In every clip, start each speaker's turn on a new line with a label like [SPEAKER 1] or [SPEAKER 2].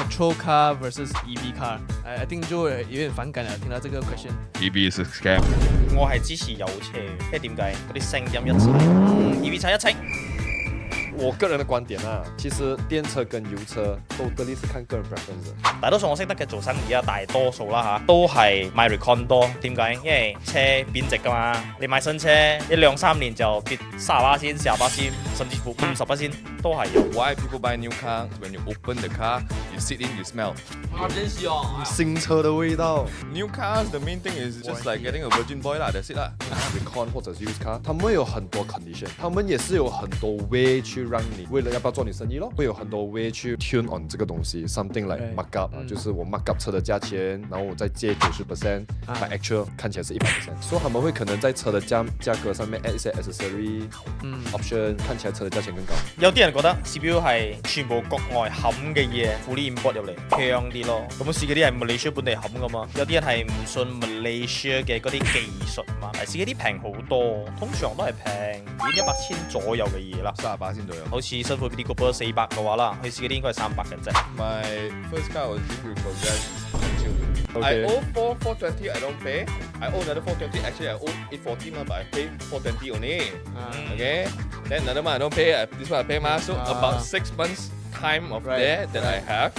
[SPEAKER 1] petrol car versus EV car。I think 就有點反感啦，聽到這個 question。EV
[SPEAKER 2] is a scam。
[SPEAKER 3] 我係支持油車，因為點解？嗰啲聲音一齊，EV 車一齊。
[SPEAKER 4] 我個人的觀點啊，其實電車跟油車都totally是看個人 preference。
[SPEAKER 3] 大多數我識得嘅做生意啊，大多數啦嚇，都係買 Recon 多。點解？因為車貶值㗎嘛，你買新車一兩三年就跌30%、40%，甚至乎50%都係有。
[SPEAKER 2] Why people buy new car? When you open the car, you sit in, you smell.
[SPEAKER 1] 真是哦，
[SPEAKER 4] 新車的味道。
[SPEAKER 2] New cars, the main thing is just like getting a virgin boy 啦，that's it 啦。
[SPEAKER 4] Recon 或者是 used car，他們有很多 condition，他們也是有很多 way 去讓你為了要不要做你生意咯，會有很多 way 去 tune on 這個東西 ，something like mark up，就是我 mark up 車的價錢，然後我再借90%，把 actual 看起來是100%，所以他們會可能在車的價格上面 add 一些 accessory option，看起來車的價錢更高。
[SPEAKER 3] 有啲人覺得 CBU 係全部國外冚嘅嘢fully import 入嚟，強啲咯。咁試嗰啲係Malaysia本地冚噶嘛，有啲人係唔信Malaysia嘅嗰啲技術嘛，但係試嗰啲平好多，通常都係平100千左右嘅嘢啦
[SPEAKER 2] ，38%左右。
[SPEAKER 3] 好似新貨 BD Cooper 400嘅話啦，佢試嗰啲應該係300嘅啫。
[SPEAKER 2] My first car was Repossession. I owe 420, I don't pay. I owe another 420. Actually, I owe 840, but I pay 420 only. Okay. Then another month I don't pay. This one I pay ma. So about 6 months time of there that I have.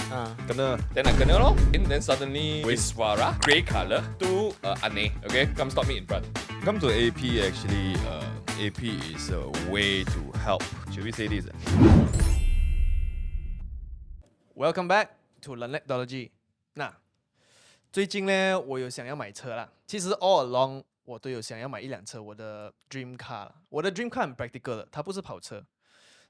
[SPEAKER 2] Then I kena lor. Then suddenly Wiswara, grey color, to Ane. Okay, come stop me in front. Come to AP actually. AP is a way to help. Should we say this?
[SPEAKER 1] Welcome back to Lanlekdeology。那最近呢，我有想要買車啦。其實 all along 我都有想要買一輛車，我的 dream car。我的 dream car 很 practical 的，它不是跑車，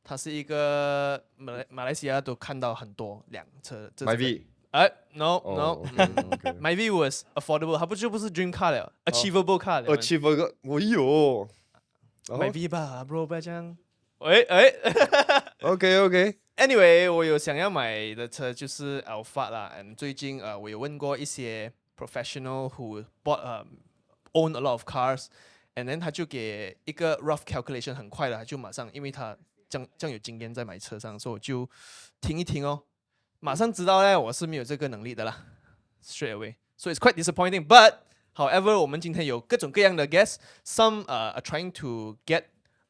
[SPEAKER 1] 它是一個馬來西亞都看到很多輛車。
[SPEAKER 4] My V。No，My
[SPEAKER 1] V was affordable，它就不是 dream car 了，achievable car 了。
[SPEAKER 4] achievable，我有。
[SPEAKER 1] My V 吧 ，bro，不要這樣。OK。Anyway， 我有想要買的車就是 Alphard 啦。最近我有問過一些 professional who own a lot of cars，and then 他就給一個 rough calculation，很快的，他就馬上，因為他這樣有經驗在買車上，所以我就聽一聽哦，馬上知道呢，我是沒有這個能力的啦 ，straight away。So it's quite disappointing. But however， 我們今天有各種各樣的 guests，some are trying to get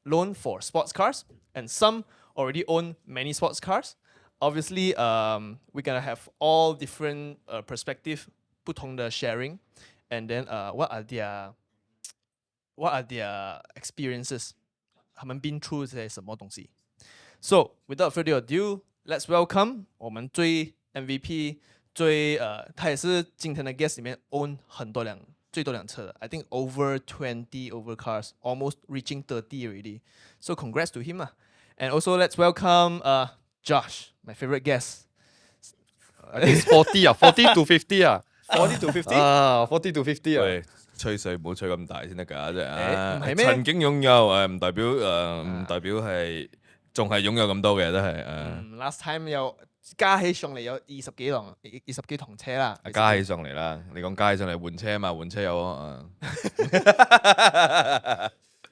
[SPEAKER 1] loan for sports cars，and some already own many sports cars. Obviously, we're gonna have all different perspective, 不同的 sharing, and then what are their experiences? 他們 been through 這些什麼東西 ？So without further ado, let's welcome 我們最 MVP 他也是今天的 guest 裡面 own 最多輛車的 I think over 20 over cars, almost reaching 30 already. So congrats to him And also let's welcome Josh, my favorite guest.
[SPEAKER 4] I think it's 40 40 to 50
[SPEAKER 3] 40 to 50
[SPEAKER 4] 40 to 50
[SPEAKER 2] 喂，吹水唔好吹咁大先得㗎，即係
[SPEAKER 1] 咩？
[SPEAKER 2] 曾經擁有唔代表係仲係擁有咁多嘅，都係
[SPEAKER 1] Last time 有加起上嚟有20幾輛車啦。
[SPEAKER 2] 加起上嚟啦，你講加起上嚟換車嘛，換車有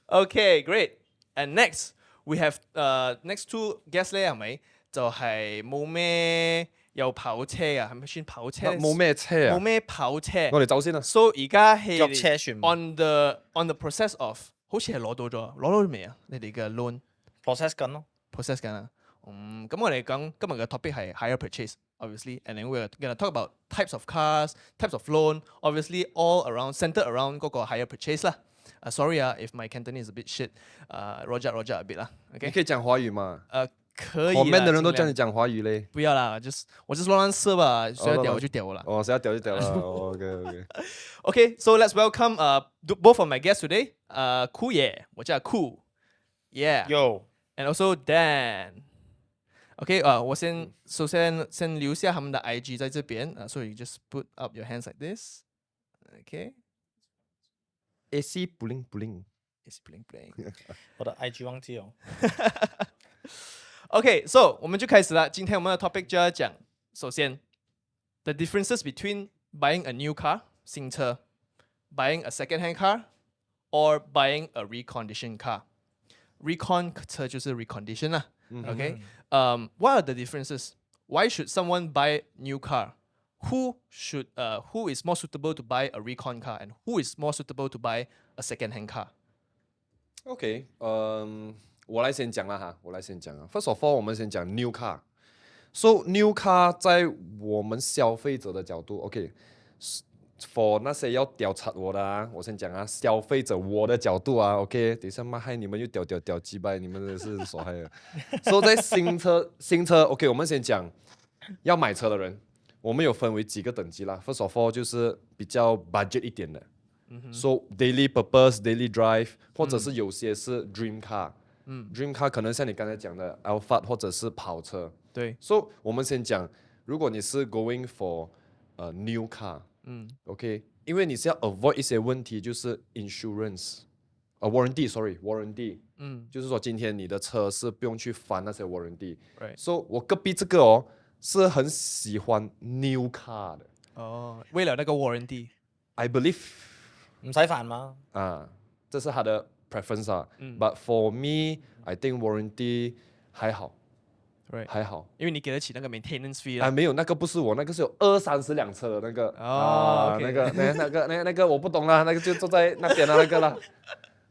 [SPEAKER 1] Okay, great. And next we have next two guests 咧，係咪就係冇咩有跑車啊？係咪算跑車？
[SPEAKER 4] 冇咩車啊？
[SPEAKER 1] 冇咩跑車。
[SPEAKER 4] 我哋走先啦。
[SPEAKER 1] So 而家係
[SPEAKER 3] 腳車算
[SPEAKER 1] on the process of， 好似係攞到未啊？你哋嘅 loan
[SPEAKER 3] process 緊咯
[SPEAKER 1] ，process 緊啊。咁我哋講今日嘅 topic 係 hire purchase obviously, and then we're gonna talk about types of cars, types of loan, obviously all around centered around 嗰個 hire purchase 啦。Sorry if my Cantonese is a bit shit. Roger a bit 啦。OK。
[SPEAKER 4] 你可以講華語嘛？
[SPEAKER 1] 可以啦。
[SPEAKER 4] comment 的人都叫你講華語嘞。
[SPEAKER 1] 不要啦，我just亂射吧，誰要屌我就屌我啦。
[SPEAKER 4] 誰要屌就屌啦。OK。
[SPEAKER 1] Okay, so let's welcome both of my guests today. 酷爺，我叫酷。Yeah.
[SPEAKER 3] Yo。And
[SPEAKER 1] also Dan。OK， 我首先留下他們的 IG 在這邊，so you just put up your hands like this。OK。AC bling bling。AC bling bling。
[SPEAKER 3] 我的 IG 忘記哦。
[SPEAKER 1] OK， so 我們就開始啦。今天我們的 topic 就要講，首先 the differences between buying a new car 新車 ，buying a second-hand car or buying a reconditioned car。recon 車就是 recondition 啦。OK，what are the differences？ why should someone buy new car? Who is more suitable to buy a Recon car, and who is more suitable to buy a second-hand car?
[SPEAKER 4] OK，我来先讲了哈，First of all， 我们先讲 new car。So new car 在我们消费者的角度 ，OK，for 那些要调查我的啊，我先讲啊，消费者我的角度啊 ，OK， 等一下骂害你们又屌鸡掰，你们真的是傻害了。So 在新车 ，OK， 我们先讲要买车的人，我们有分为几个等级啦。First of all 就是比较 budget 一点的。So daily purpose, daily drive， 或者是有些是 dream car，dream car 可能像你刚才讲的 Alphard 或者是跑车。
[SPEAKER 1] 对
[SPEAKER 4] So 我们先讲，如果你是 going for new car，OK， 因为你是要 avoid 一些问题，就是 insurance，warranty，就是说今天你的车是不用去翻那些 warranty。So 我隔壁这个是很喜欢 new car 的。
[SPEAKER 1] 为了那个 warranty。I
[SPEAKER 4] believe。
[SPEAKER 3] 唔使煩嘛。
[SPEAKER 4] 这是他的 preference 啊。But for me, I think warranty 还好，还好。
[SPEAKER 1] 因为你给得起那个 maintenance fee 啦。
[SPEAKER 4] 没有，那个不是我，那个是有20-30辆车的那个。那个我不懂啦，那个就坐在那边的那个啦。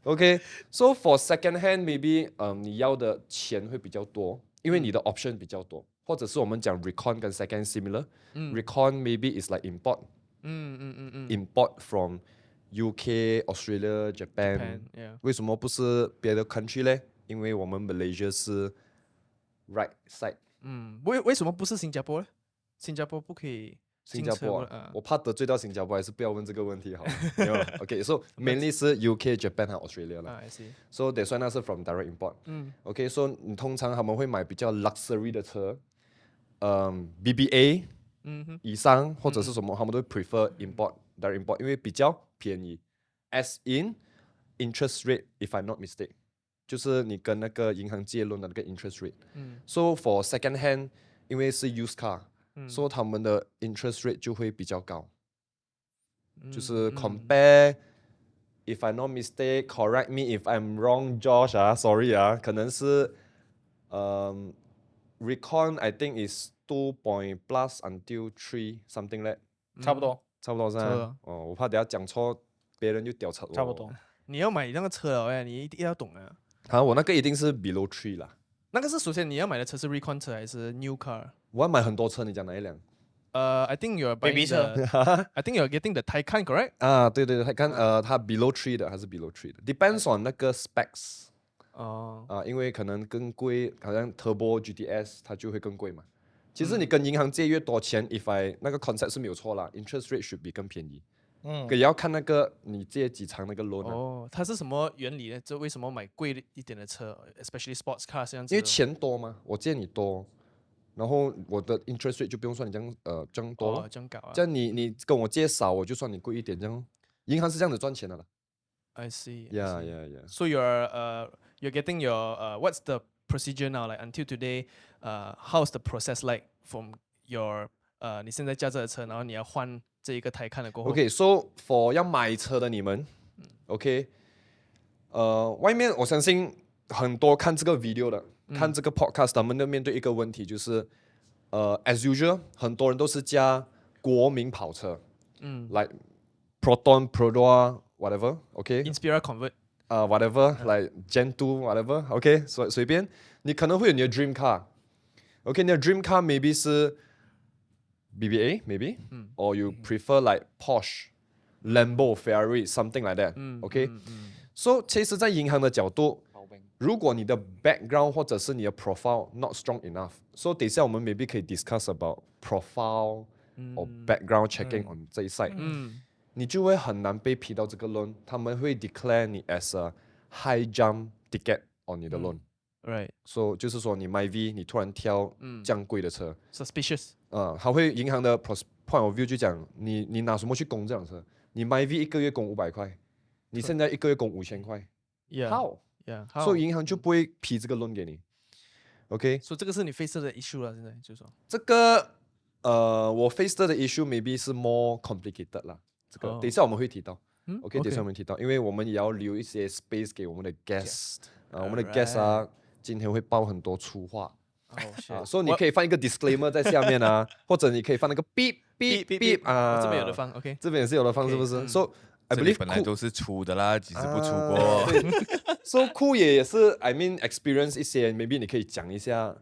[SPEAKER 4] OK，so for second hand maybe 你要的钱会比较多，因为你的 option 比较多，或者是我们讲 Recon 跟 second similar。Recon maybe is like import from UK, Australia, Japan. 为什么不是别的 country 呢？因为我们 Malaysia 是 right side。
[SPEAKER 1] 为什么不是新加坡呢？新加坡不可以
[SPEAKER 4] 新加坡我怕得罪到新加坡，还是不要问这个问题好了。OK，so mainly 是 UK, Japan 和 Australia 啦。
[SPEAKER 1] I see.
[SPEAKER 4] So that's why 那是 from direct import。OK，so 你通常他们会买比较 luxury 的车，BBA 以上或者是什么，他们都会 prefer direct import， 因为比较便宜。As in interest rate, if I'm not mistake， 就是你跟那个银行借论的那个 interest rate。So for second hand， 因为是 used car，so 他们的 interest rate 就会比较高。就是 compare，if I'm not mistake, correct me if I'm wrong, Josh sorry 可能是Recon I think is 2 point plus until 3 something like。
[SPEAKER 3] 差不多
[SPEAKER 4] 是吧？我怕等下讲错，别人就调查我。
[SPEAKER 3] 差不多。
[SPEAKER 1] 你要买那个车了你一定要懂啊。
[SPEAKER 4] 我那个一定是 below 3啦。
[SPEAKER 1] 那个是首先你要买的车是 Recon 车还是 New car？
[SPEAKER 4] 我要买很多车，你讲哪一辆
[SPEAKER 1] ？I think you're buying I think you're getting the Taycan, correct？
[SPEAKER 4] 对，Taycan它 below 3的还是 below 3的 ，depends on 那个 specs。因为可能更贵，好像 Turbo GTS 它就会更贵嘛。其实你跟银行借越多钱那个 concept 是没有错啦 ，interest rate should be 更便宜。也要看那个你借几长那个 loan。
[SPEAKER 1] 它是什么原理呢？这为什么买贵一点的车 ，especially sports car 这样子？
[SPEAKER 4] 因为钱多嘛，我借你多，然后我的 interest rate 就不用算你这样这样多，
[SPEAKER 1] 这样搞啊。
[SPEAKER 4] 这样你跟我借少，我就算你贵一点，这样银行是这样子赚钱的啦。
[SPEAKER 1] I see.
[SPEAKER 4] Yeah.
[SPEAKER 1] So you're getting your what's the procedure now? Like until today, how's the process like from your 你现在驾这台车，然后你要换这一个台看了过后。
[SPEAKER 4] OK，so for 要买车的你们，OK，外面我相信很多看这个 video 的，看这个 podcast， 他们都面对一个问题，就是as usual， 很多人都是驾国民跑车，like Proton, whatever，OK，Inspira
[SPEAKER 1] Convert，whatever，
[SPEAKER 4] like Gen 2 whatever，OK，随便，你可能会有你的 dream car，OK，你的 dream car maybe 是 BBA maybe，or you prefer like Porsche, Lambo, Ferrari, something like that. OK, so 其实，在银行的角度，如果你的 background 或者是你的 profile not strong enough， so 等一下我们 maybe 可以 discuss about profile or background checking on 这一 side，你就会很难被批到这个 loan， 他们会 declare 你 as a high jump ticket on 你的 loan。Right， so 就是说你 MyV 你突然挑这样贵的车
[SPEAKER 1] ，suspicious，
[SPEAKER 4] 他会银行的 point of view 就讲你拿什么去供这辆车？你 MyV 一个月供500块，你现在一个月供5000块
[SPEAKER 1] ，How？
[SPEAKER 4] 所以银行就不会批这个 loan 给你。OK，
[SPEAKER 1] 所以这个是你 face 的 issue 了，现在就是说
[SPEAKER 4] 这个我 face 的 issue maybe 是 more complicated 啦。这个等一下我们会提到。OK， 等一下我们提到，因为我们也要留一些 space 给我们的 guest。我们的 guest 今天会爆很多粗话。所以你可以放一个 disclaimer 在下面啊，或者你可以放那个 beep beep beep 啊，
[SPEAKER 1] 这边有的放 ，OK，
[SPEAKER 4] 这边也是有的放，是不是？So I
[SPEAKER 2] 这里
[SPEAKER 4] believe
[SPEAKER 2] 本来都是出的啦，只是不出过。
[SPEAKER 4] So 酷也是 I mean experience 一些 ，maybe 你可以講一下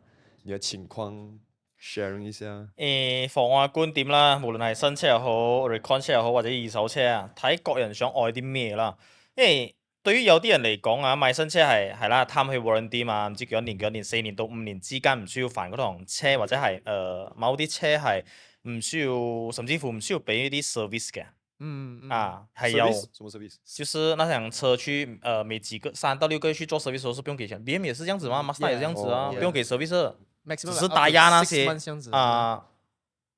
[SPEAKER 4] 你的情況 ，sharing 一下。
[SPEAKER 3] 放我嘅觀點啦，無論係新車又好 ，Recon 車又好，或者二手車啊，睇各人想愛啲咩啦。因為對於有啲人嚟講啊，買新車係啦，貪佢 warranty 嘛，唔知幾多年4年到5年之間唔需要煩嗰趟車，或者係某啲車係唔需要，甚至乎唔需要俾啲 service 嘅。還有
[SPEAKER 4] 什麼 service？
[SPEAKER 3] 就是那輛車去每幾個3到6個月去做 service 都是不用給錢，BM 也是這樣子嘛，Mazda 也是這樣子啊，不用給 service， 只是打壓那些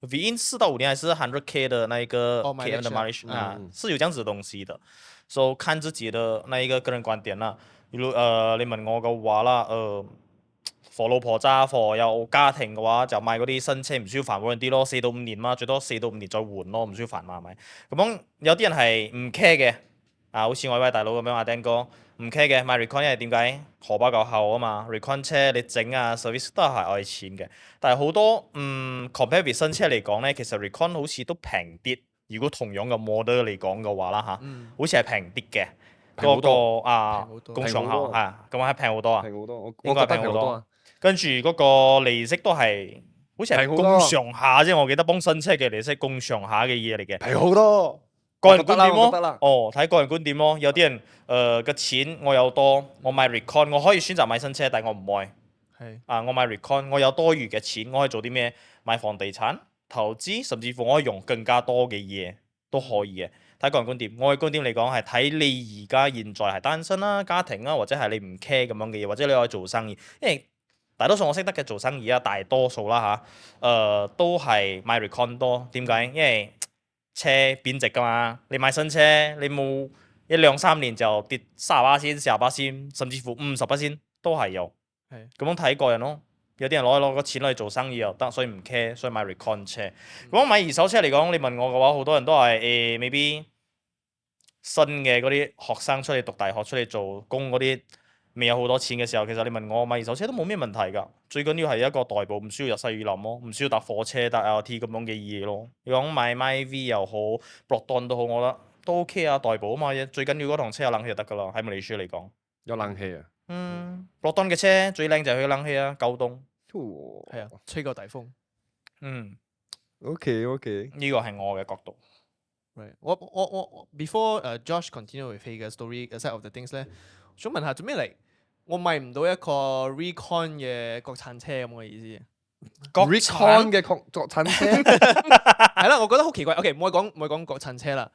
[SPEAKER 3] Vin 4到5年還是100K 的那一個 KM 的 mileage 是有這樣子的東西的，所以看自己的那一個個人觀點啦。如你問我嘅話啦，for 老婆揸，for 有家庭嘅話就買嗰啲新車唔需要煩 warranty 啲咯，4到5年嘛，最多4到5年再換咯，唔需要煩嘛，係咪？咁樣有啲人係唔 care 嘅，好似我位大佬咁樣阿 Dan 哥唔 care 嘅買 Recon， 因為點解荷包夠厚啊嘛 ，Recon 車你整啊 service 都係愛錢嘅，但係好多compare with 新車嚟講咧，其實 Recon 好似都平啲，如果同樣嘅 model 嚟講嘅話啦嚇，好似係平啲嘅。嗰個工廠後係咁係平好多啊，
[SPEAKER 4] 平好多，
[SPEAKER 3] 應該係平好多啊。跟住嗰個利息都係好似係供上下啫，我記得幫新車嘅利息供上下嘅嘢嚟嘅。
[SPEAKER 4] 平好多，
[SPEAKER 3] 個人觀點咯。睇個人觀點咯。有啲人嘅錢我有多，我買 Recon， 我可以選擇買新車，但係我唔愛。我買 Recon， 我有多餘嘅錢，我可以做啲咩？買房地產、投資，甚至乎我可以用更加多嘅嘢都可以嘅。睇個人觀點，我嘅觀點嚟講係睇你而家現在係單身啦、家庭啦，或者係你唔 care 咁樣嘅嘢，或者你可以做生意，因為大多數我識得嘅做生意啊，大多數啦都係買 Recon 多。點解？因為車貶值㗎嘛，你買新車你冇1-2-3年就跌30%、40%，甚至乎50%都係有。咁樣睇個人咯。有啲人攞個錢攞去做生意又得，所以唔 care， 所以買 Recon 車。咁買二手車嚟講，你問我嘅話，好多人都係未必新嘅嗰啲學生出嚟讀大學出嚟做工嗰啲，未有好多錢嘅時候，其實你問我買二手車都冇咩問題㗎。最緊要係一個代步，唔需要入細雨林咯，唔需要搭火車、搭 LRT 咁樣嘅嘢咯。你講買 MyV 又好 ，Proton 都好，我覺得都 OK 啊，代步啊嘛。最緊要嗰趟車有冷氣就得㗎啦。喺馬來西亞嚟講，
[SPEAKER 4] 有冷氣啊。
[SPEAKER 3] Proton 嘅車最靚就係佢冷氣啊，夠凍。
[SPEAKER 1] 係啊，吹個大風。
[SPEAKER 4] OK，
[SPEAKER 3] 呢個係我嘅角度。
[SPEAKER 1] Right， 我 before Josh continue with 佢嘅 story side of the things 咧，想問下做咩嚟？我買唔到一個 Recon 嘅國產車咁嘅意思。
[SPEAKER 4] Recon 嘅國產車
[SPEAKER 1] 係啦，我覺得好奇怪。OK，唔好講國產車啦。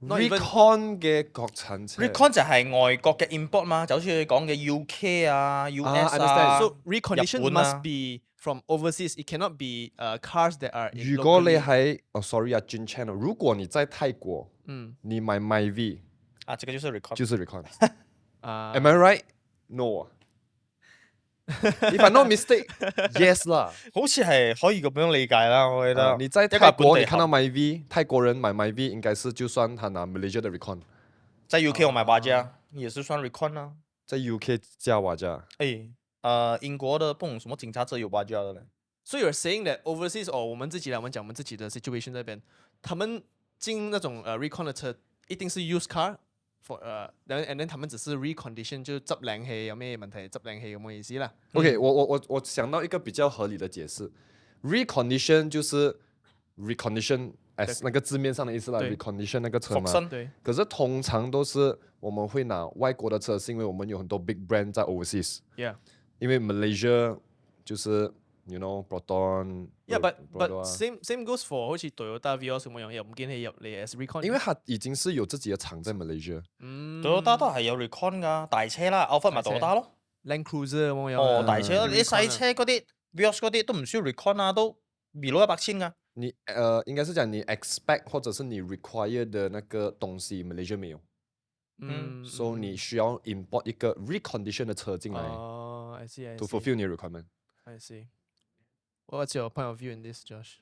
[SPEAKER 4] Recon 嘅國產車
[SPEAKER 3] ，Recon 就係外國嘅 import 嘛，就好似你講嘅 UK 啊、US 啊。
[SPEAKER 1] So recondition must be from overseas. It cannot be cars that are.
[SPEAKER 4] 如果你喺sorry 啊，Jun Channel， 如果你在泰國，你買 MyV
[SPEAKER 3] 這個就是 Recon，
[SPEAKER 4] 就是 Recon。Am I right? No. If I'm not mistake, yes 啦。
[SPEAKER 3] 好似係可以咁樣理解啦，我覺得。
[SPEAKER 4] 你在泰國你看到 MyV， 泰國人買 MyV 應該是就算他拿 Malaysia 的 Recon。
[SPEAKER 3] 在 UK 我買巴加，也是算 Recon 啊。
[SPEAKER 4] 在 UK 加瓦加。
[SPEAKER 3] 英國的不懂什麼警察車有巴加的咧。
[SPEAKER 1] So you're saying that overseas 我們講我們自己的 situation 那邊，他們進那種Recon 的車一定是 used car。and then 他們只是 recondition 就執靚氣有咩問題執靚氣咁嘅意思啦。
[SPEAKER 4] OK，我想到一個比較合理的解釋 ，recondition 就是 recondition as 那個字面上的意思啦 ，recondition 那個車嘛。可是通常都是我們會拿外國的車，是因為我們有很多 big brand 在 overseas。Yeah。因為 Malaysia 就是you know Proton。Yeah，but
[SPEAKER 1] same goes for 好似 Toyota Vios 咁樣，又唔見佢入嚟 as Recon。
[SPEAKER 4] 因為佢已經是有自己嘅廠在 Malaysia。Toyota
[SPEAKER 3] 都係有 Recon 㗎，大車啦，Alphard咪 Toyota 咯
[SPEAKER 1] ，Land Cruiser 咁樣。
[SPEAKER 3] 大車你細車嗰啲 Vios 嗰啲都唔需要 Recon 啊，都 below 100千㗎。
[SPEAKER 4] 你應該是講你 expect 或者是你 require 的那個東西 Malaysia 沒有。所以你需要 import 一個 recondition 的車進來。
[SPEAKER 1] I see.
[SPEAKER 4] To fulfill your requirement.
[SPEAKER 1] I see. What's your point of view in this, Josh?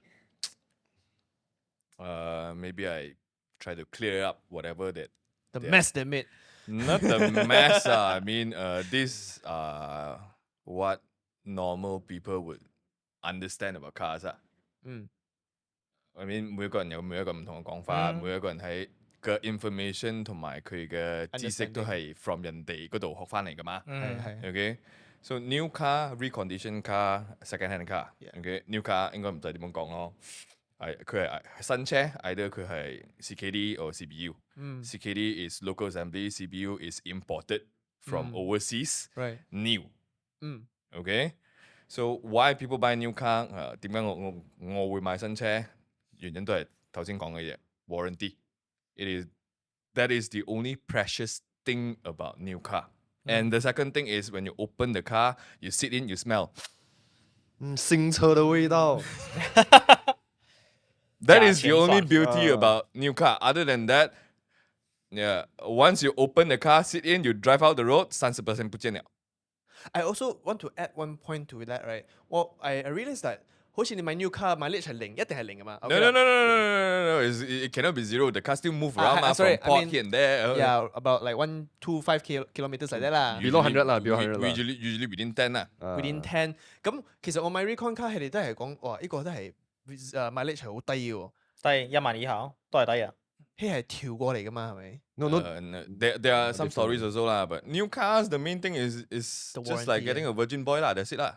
[SPEAKER 2] Maybe I try to clear up whatever that
[SPEAKER 1] the mess they made.
[SPEAKER 2] Not the mess. I mean, this what normal people would understand about cars 啊。I mean 每一個人有每一個唔同嘅講法，每一個人喺嘅 information 同埋佢嘅知識都係 from 人哋嗰度學翻嚟噶嘛。OK， so new car, reconditioned car, second hand car。OK， new car 應該唔使點樣講咯。佢係新車 ，either 佢係 CKD or CBU。CKD is local assembly, CBU is imported from overseas, new。OK， so why people buy new car？ 點解我會買新車？原因都係頭先講嘅嘢 ，warranty。That is the only precious thing about new car. And the second thing is when you open the car, you sit in, you smell.
[SPEAKER 4] 新車的味道。
[SPEAKER 2] That is the only beauty about new car. Other than that, yeah, once you open the car, sit in, you drive out the road, 30% 不見了。
[SPEAKER 1] I also want to add one point to that, right? Well, I realized that 好似你買 new car mileage 係零，一定係零㗎嘛。
[SPEAKER 2] No. It cannot be zero. The car still move around
[SPEAKER 1] sorry,
[SPEAKER 2] from port here and there.
[SPEAKER 1] Yeah, about like 125 kilometers like that 啦。
[SPEAKER 4] below 100啦，below 100啦。
[SPEAKER 2] Usually within 10啦。
[SPEAKER 1] within 10。咁其實我買 Recon car 佢哋都係講，哇，呢個都係mileage 係好低嘅喎。
[SPEAKER 3] 低1萬以下都係低啊。
[SPEAKER 1] 佢係調過嚟㗎嘛，係咪？
[SPEAKER 4] No.
[SPEAKER 2] There are some stories also lah, but new cars the main thing is just like getting a virgin boy lah. That's it lah.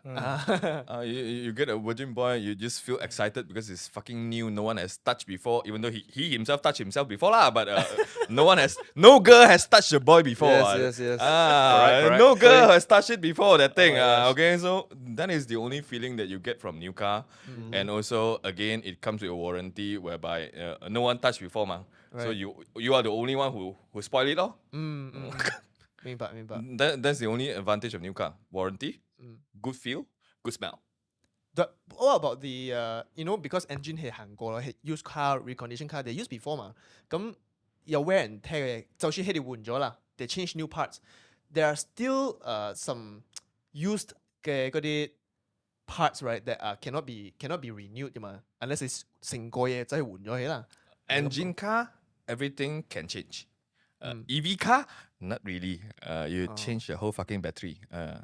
[SPEAKER 2] You get a virgin boy, you just feel excited because it's fucking new. No one has touched before, even though he himself touched himself before lah. But no girl has touched a boy before.
[SPEAKER 4] Yes.
[SPEAKER 2] Correct. No girl has touched it before that thing. Okay, so that is the only feeling that you get from new car, and also again it comes with a warranty whereby no one touched before ma. So you are the only one who spoil it all.
[SPEAKER 1] 明白。
[SPEAKER 2] That's the only advantage of new car. Warranty, good feel, good smell.
[SPEAKER 1] What about the because engine 係行過啦，係 used car, reconditioned car, they used before 嘛。咁有 wear and tear 嘅，就算佢哋換咗啦 they change new parts, there are still some used 嘅嗰啲 parts right that cannot be renewed 㗎嘛 ，unless 你成個嘢真係換咗佢啦。
[SPEAKER 2] Engine car, everything can change. EV car, not really. You change the whole fucking battery.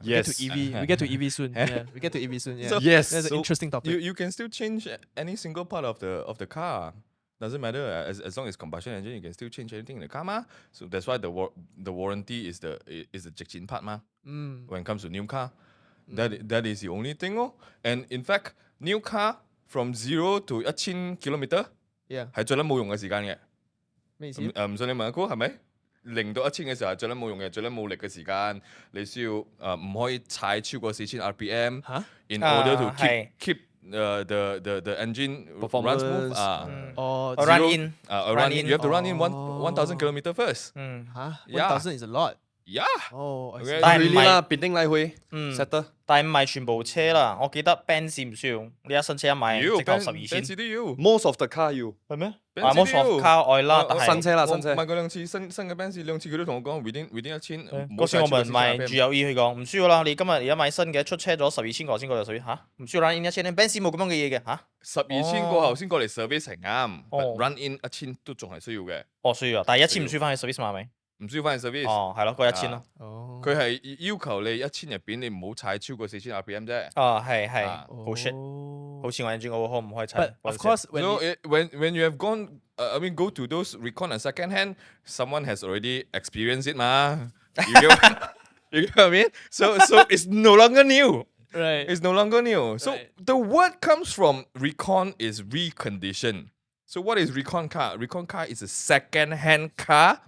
[SPEAKER 4] Yes.
[SPEAKER 1] We get to EV soon. Yeah, we get to EV soon. Yeah.
[SPEAKER 2] So-
[SPEAKER 4] Yes.
[SPEAKER 1] That's an interesting topic.
[SPEAKER 2] You can still change any single part of the car. Doesn't matter as long as combustion engine, you can still change anything in the car ma. So that's why the warranty is the jekchin part ma. When it comes to new car, that is the only thing oh. And in fact, new car from 0 to 1,000 kilometer.
[SPEAKER 1] Yeah.
[SPEAKER 2] 係最撚冇用嘅時間嘅。
[SPEAKER 1] 咩意思？
[SPEAKER 2] 唔信你問阿哥係咪？0到1,000嘅時候係最撚冇用嘅，最撚冇力嘅時間，你需要唔可以踩超過4000 RPM。In order to keep the engine run smooth
[SPEAKER 3] run in
[SPEAKER 2] run in. You have to run in 1,000 kilometer first.
[SPEAKER 1] 1,000 is a lot.
[SPEAKER 2] Yeah.
[SPEAKER 1] Oh, I
[SPEAKER 2] Okay.
[SPEAKER 1] see.
[SPEAKER 3] 但係唔
[SPEAKER 4] really 啦，
[SPEAKER 3] 係，
[SPEAKER 4] 必定來回 set
[SPEAKER 3] 但係唔係全部車啦。我記得 Benz 唔需要，你一新車一買直頭12,000，
[SPEAKER 2] 都要。
[SPEAKER 4] most of the car 要。
[SPEAKER 3] 係咩？
[SPEAKER 2] Benz
[SPEAKER 3] most of car 愛啦，但係
[SPEAKER 4] 新車啦，新車。
[SPEAKER 2] 我買過兩次新嘅 Benz，兩次佢都同我講 within 1,000。
[SPEAKER 3] 嗰時我問買 GLE，佢講唔需要啦。你今日而家買新嘅，出車咗12,000個先過嚟水嚇，唔需要 run in 1,000。Benz 冇咁樣嘅嘢嘅嚇。
[SPEAKER 2] 12,000過後先過嚟 service 係啱，run in 1,000都仲係需要嘅。
[SPEAKER 3] 需要啊，但係1,000唔需要翻去 service 嘛係咪？
[SPEAKER 2] 唔需要翻去 service。
[SPEAKER 3] 係咯，嗰1,000咯。
[SPEAKER 2] 佢係要求你1,000入邊你唔好踩超過4000 RPM 啫。
[SPEAKER 3] 係，好 shit，好似我 engine 我可唔可以踩
[SPEAKER 1] But of course,
[SPEAKER 2] when you have gone, go to those Recon and second hand, someone has already experienced it, ma. You get what I mean? So it's no longer new.
[SPEAKER 1] right.
[SPEAKER 2] It's no longer new. So
[SPEAKER 1] Right.
[SPEAKER 2] the word comes from Recon is recondition. So what is Recon car? Recon car is a second-hand car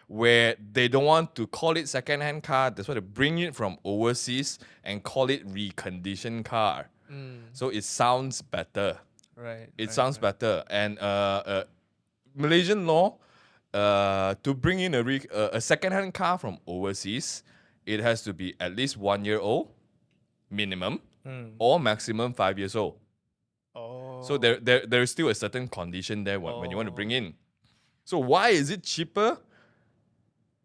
[SPEAKER 2] where they don't want to call it second-hand car. That's why they bring it from overseas and call it reconditioned car. So it sounds better.
[SPEAKER 1] Right.
[SPEAKER 2] It sounds better. And Malaysian law, to bring in a second-hand car from overseas, it has to be at least 1 year old, minimum, or maximum 5 years old.
[SPEAKER 1] Oh.
[SPEAKER 2] So there is still a certain condition there when you want to bring in. So why is it cheaper?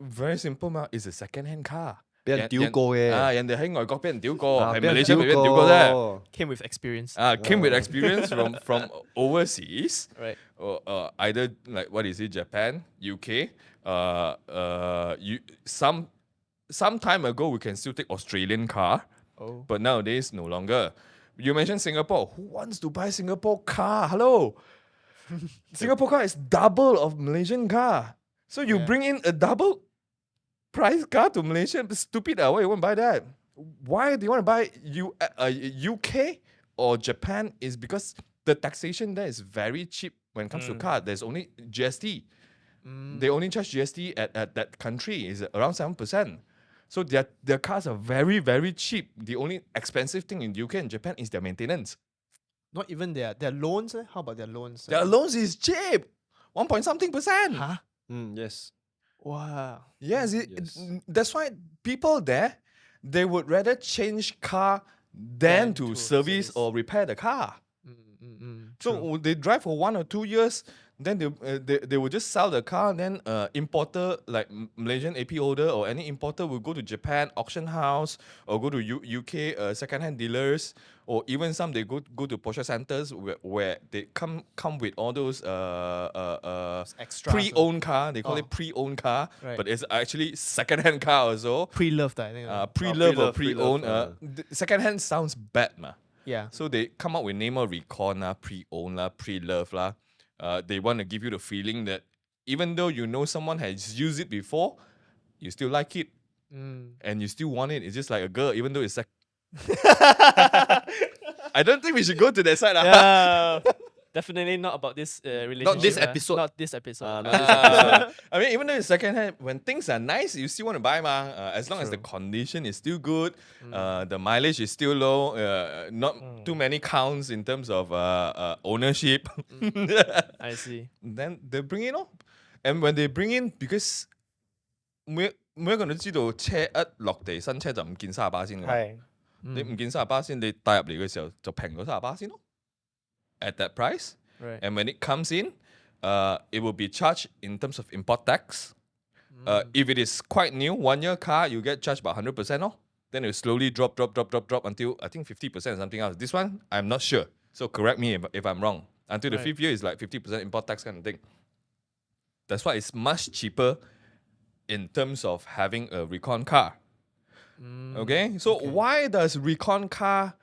[SPEAKER 2] Very simple, ma. It's a second-hand car.
[SPEAKER 4] 俾人屌過嘅。
[SPEAKER 2] 人哋喺外國俾人屌過，係
[SPEAKER 4] 俾人
[SPEAKER 2] Malaysia 俾人屌過啫。
[SPEAKER 1] Came with experience.
[SPEAKER 2] Came with experience from overseas.
[SPEAKER 1] Right.
[SPEAKER 2] Either like what is it, Japan, UK. Some time ago we can still take Australian car.
[SPEAKER 1] Oh.
[SPEAKER 2] But nowadays, no longer. You mentioned Singapore. Who wants to buy Singapore car? Hello. Singapore car is double of Malaysian car. So you bring in a double price car to Malaysia? Stupid. Why you want to buy that? Why do you want to buy UK or Japan? Is because the taxation there is very cheap when it comes to car. There's only GST. They only charge GST at that country is around 7%. So their cars are very, very cheap. The only expensive thing in UK and Japan is their maintenance.
[SPEAKER 1] Not even their loans. How about their loans?
[SPEAKER 2] Their loans is cheap. 1.something%.
[SPEAKER 1] Huh?
[SPEAKER 4] Yes.
[SPEAKER 1] Wow.
[SPEAKER 2] Yes,
[SPEAKER 4] Yes.
[SPEAKER 2] That's why people there, they would rather change car than to service or repair the car. So they drive for 1 or 2 years, then they will just sell the car. Then importer like Malaysian AP holder or any importer will go to Japan auction house or go to UK second-hand dealers, or even some they go to Porsche centers where they come with all those
[SPEAKER 1] Extras.
[SPEAKER 2] pre-owned car. They call it pre-owned car,
[SPEAKER 1] Right.
[SPEAKER 2] but it's actually second-hand car also.
[SPEAKER 1] Pre-loved, I think.
[SPEAKER 2] Pre-loved or
[SPEAKER 4] pre-loved,
[SPEAKER 2] pre-owned. Second-hand sounds bad, ma.
[SPEAKER 1] Yeah.
[SPEAKER 2] So they come up with name of Recon lah, pre-owned lah, pre-love lah. They want to give you the feeling that even though you know someone has used it before, you still like it and you still want it. It's just like a girl, even though it's I don't think we should go to that side.
[SPEAKER 5] Yeah, definitely not about this relationship.
[SPEAKER 4] this episode.
[SPEAKER 5] Not this episode.
[SPEAKER 2] I mean, even though it's second-hand, when things are nice, you still want to buy ma. As long as the condition is still good, the mileage is still low, not too many counts in terms of ownership.
[SPEAKER 5] I see.
[SPEAKER 2] Then they bring in, and when they bring in, because 每一個人都知道車一落地新車就唔見38先㗎嘛，
[SPEAKER 3] 係
[SPEAKER 2] 你唔見38先，你帶入嚟嘅時候就平咗38先咯。At that price,
[SPEAKER 1] Right.
[SPEAKER 2] and when it comes in, it will be charged in terms of import tax. If it is quite new, 1 year car, you get charged by 100%. Then it will slowly drop until I think 50% or something else. This one, I'm not sure. So correct me if I'm wrong. Until the 5th year is like 50% import tax kind of thing. That's why it's much cheaper in terms of having a Recon car. Okay, so why does Recon car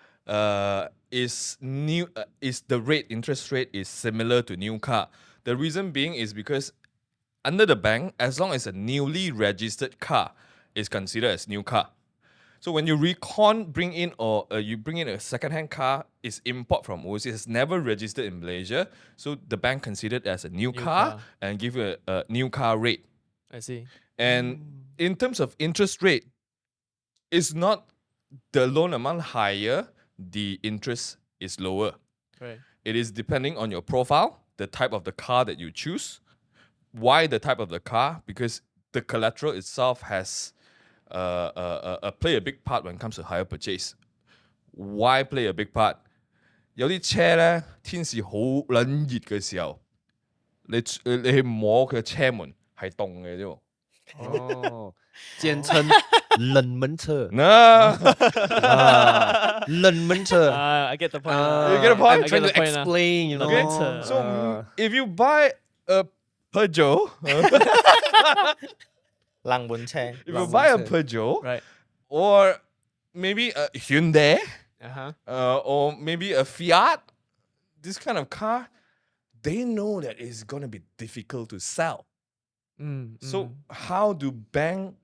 [SPEAKER 2] is new? Is the interest rate is similar to new car? The reason being is because under the bank, as long as a newly registered car is considered as new car. So when you Recon bring in or you bring in a second-hand car, it's import from overseas. It's never registered in Malaysia, so the bank consider it as a new car and give you a new car rate.
[SPEAKER 5] I see.
[SPEAKER 2] And in terms of interest rate, it's not the loan amount higher, the interest is lower.
[SPEAKER 5] Right.
[SPEAKER 2] It is depending on your profile, the type of the car that you choose. Why the type of the car? Because the collateral itself has play a big part when it comes to hire purchase. Why play a big part? 有啲車咧，天時好撚熱嘅時候，你去摸佢嘅車門係凍嘅啫喎。
[SPEAKER 4] 哦，简称冷门车。冷門車。
[SPEAKER 5] I get the point.
[SPEAKER 2] You get the point?
[SPEAKER 5] I
[SPEAKER 4] Trying
[SPEAKER 5] get
[SPEAKER 4] to
[SPEAKER 5] the point.
[SPEAKER 4] explain, you know.
[SPEAKER 2] Okay, so if you buy a Peugeot,
[SPEAKER 3] 冷門車
[SPEAKER 2] if you buy a Peugeot,
[SPEAKER 1] Right.
[SPEAKER 2] or maybe a Hyundai, or maybe a Fiat, this kind of car, they know that it's gonna be difficult to sell. So how do bank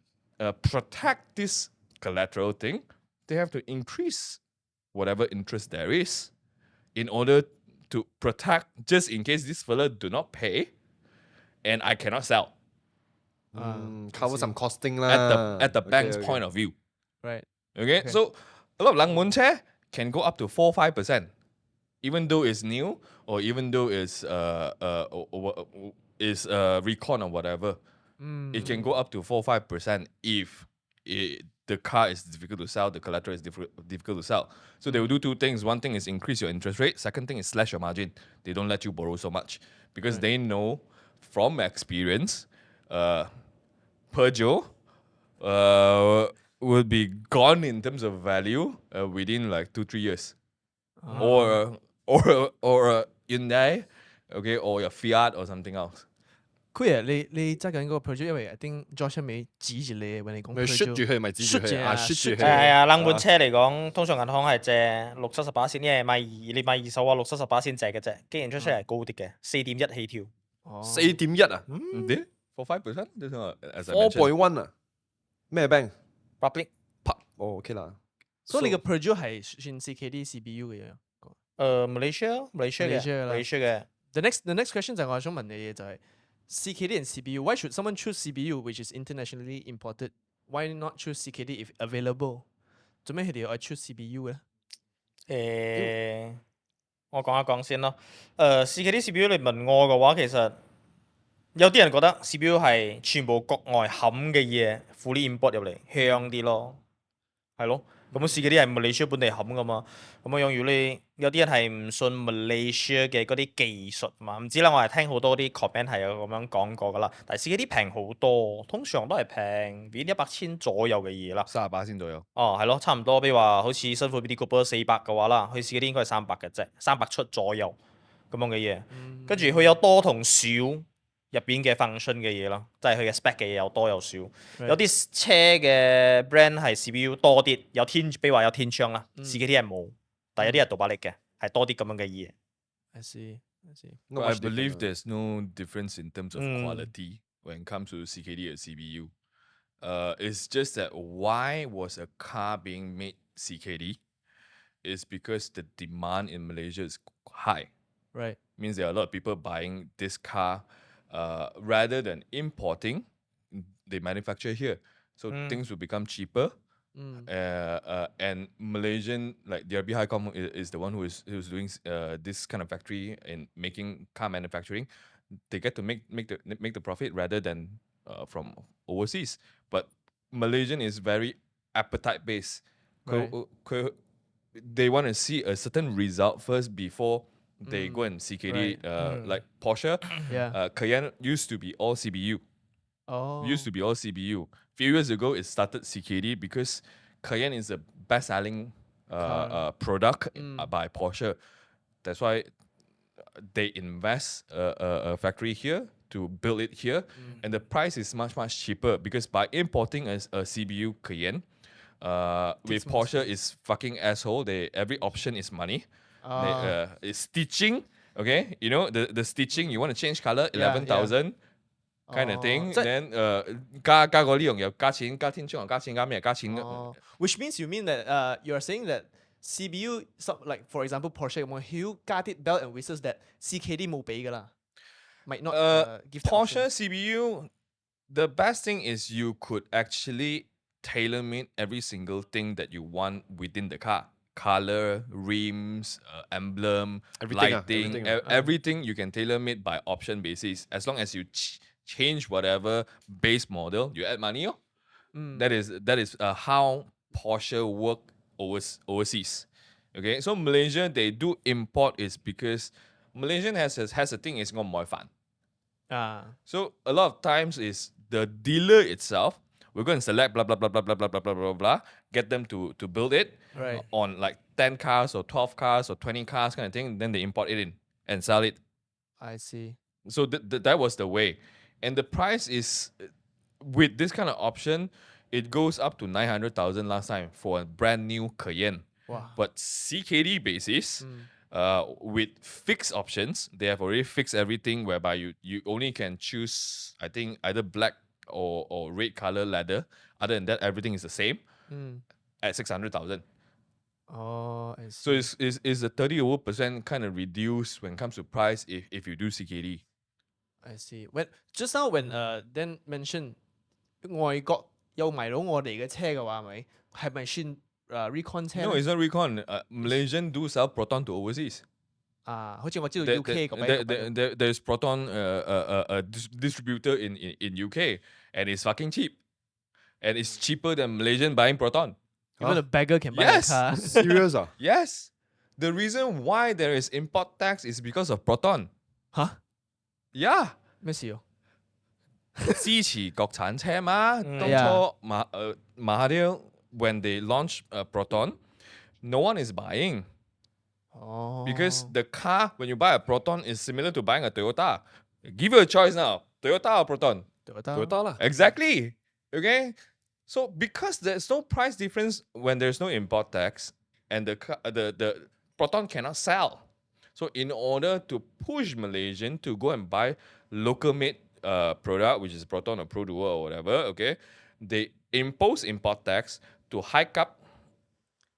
[SPEAKER 2] protect this collateral thing? They have to increase whatever interest there is in order to protect, just in case this fella do not pay and I cannot sell.
[SPEAKER 4] Cover some costing lah.
[SPEAKER 2] At the bank's point of view.
[SPEAKER 1] Right.
[SPEAKER 2] Okay? So a lot of 冷門車 can go up to 4-5%, even though it's new or even though it's Recon or whatever. It can go up to 4-5% if the car is difficult to sell, the collateral is difficult to sell. So they will do two things. One thing is increase your interest rate. Second thing is slash your margin. They don't let you borrow so much because they know from experience, Peugeot will be gone in terms of value within like 2-3 years, or Hyundai, okay, or your Fiat or something else.
[SPEAKER 5] 佢啊，你揸緊嗰個 project，因為 I think Josh 尾指住你，when 你講
[SPEAKER 4] 咪 shoot 住
[SPEAKER 5] project，
[SPEAKER 4] 佢咪指住佢啊 shoot 住
[SPEAKER 3] 係
[SPEAKER 4] 佢。
[SPEAKER 3] 啊，冷門車嚟講，通常銀行係借60-70%先，因為你買二手啊60-70%先借嘅啫，既然出出嚟係高啲嘅，4.1起跳。
[SPEAKER 5] 哦
[SPEAKER 4] 4.1啊
[SPEAKER 2] There? For 5%? That's not, as I
[SPEAKER 4] ，4.1
[SPEAKER 2] mentioned.
[SPEAKER 4] 啊，咩 bank？
[SPEAKER 3] Public
[SPEAKER 4] 哦 OK 啦。
[SPEAKER 5] 所以你個 project 係算 CKD CBU 嘅嘢。
[SPEAKER 3] Malaysia 嘅
[SPEAKER 5] Malaysia 啦
[SPEAKER 3] Malaysia 嘅。
[SPEAKER 5] The next question 就係我想問你嘅就係 CKD and CBU. Why should someone choose CBU, which is internationally imported? Why not choose CKD if available? 做咩佢哋要 choose CBU 嘅咧？
[SPEAKER 3] 我講一講先咯。CKD CBU 你問我嘅話，其實有啲人覺得 CBU 係全部國外冚嘅嘢 fully import 入嚟，香啲咯，係咯。咁CKD係Malaysia本地冚噶嘛，咁樣如果你有啲人係唔信 Malaysia 嘅嗰啲技術嘛，唔知啦，我係聽好多啲 comment 係有咁樣講過噶啦，但係CKD平好多，通常都係平100,000左右嘅嘢啦。
[SPEAKER 2] 38先左右。
[SPEAKER 3] 哦，係咯，差唔多，比如話好似辛苦 BD Cooper 400嘅話啦，佢CKD應該係300嘅啫，300出左右咁樣嘅嘢，跟住佢有多同少入邊嘅 function 嘅嘢咯，即係佢嘅 spec 嘅嘢有多有少。有啲車嘅 brand 係 CBU 多啲，有天，比如話有天窗啦，CKD 係冇，但係有啲係杜巴力嘅，係多啲咁樣嘅嘢。
[SPEAKER 5] I see.
[SPEAKER 2] But I believe there's no difference in terms of quality when it comes to CKD and CBU. It's just that why was a car being made CKD? It's because the demand in Malaysia is high.
[SPEAKER 5] Right.
[SPEAKER 2] Means there are a lot of people buying this car. Rather than importing, they manufacture here. So things will become cheaper. And Malaysian, like DRB Highcom is the one who's doing this kind of factory in making car manufacturing. They get to make the profit rather than from overseas. But Malaysian is very appetite based.
[SPEAKER 5] Right.
[SPEAKER 2] They want to see a certain result first before they go and CKD. Like Porsche,
[SPEAKER 5] Yeah.
[SPEAKER 2] Cayenne used to be all CBU.
[SPEAKER 5] Oh.
[SPEAKER 2] Used to be all CBU. Few years ago, it started CKD because Cayenne is the best-selling product by Porsche. That's why they invest a factory here to build it here, and the price is much cheaper because by importing a CBU Cayenne, with Porsche is fucking asshole. Every option is money. It's stitching. Okay, you know the stitching. You want to change color, 11,000 kind of thing. Then 加個呢樣又加錢，加天窗又加錢，加咩又加錢。
[SPEAKER 5] Which means you mean that you are saying that CBU, like for example Porsche 咁樣，佢加啲 belt and whistles that CKD 冇俾㗎啦，might not give that
[SPEAKER 2] Porsche
[SPEAKER 5] option.
[SPEAKER 2] CBU, the best thing is you could actually tailor-made every single thing that you want within the car. Color, rims, emblem, lighting, everything you can tailor-made by option basis. As long as you change whatever base model, you add money. That is how Porsche work overseas. Okay, so Malaysia they do import is because Malaysian has a thing is called moi fan. So a lot of times is the dealer itself. We're going to select blah blah blah blah blah blah blah blah blah blah. Get them to build it on like 10 cars or 12 cars or 20 cars kind of thing. Then they import it in and sell it.
[SPEAKER 5] I see.
[SPEAKER 2] So that was the way, and the price is with this kind of option, it goes up to 900,000 last time for a brand new Cayenne.
[SPEAKER 5] Wow.
[SPEAKER 2] But CKD basis, with fixed options, they have already fixed everything whereby you only can choose, I think, either black or red color leather. Other than that, everything is the same at 600,000.
[SPEAKER 5] Oh, I see.
[SPEAKER 2] So it's a 30% kind of reduced when it comes to price if you do CKD.
[SPEAKER 5] I see. When just now when Dan mentioned 外國有賣到我哋嘅車嘅話，係咪算Recon 車
[SPEAKER 2] No,
[SPEAKER 5] 呢？
[SPEAKER 2] it's not Recon. Malaysian do sell Proton to overseas.
[SPEAKER 5] 好似我知道 UK 嗰邊
[SPEAKER 2] There's Proton distributor in UK, and it's fucking cheap, and it's cheaper than Malaysian buying Proton.
[SPEAKER 5] Even a beggar can buy
[SPEAKER 2] Yes.
[SPEAKER 5] a car.
[SPEAKER 4] Serious 啊？
[SPEAKER 2] Yes, the reason why there is import tax is because of Proton.
[SPEAKER 5] 嚇
[SPEAKER 2] Yeah.
[SPEAKER 5] 咩事啊？
[SPEAKER 2] 支持國產車嘛，當初馬哈迪 when they launched Proton, no one is buying.
[SPEAKER 5] Oh.
[SPEAKER 2] Because the car, when you buy a Proton, is similar to buying a Toyota. Give you a choice now. Toyota or Proton?
[SPEAKER 4] Toyota 啦。
[SPEAKER 2] Exactly. Okay. So because there's no price difference when there's no import tax, and the Proton cannot sell. So in order to push Malaysian to go and buy local made product, which is Proton or Pro Duo or whatever, okay, they impose import tax to hike up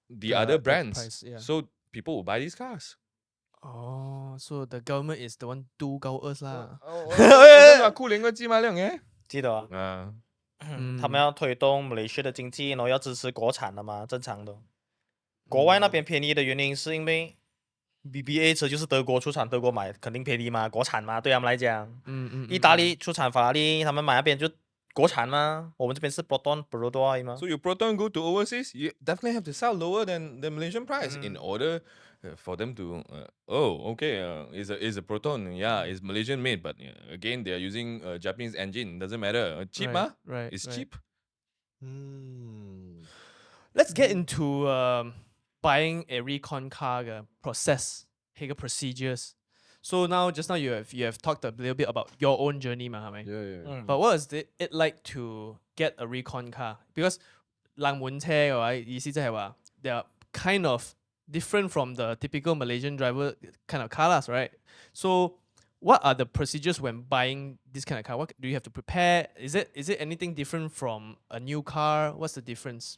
[SPEAKER 2] the other brands.
[SPEAKER 5] price, yeah.
[SPEAKER 2] So people will buy these cars.
[SPEAKER 5] Oh, so the government is the one do 高二啦。
[SPEAKER 2] 酷零个鸡毛两哎。
[SPEAKER 3] 记得啊，
[SPEAKER 2] 啊，
[SPEAKER 3] 他们要推动马来西亚的经济，然后要支持国产的嘛，正常的。国外那边便宜的原因是因为 BBA 车就是德国出产，德国买肯定便宜嘛，国产嘛，对他们来讲。意大利出产法拉利，他们买那边就国产嘛，我们这边是 Proton、Proton 嘛。
[SPEAKER 2] So you Proton go to overseas, you definitely have to sell lower than the Malaysian price in order for them to. Is a Proton, yeah, it's Malaysian made, but again they are using a Japanese engine. Doesn't matter. Cheap,
[SPEAKER 5] Right.
[SPEAKER 2] It's
[SPEAKER 5] right.
[SPEAKER 2] cheap.
[SPEAKER 5] Let's get into buying a Recon car process, 個 procedures. So now, just now you have talked a little bit about your own journey, ma,
[SPEAKER 4] Yeah, yeah.
[SPEAKER 5] But what is it like to get a Recon car? Because 冷門車嘅話，意思即係話 they are kind of different from the typical Malaysian driver kind of cars, right? So what are the procedures when buying this kind of car? What do you have to prepare? Is it anything different from a new car? What's the difference?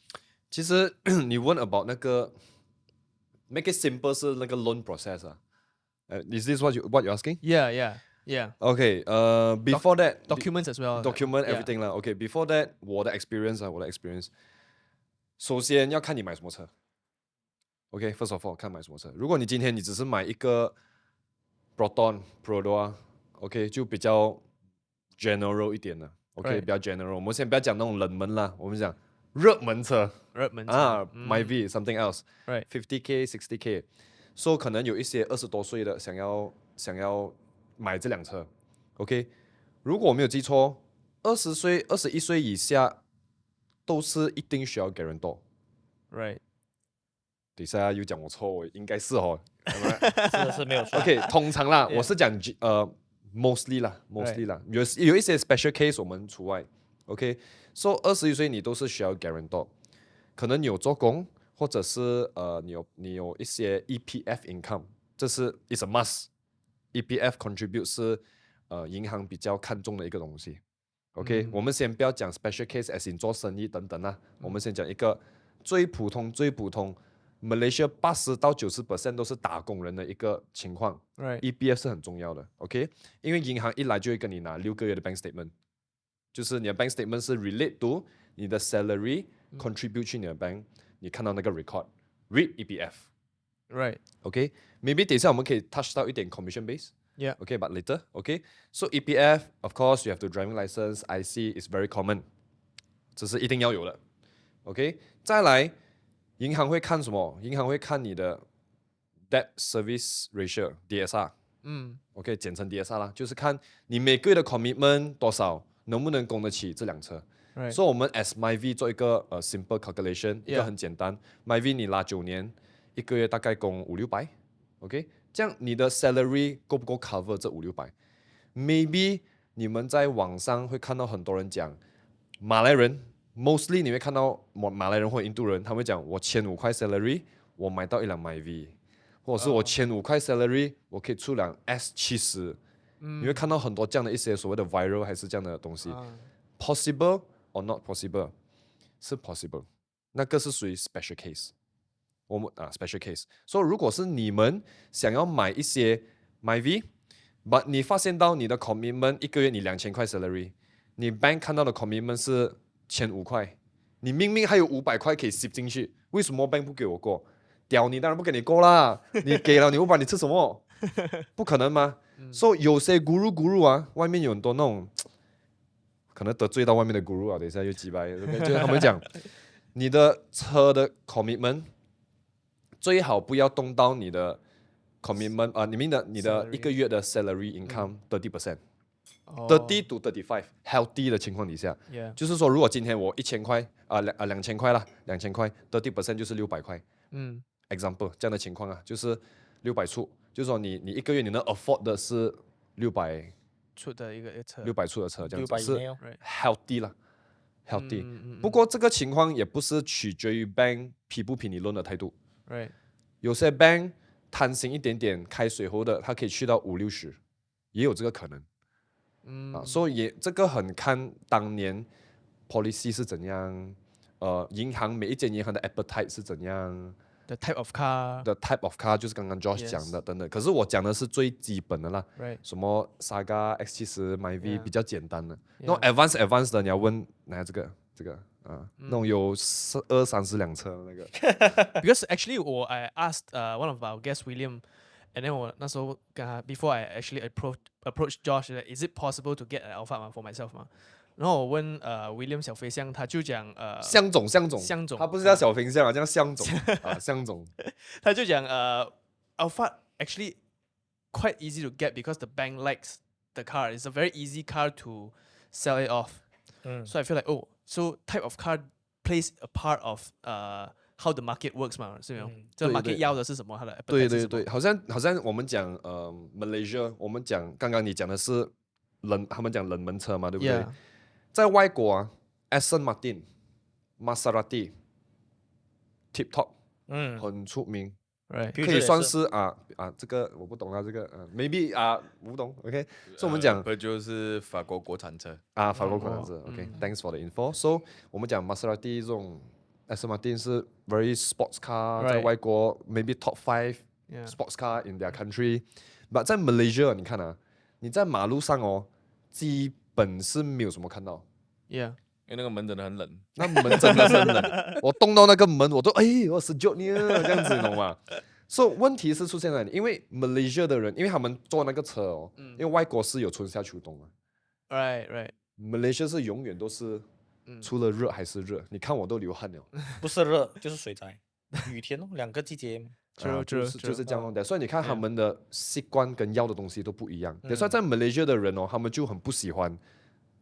[SPEAKER 4] 其实你问 about 那个 make it simple 是那个 loan process 啊。Is this what you're asking?
[SPEAKER 5] Yeah.
[SPEAKER 4] Okay. Before that
[SPEAKER 5] Documents as well.
[SPEAKER 4] document
[SPEAKER 5] Yeah.
[SPEAKER 4] everything 啦。Okay. Before that 我的 experience 啊，我的 experience。首先要看你买什么车。Okay. First of all 看买什么车。如果你今天你只是买一个 Proton Pro OK 就比较 general 一点的。OK
[SPEAKER 5] Right.
[SPEAKER 4] 比较 general。我们先不要讲那种冷门啦，我们讲热门车。My V something else
[SPEAKER 5] Right.
[SPEAKER 4] 50K 60K so 可能有一些20多岁的想要买这辆车 OK 如果我没有记错20岁21岁以下都是一定需要 Guarantor
[SPEAKER 5] Right.
[SPEAKER 4] 等一下又讲我错我应该是哦
[SPEAKER 3] 是没有错。
[SPEAKER 4] OK 通常啦
[SPEAKER 5] Yeah.
[SPEAKER 4] 我是讲mostly 啦 有一些 special case 我们除外 OK so 21岁你都是需要 Guarantor可能你有做工，或者是你有一些 EPF income， 这是 is a must。EPF contribute 是银行比较看重的一个东西。OK，我们先不要讲 special case，as in 做生意等等啦，我们先讲一个最普通，Malaysia 80到90% 都是打工人的一个情况。
[SPEAKER 5] Right.
[SPEAKER 4] EPF 是很重要的。OK，因为银行一来就会跟你拿6个月的 bank statement， 就是你的 bank statement 是 relate to 你的 salary。contribute 去你的 bank， 你看到那个 record，read EPF。Right. OK. Maybe 等一下我们可以 touch 到一点 commission base.
[SPEAKER 5] Yeah.
[SPEAKER 4] Okay, but later. Okay. So EPF, of course, you have to driving license, IC is very common. 这是一定要有的。OK. 再来，银行会看什么？银行会看你的 debt service ratio DSR。OK， 简称 DSR 啦，就是看你每个月的 commitment 多少，能不能供得起这辆车。
[SPEAKER 5] Right.
[SPEAKER 4] 所以我们 as MyV 做一个simple calculation， 一个很简单。MyV 你拉9年，一个月大概供500-600，OK？ 这样你的 salary 够不够 cover 这500-600？Maybe 你们在网上会看到很多人讲，马来人 mostly 你会看到马来人或印度人，他们会讲我1500塊 salary， 我买到一辆 MyV， 或者是我1500塊 salary， 我可以出辆 S70。你会看到很多这样的一些所谓的 viral 还是这样的东西。Possible or not possible 是 possible， 那个是属于 special case。我们special case。所以如果是你们想要买一些 MyV，but 你发现到你的 commitment 一个月你2000塊 salary， 你 bank 看到的 commitment 是1500塊，你明明还有500塊可以 ship 进去，为什么 bank 不给我过？屌你当然不给你过啦，你给了你500你吃什么？不可能吗？所以有些 guru 啊，外面有很多那种。可能得罪到外面的 guru 啊，等一下又击败，就是他们讲，你的车的 commitment 最好不要动到你的 commitment 你的一个月的 salary income 30%，30 to 35 healthy 的情况底下，就是说如果今天我1000塊2000塊啦，2000塊 30% 就是600塊，example 这样的情况啊，就是600出，就是说你一个月你能 afford 的是600
[SPEAKER 5] 出的一个车
[SPEAKER 4] 600出的车这样子
[SPEAKER 3] 600
[SPEAKER 4] 是
[SPEAKER 3] 以内哦
[SPEAKER 4] healthy 啦，healthy。不过这个情况也不是取决于 bank 批不批你 loan 的态度，
[SPEAKER 5] ，right，
[SPEAKER 4] 有些 bank 贪心一点点开水喉的，它可以去到50-60，也有这个可能。所以也这个很看当年 policy 是怎样，银行每一间银行的 appetite 是怎样。
[SPEAKER 5] the type of car，
[SPEAKER 4] 的 type of car 就是刚刚 Josh 讲的等等，可是我讲的是最基本的啦，
[SPEAKER 5] right，
[SPEAKER 4] 什么 Saga X70 MyV 比较简单的，那种
[SPEAKER 5] Yeah
[SPEAKER 4] advanced 的你要问哪这个那种有20-30辆车的那个，
[SPEAKER 5] because actually I asked one of our guests William, and then 我那时候跟他 before I actually approached Josh, is it possible to get an Alphard for myself 嘛？然后我问William 小飞象，他就讲
[SPEAKER 4] 向总，他不是叫小飞象啊，叫向总向总，
[SPEAKER 5] 他就讲Alphard actually quite easy to get because the bank likes the car. It's a very easy car to sell it off. So I feel like so type of car plays a part of how the market works 嘛，是没有？这个 market 要的是什么？它的 appetite 是什么
[SPEAKER 4] 对，好像我们讲Malaysia， 我们讲刚刚你讲的是他们讲冷门车嘛，对不对？
[SPEAKER 5] Yeah.
[SPEAKER 4] 在外国啊 ，Aston Martin、Maserati、Tip Top， 很出名，
[SPEAKER 5] right
[SPEAKER 4] 可以算是这个我不懂啊，这个maybe 我不懂 ，OK， 所以我们讲
[SPEAKER 2] 不就是法国国产车
[SPEAKER 4] 法国国产车 ，OK，Thanks for the info。So 我们讲 Maserati 这种 Aston Martin 是 very sports car， 在外国 maybe top 5 sports car in their country，but 在 Malaysia 你看啊，你在马路上基本是没有什么看到。
[SPEAKER 5] Yeah，
[SPEAKER 2] 因为那个门真的很冷，
[SPEAKER 4] 那门真的是很冷，我动到那个门，我都我是救你这样子，你懂吗？所以问题是出现在哪里？因为 Malaysia 的人，因为他们坐那个车因为外国是有春夏秋冬嘛
[SPEAKER 5] right
[SPEAKER 4] ，Malaysia 是永远都是除了热还是热，你看我都流汗了，
[SPEAKER 3] 不是热就是水灾，雨天2个季节。
[SPEAKER 4] 就是这样的。所以你看他们的习惯跟要的东西都不一样。所以在 Malaysia 的人他们就很不喜欢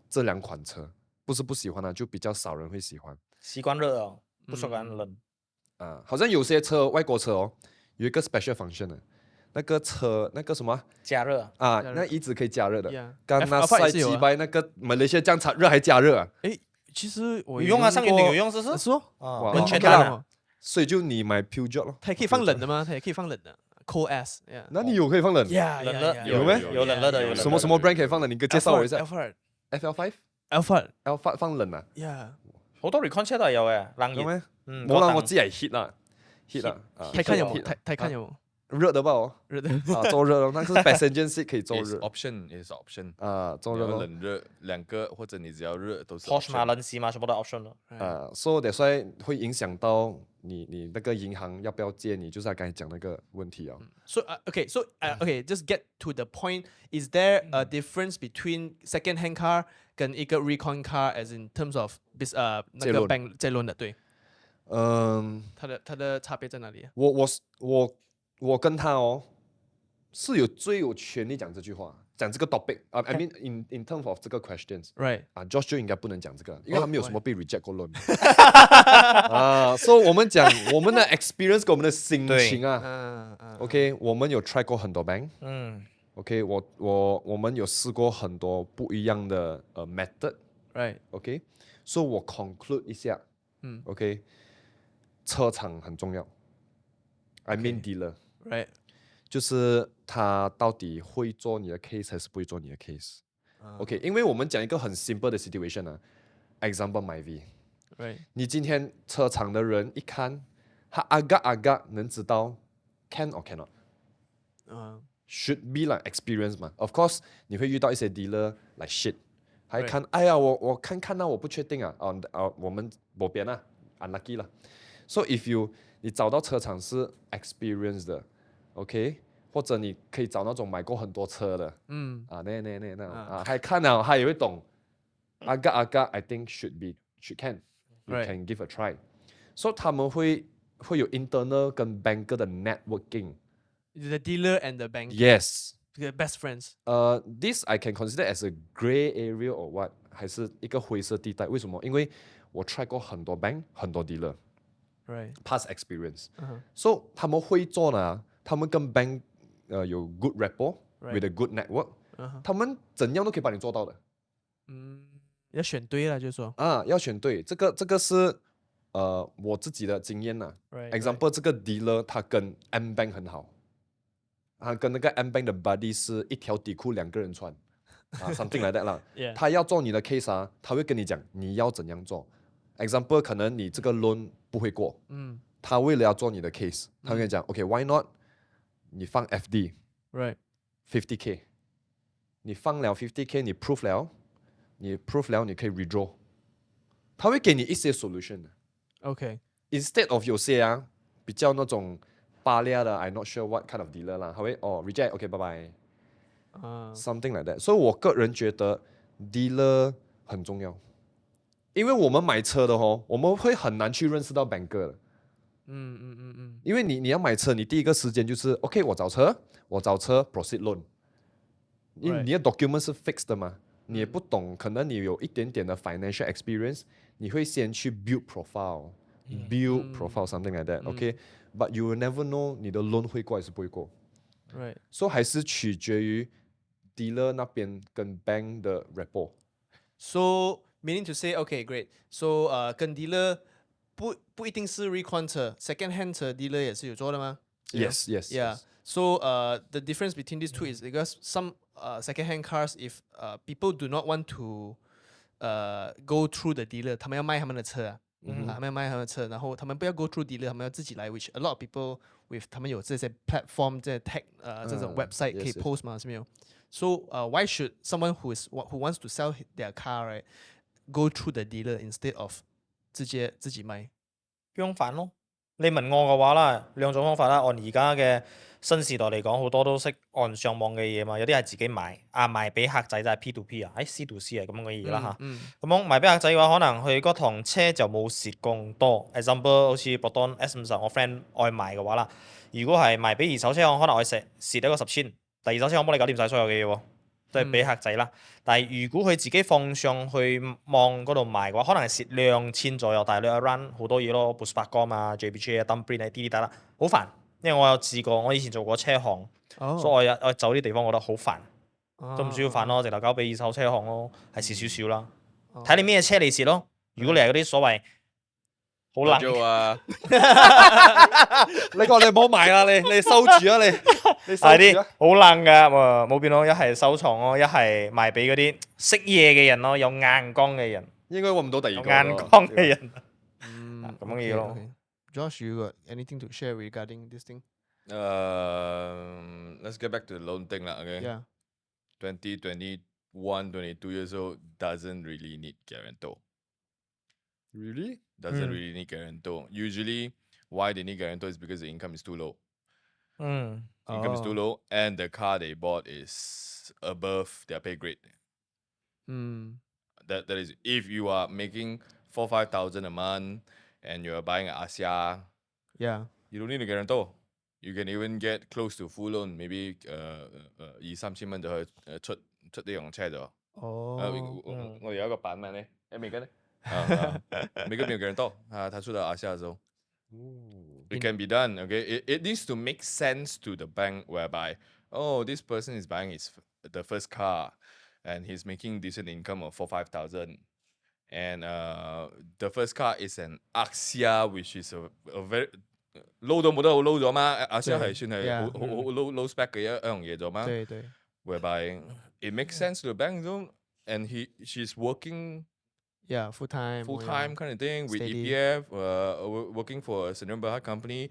[SPEAKER 4] 这2款车，不是不喜欢就比较少人会喜欢。
[SPEAKER 3] 习惯热哦，不习惯冷。
[SPEAKER 4] 好像有些车外国车有一个 special function 的，那个车那个什么
[SPEAKER 3] 加热
[SPEAKER 4] 那椅子可以加热的。
[SPEAKER 5] Yeah
[SPEAKER 4] 刚那赛几百那个Malaysia这样炒热还加热啊？
[SPEAKER 5] 其实我
[SPEAKER 3] 有用啊，上运动有用，是
[SPEAKER 5] 哦，
[SPEAKER 4] 哇
[SPEAKER 3] 温泉
[SPEAKER 4] OK 啦
[SPEAKER 3] 蛋啊，
[SPEAKER 4] 所以就你买 Peugeot 咯，
[SPEAKER 5] 它也可以放冷的吗？它也可以放冷的 ，cold S，
[SPEAKER 4] 那你有可以放冷？
[SPEAKER 5] yeah，
[SPEAKER 3] 冷热
[SPEAKER 4] 有咩？
[SPEAKER 3] 有冷热的，有冷热的
[SPEAKER 4] 什么 brand 可以放冷？你给介绍我一下。
[SPEAKER 5] Alphard
[SPEAKER 4] FL5 放冷啊？
[SPEAKER 5] ，yeah，
[SPEAKER 3] 好多 Recon 車都係有嘅，冷熱。
[SPEAKER 4] 有咩？冇啦，我只係 heat 啦，heat 啦。
[SPEAKER 5] 睇看有冇，睇看有冇
[SPEAKER 4] 熱的吧？
[SPEAKER 5] 热的。
[SPEAKER 4] 坐熱咯，那是 passenger seat 可以坐
[SPEAKER 2] is
[SPEAKER 4] 熱
[SPEAKER 2] option
[SPEAKER 4] 坐熱咯。
[SPEAKER 2] 冷热2個或者你只要熱都是
[SPEAKER 3] Porsche 嘛、
[SPEAKER 2] option。
[SPEAKER 3] 倫士嘛，全部都 option 咯。
[SPEAKER 4] 所以所以會影響到你那個銀行要不要借你，就是他剛才講那個問題啊。
[SPEAKER 5] So okay, just get to the point. Is there a difference between second-hand car 跟一个 Recon car, as in terms of 那个 bank 借loan的？对，它的差别在哪里啊？
[SPEAKER 4] 我跟他是最有权利讲这句话，讲这个 topic I mean in terms of 这个 questions
[SPEAKER 5] Right
[SPEAKER 4] ，Josh 就应该不能讲这个，因为他没有什么被 reject 过 loan 所以我们讲我们的 experience 跟我们的心情啊，OK， 我们有 try 过很多 bank， OK， 我们有试过很多不一样的method，
[SPEAKER 5] Right
[SPEAKER 4] OK， 所以我 conclude 一下，OK， 车厂很重要 ，I mean dealer。Right， 就是他到底会做你的 case 还是不会做你的 case？OK， 因为我们讲一个很 simple 的 situation 啊 ，example MyV，
[SPEAKER 5] Right，
[SPEAKER 4] 你今天车厂的人一看，他agak能知道 can or cannot，should be like experience 嘛。Of course， 你会遇到一些 dealer like shit， 还看，哎呀，我看到我不确定啊，我们没边啊 ，unlucky 啦。So if 你找到车厂是 experience 的。OK， 或者你可以找那种买过很多车的，那种还看了，他也会懂。agak I think should can you can give a try。所以他们会有 internal 跟 banker 的 networking。The
[SPEAKER 5] dealer and the bank.
[SPEAKER 4] Yes.
[SPEAKER 5] The best friends.
[SPEAKER 4] This I can consider as a grey area or what， 还是一个灰色地带？为什么？因为我 try 过很多 bank， 很多 dealer。Right. Past experience。So 他们会做呢。他们跟 bank 有 good rapport with a good network，他们怎样都可以帮你做到的。
[SPEAKER 5] 要选对了，就是说
[SPEAKER 4] 要选对，这个是我自己的经验呐。Example， 这个 dealer 他跟 M Bank 很好，他跟那个 M Bank 的 buddy 是一条底裤2个人穿something like that 啦。他要做你的 case 他会跟你讲你要怎样做。Example， 可能你这个 loan 不会过，他为了要做你的 case，他会跟你讲，OK，why not？ 你放 FD，50K， 你放了 50K， 你 proof 了，你可以 redraw， 他会给你一些 solution 的。Instead of 有些比较那种巴列的 ，I'm not sure what kind of dealer 啦，他会reject，OK，拜拜，something like that。所以我个人觉得 dealer 很重要，因为我们买车的我们会很难去认识到 banker 的。因为你要买车，你第一个时间就是 OK， 我找车 proceed loan， 你的 document 是 fixed 的嘛，你也不懂，可能你有一点点的 financial experience， 你会先去 build profile something like that，OK，but you will never know 你的 loan 会过还是不会过，so 还是取决于 dealer 那边跟 bank 的 rapport。So
[SPEAKER 5] meaning to say, okay, great. So 跟 dealer 不一定是 Recon 车 ，second hand 车 dealer 也是有做的吗
[SPEAKER 4] ？Yes.
[SPEAKER 5] So the difference between these two is because some second hand cars, if people do not want to go through the dealer， 他们要卖他们的车他们要卖他们的车，然后他们不要 go through dealer， 他们要自己来 ，which a lot of people with 他们有这些 platform 这些 tech 这种 website 可以 post 嘛，是没有 ？So why should someone who wants to sell their car right go through the dealer instead of 直接自己賣？
[SPEAKER 3] 不用煩咯。你問我嘅話啦，兩種方法啦。按而家嘅新時代嚟講，好多都識按上網嘅嘢嘛。有啲係自己買，賣俾客仔就係 P2P C to C 咁樣嘅嘢啦嚇。咁樣賣俾客仔嘅話，可能佢嗰堂車就冇蝕咁多。Example 好似 Proton S50， 我 friend 愛賣嘅話啦，如果係賣俾二手車行，可能我蝕一個10,000，但二手車行幫你搞掂晒所有嘅嘢喎。都係俾客仔啦，但係如果佢自己放上去網嗰度賣嘅話，可能係蝕2000左右，但係你 run 好多嘢咯 ，boost 發光啊 ，JBJ 啊 ，dumping 啊，啲得啦，好煩。因為我有試過，我以前做過車行，所以我走啲地方我覺得好煩，都唔需要煩咯，直頭交俾二手車行咯，係蝕少少啦。睇你咩車你蝕咯，如果你係嗰啲所謂好冷
[SPEAKER 4] 你講你唔好買啦，你收住啊你收
[SPEAKER 3] 住啊，好冷㗎，冇變咯，一係收藏咯，一係賣俾嗰啲識嘢嘅人咯，有眼光嘅人，
[SPEAKER 4] 應該揾唔到第二個
[SPEAKER 3] 眼光嘅人，咁樣嘢咯。
[SPEAKER 5] Josh, you got anything to share regarding this thing?
[SPEAKER 2] Let's get back to the loan thing lah. Okay.
[SPEAKER 5] Yeah.
[SPEAKER 2] 20, 21, 22 years old doesn't really need guarantor.
[SPEAKER 4] Really?
[SPEAKER 2] Doesn't really need guarantor. Usually, why they need guarantor is because the income is too low. Income is too low, and the car they bought is above their pay grade. That is, if you are making 4,000-5,000 a month and you are buying an Asia, you don't need a guarantor. You can even get close to full loan. Maybe 2-3千蚊就可以出呢樣車咗。我哋有一個版本咧，美國咧。每個沒有guarantor他出到Asia的時候 it can be done, okay? It needs to make sense to the bank whereby, this person is buying the first car and he's making decent income of 4,000-5,000 and the first car is an Asia which is a very low 都冇得好 low 咗嘛，Asia 係算係好 low spec 嘅一樣嘢咗嘛， whereby it makes sense to the bank though, and she's working full time kind of thing with
[SPEAKER 5] steady.
[SPEAKER 2] EPF, working for a Sdn Bhd company.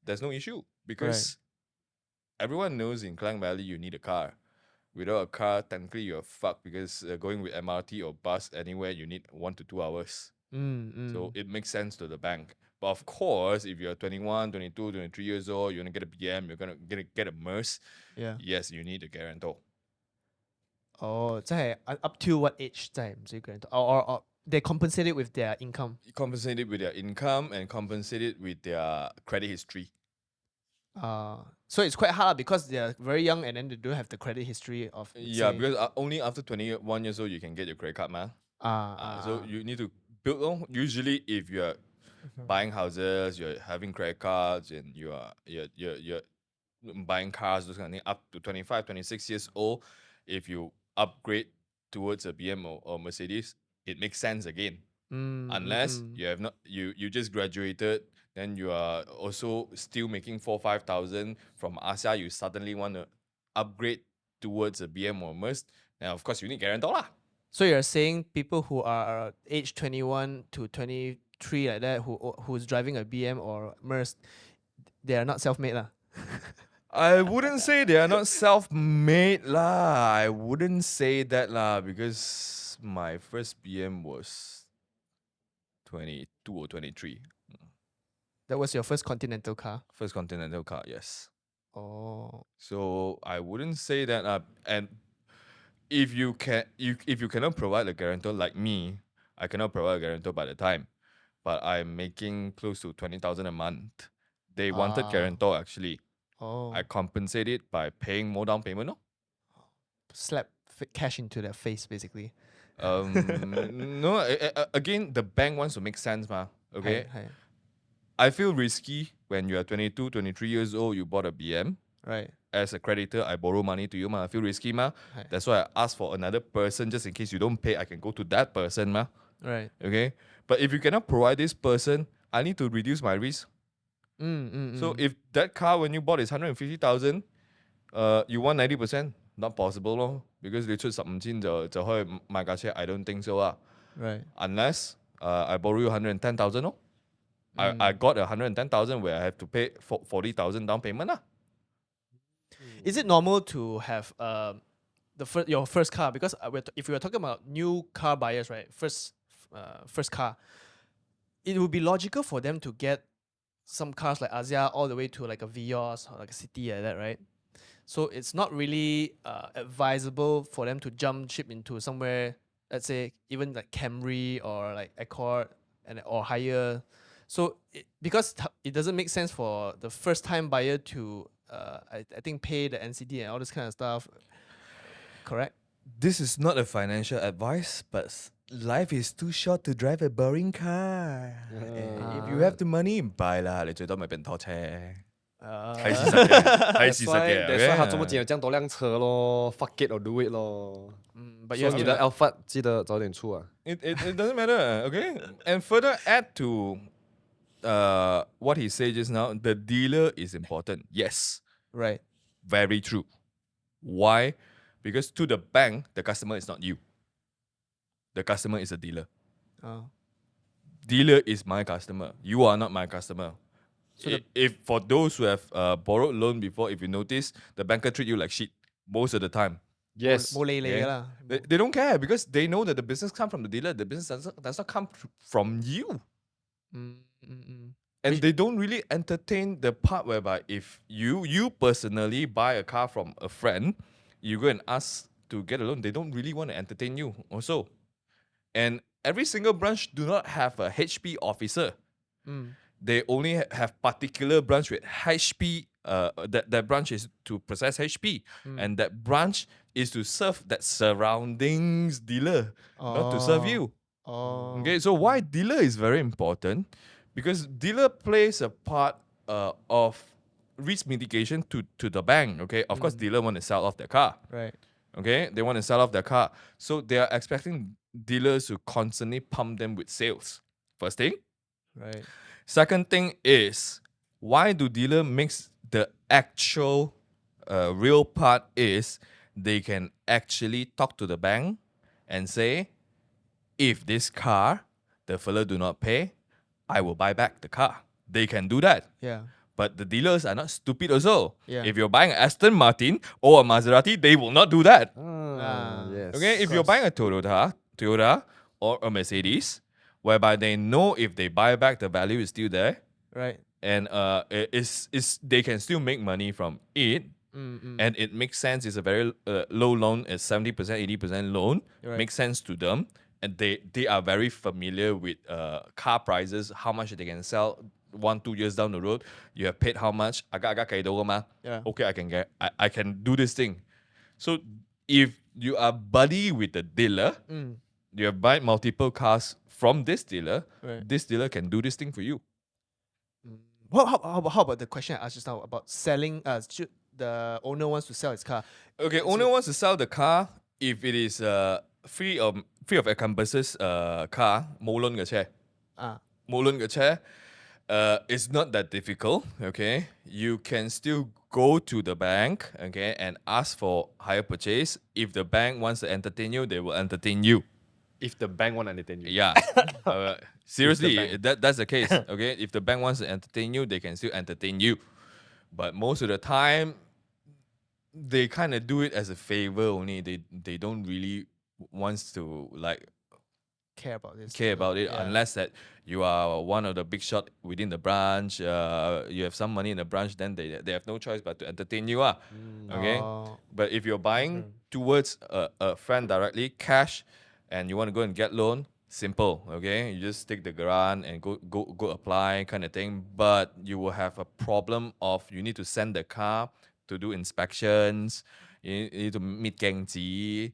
[SPEAKER 2] There's no issue because everyone knows in Klang Valley you need a car. Without a car, technically you're fucked because going with MRT or bus anywhere you need 1 to 2 hours. So it makes sense to the bank. But of course, if you're 21, 22, 23 years old, you're gonna get a BM, you're gonna get a MERS. Yes, you need a guarantor.
[SPEAKER 5] 即係 up to what age 真係唔需要 guarantor or they compensate it with their income.
[SPEAKER 2] Compensate it with their income and compensate it with their credit history.
[SPEAKER 5] So it's quite hard because they're very young and then they don't have the credit history of
[SPEAKER 2] because only after 21 years old you can get your credit card, man. So you need to build. Usually, if you're buying houses, you're having credit cards, and you're buying cars, those kind of things, up to 25, 26 years old. if you upgrade towards a BM or Mercedes, it makes sense again. Unless you have not, you just graduated, then you are also still making 4,000-5,000 from Asia. You suddenly want to upgrade towards a BM or Merc, and of course you need guarantor lah.
[SPEAKER 5] So you're saying people who are age 21 to 23 like that, who's driving a BM or Merc, they are not self-made lah.
[SPEAKER 2] I wouldn't say they are not self-made lah. I wouldn't say that lah, because my first BM was 22 or 23.
[SPEAKER 5] That was your first Continental car.
[SPEAKER 2] First Continental car, yes.
[SPEAKER 5] Oh.
[SPEAKER 2] So I wouldn't say that. And if you cannot provide a guarantor like me, I cannot provide a guarantor by the time. But I'm making close to 20,000 a month. They wanted guarantor actually.
[SPEAKER 5] Oh.
[SPEAKER 2] I compensate it by paying more down payment. No?
[SPEAKER 5] Slap cash into their face basically.
[SPEAKER 2] No. Again, the bank wants to make sense, ma. Okay.
[SPEAKER 5] Hi.
[SPEAKER 2] I feel risky when you are 22, 23 years old. You bought a BM.
[SPEAKER 5] Right.
[SPEAKER 2] As a creditor, I borrow money to you, ma. I feel risky, ma.
[SPEAKER 5] Right.
[SPEAKER 2] That's why I ask for another person just in case you don't pay. I can go to that person, ma.
[SPEAKER 5] Right.
[SPEAKER 2] Okay. But if you cannot provide this person, I need to reduce my risk. So if that car when you bought is 150,000, you want 90%, not possible, lor. Because they should submit I don't think so, lah.
[SPEAKER 5] Right.
[SPEAKER 2] Unless I borrow you 110,000, no. I got 110,000 where I have to pay 40,000 down payment, lah.
[SPEAKER 5] Is it normal to have your first car? Because if we are talking about new car buyers, right, first car, it would be logical for them to get some cars like Asia all the way to like a Vios or like a City like that, right? So it's not really advisable for them to jump ship into somewhere, let's say even like Camry or like Accord or higher. So because it doesn't make sense for the first time buyer to I think pay the NCD and all this kind of stuff. Correct?
[SPEAKER 2] This is not a financial advice, but life is too short to drive a boring car. If you have the money, buy lah. 你最多咪變拖車。係事實嘅，係事實嘅。
[SPEAKER 4] That's why 他這麼緊有這樣多輛車咯，fuck it or do it 咯。
[SPEAKER 5] But
[SPEAKER 4] 所以你的 Alphard 記得早點出啊。
[SPEAKER 2] It doesn't matter, okay? And further add to what he said just now, the dealer is important. Yes.
[SPEAKER 5] right.
[SPEAKER 2] Very true. Why? Because to the bank, the customer is not you. The customer is a dealer.
[SPEAKER 5] Oh.
[SPEAKER 2] Dealer is my customer. You are not my customer. So if for those who have borrowed loan before, if you notice, the banker treat you like shit most of the time.
[SPEAKER 4] Yes.
[SPEAKER 2] They don't care because they know that the business comes from the dealer. The business does not come from you. And they don't really entertain the part whereby if you personally buy a car from a friend, you go and ask to get a loan, they don't really want to entertain you also. And every single branch do not have a HP officer. They only have particular branch with HP. That branch is to process HP, and that branch is to serve that surroundings dealer, not to serve you. Okay, so why dealer is very important? Because dealer plays a part of risk mitigation to the bank. Okay, of course, dealer want to sell off their car.
[SPEAKER 5] Right.
[SPEAKER 2] Okay, they want to sell off their car, so they are expecting dealers to constantly pump them with sales. First thing.
[SPEAKER 5] Right.
[SPEAKER 2] Second thing is, why do dealer mix the actual real part is they can actually talk to the bank and say, if this car, the fella do not pay, I will buy back the car. They can do that.
[SPEAKER 5] Yeah.
[SPEAKER 2] But the dealers are not stupid also.
[SPEAKER 5] Yeah.
[SPEAKER 2] If you're buying an Aston Martin or a Maserati, they will not do that.
[SPEAKER 4] Yes.
[SPEAKER 2] Okay, if you're buying a Toyota or a Mercedes, whereby they know if they buy back, the value is still there.
[SPEAKER 5] Right.
[SPEAKER 2] And they can still make money from it. And it makes sense. It's a very low loan. It's 70%, 80% loan.
[SPEAKER 5] Right.
[SPEAKER 2] Makes sense to them. And they are very familiar with car prices, how much they can sell 1-2 years down the road. You have paid how much?
[SPEAKER 5] Yeah.
[SPEAKER 2] Okay, I can do this thing. So if you are buddy with the dealer, you have buy multiple cars from this dealer,
[SPEAKER 5] Right.
[SPEAKER 2] this dealer can do this thing for you.
[SPEAKER 5] How about the question I asked just now about selling? the owner wants to sell his car.
[SPEAKER 2] Okay, owner wants to sell the car if it is free of encompasses car 冇輪嘅車。冇輪嘅車 it's not that difficult. Okay, you can still go to the bank, okay, and ask for hire purchase. If the bank wants to entertain you, they will entertain you.
[SPEAKER 4] If the bank want to entertain you.
[SPEAKER 2] Yeah. Seriously, that's the case. Okay, if the bank wants to entertain you, they can still entertain you. But most of the time, they kind of do it as a favor only. They don't really wants to like
[SPEAKER 5] Care about this.
[SPEAKER 2] unless that you are one of the big shot within the branch. You have some money in the branch, then they have no choice but to entertain you. Okay. But if you're buying towards a friend directly, cash, and you want to go and get loan, simple. Okay, you just take the grant and go apply kind of thing. But you will have a problem of you need to send the car to do inspections. You need to meet gangzi.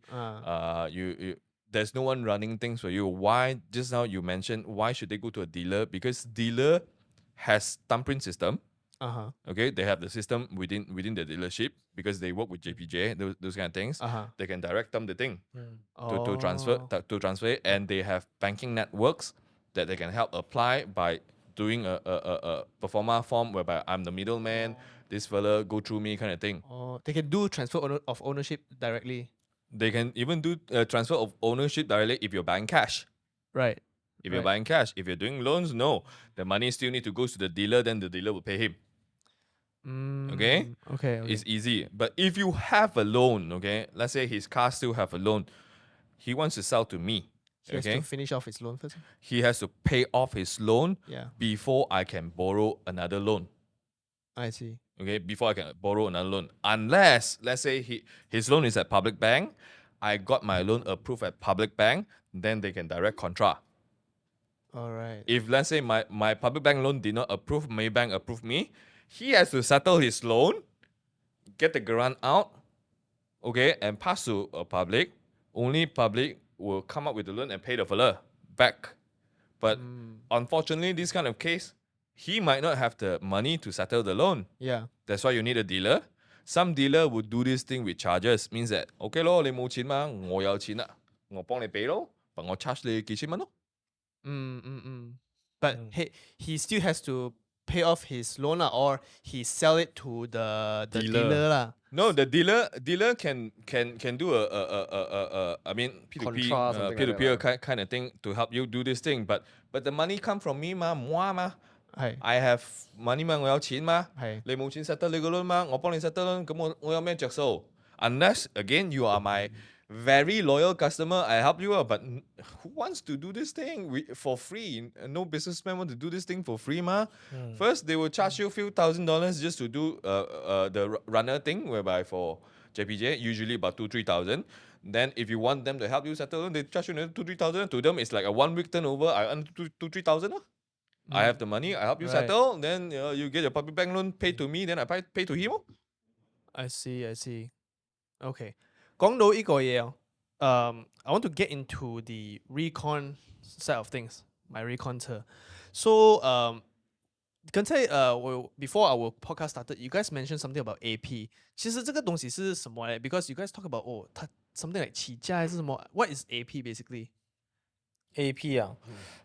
[SPEAKER 2] There's no one running things for you. Why? Just now you mentioned why should they go to a dealer? Because dealer has thumbprint system. Okay, they have the system within the dealership because they work with JPJ, those kind of things. They can direct them the thing to transfer it, and they have banking networks that they can help apply by doing a performa form whereby I'm the middleman. This fella go through me kind of thing.
[SPEAKER 5] They can do transfer of ownership directly.
[SPEAKER 2] They can even do transfer of ownership directly if you're buying cash.
[SPEAKER 5] Right.
[SPEAKER 2] If you're buying cash, if you're doing loans, no. The money still need to go to the dealer, then the dealer will pay him. Okay?
[SPEAKER 5] Okay.
[SPEAKER 2] It's easy. But if you have a loan, okay, let's say his car still have a loan, he wants to sell to me.
[SPEAKER 5] He has to finish off his loan first.
[SPEAKER 2] He has to pay off his loan
[SPEAKER 5] Yeah.
[SPEAKER 2] before I can borrow another loan.
[SPEAKER 5] I see.
[SPEAKER 2] Okay, before I can borrow another loan. Unless, let's say his loan is at public bank, I got my loan approved at public bank, then they can direct contra.
[SPEAKER 5] All right.
[SPEAKER 2] If let's say my public bank loan did not approve, Maybank approved me, he has to settle his loan, get the grant out, okay, and pass to a public. Only public will come up with the loan and pay the fella back. But unfortunately, this kind of case, he might not have the money to settle the loan.
[SPEAKER 5] Yeah.
[SPEAKER 2] That's why you need a dealer. Some dealer would do this thing with charges. Means that, okay 咯，你冇錢嘛，我有錢啦，我幫你俾咯，但我 charge 你幾千蚊咯。
[SPEAKER 5] But he still has to pay off his loan lah, or he sell it to the dealer lah.
[SPEAKER 2] No, the dealer can do I mean P2P peer-to-peer kind of thing to help you do this thing. But the money come from me 嘛，moi 嘛。I have money 嘛，我有錢嘛，你冇錢 settle 你個 loan 嘛，我幫你 settle loan，咁我有咩着數 ？Unless again you are my very loyal customer, I help you out. But who wants to do this thing for free? No businessman want to do this thing for free, ma. First they will charge you a few $1,000s just to do the runner thing, whereby for JPJ usually about 2,000-3,000. Then if you want them to help you settle, they charge you another 2,000-3,000. To them it's like a 1 week turnover. I earn 2,000-3,000. I have the money, I help you settle, then you get your public bank loan paid to me, then I pay to him.
[SPEAKER 5] I see. Okay. 講到呢個嘢I want to get into the Recon side of things, my Recon 車. So剛才before our podcast started, you guys mentioned something about AP. 其實這個東西是什麼嚟 Because you guys talk about它 something like 起價還是什麼 What is AP basically?
[SPEAKER 3] AP 啊，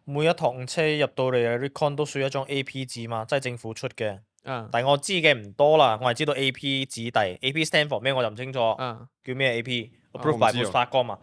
[SPEAKER 3] 每一趟車入到嚟嘅 Recon 都需要一張 AP 紙嘛，即係政府出嘅。但係我知嘅唔多啦，我係知道 AP 紙弟 ，AP stand for 咩我就唔清楚，叫咩 AP？Approved by 法官嘛，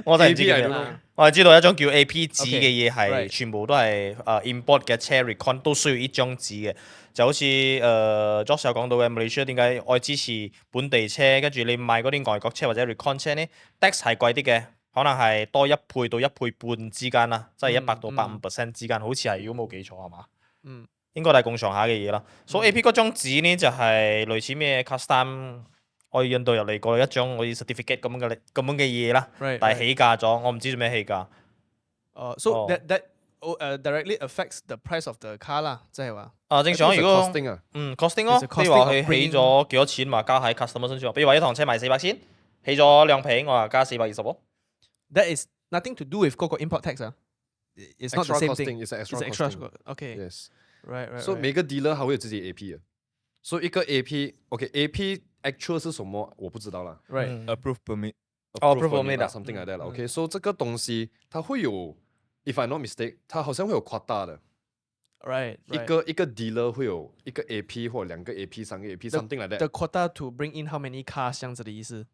[SPEAKER 3] 我就唔知嘅。我係知道一張叫 AP 紙嘅嘢係全部都係import 嘅車 Recon 都需要呢張紙嘅，就好似Josh 有講到嘅 Malaysia 點解愛支持本地車，跟住你買嗰啲外國車或者 Recon 車呢 tax 係貴啲嘅。可能係多1倍到1倍半之間啦，即係100到150% 之間，好似係如果冇記錯係嘛？應該係咁上下嘅嘢啦。所以 AP 嗰張紙呢就係類似咩 custom 我印度入嚟過一張我啲 certificate 咁樣嘅嘢啦，但係起價咗，我唔知做咩起價。
[SPEAKER 5] So that directly affects the price of the car 啦，即係話。
[SPEAKER 3] 正常如果 costing 咯，譬如話佢起咗幾多錢嘛，加喺 customer 身上。比如話一堂車賣400千，起咗兩皮，我話加420喎。
[SPEAKER 5] That is nothing to do with 嗰個 import tax It's not the same thing.
[SPEAKER 4] It's an extra
[SPEAKER 5] costing.
[SPEAKER 4] costing.
[SPEAKER 5] Okay.
[SPEAKER 4] Yes.
[SPEAKER 5] Right.
[SPEAKER 4] So 每個 dealer 佢會有自己 AP 嘅。所以一个 AP actual 是什么我不知道啦。
[SPEAKER 5] Right.
[SPEAKER 2] Approved permit.
[SPEAKER 3] Approved permit 啊
[SPEAKER 4] something like that 啦。OK， 所以这个东西它会有 ，if I'm not mistake，它好像会有扩大的。
[SPEAKER 5] Right.
[SPEAKER 4] 一个 dealer 会有一个 AP 或2个 AP、3个 AP，something like that。
[SPEAKER 5] The quota to bring in how many cars 这样子的意思。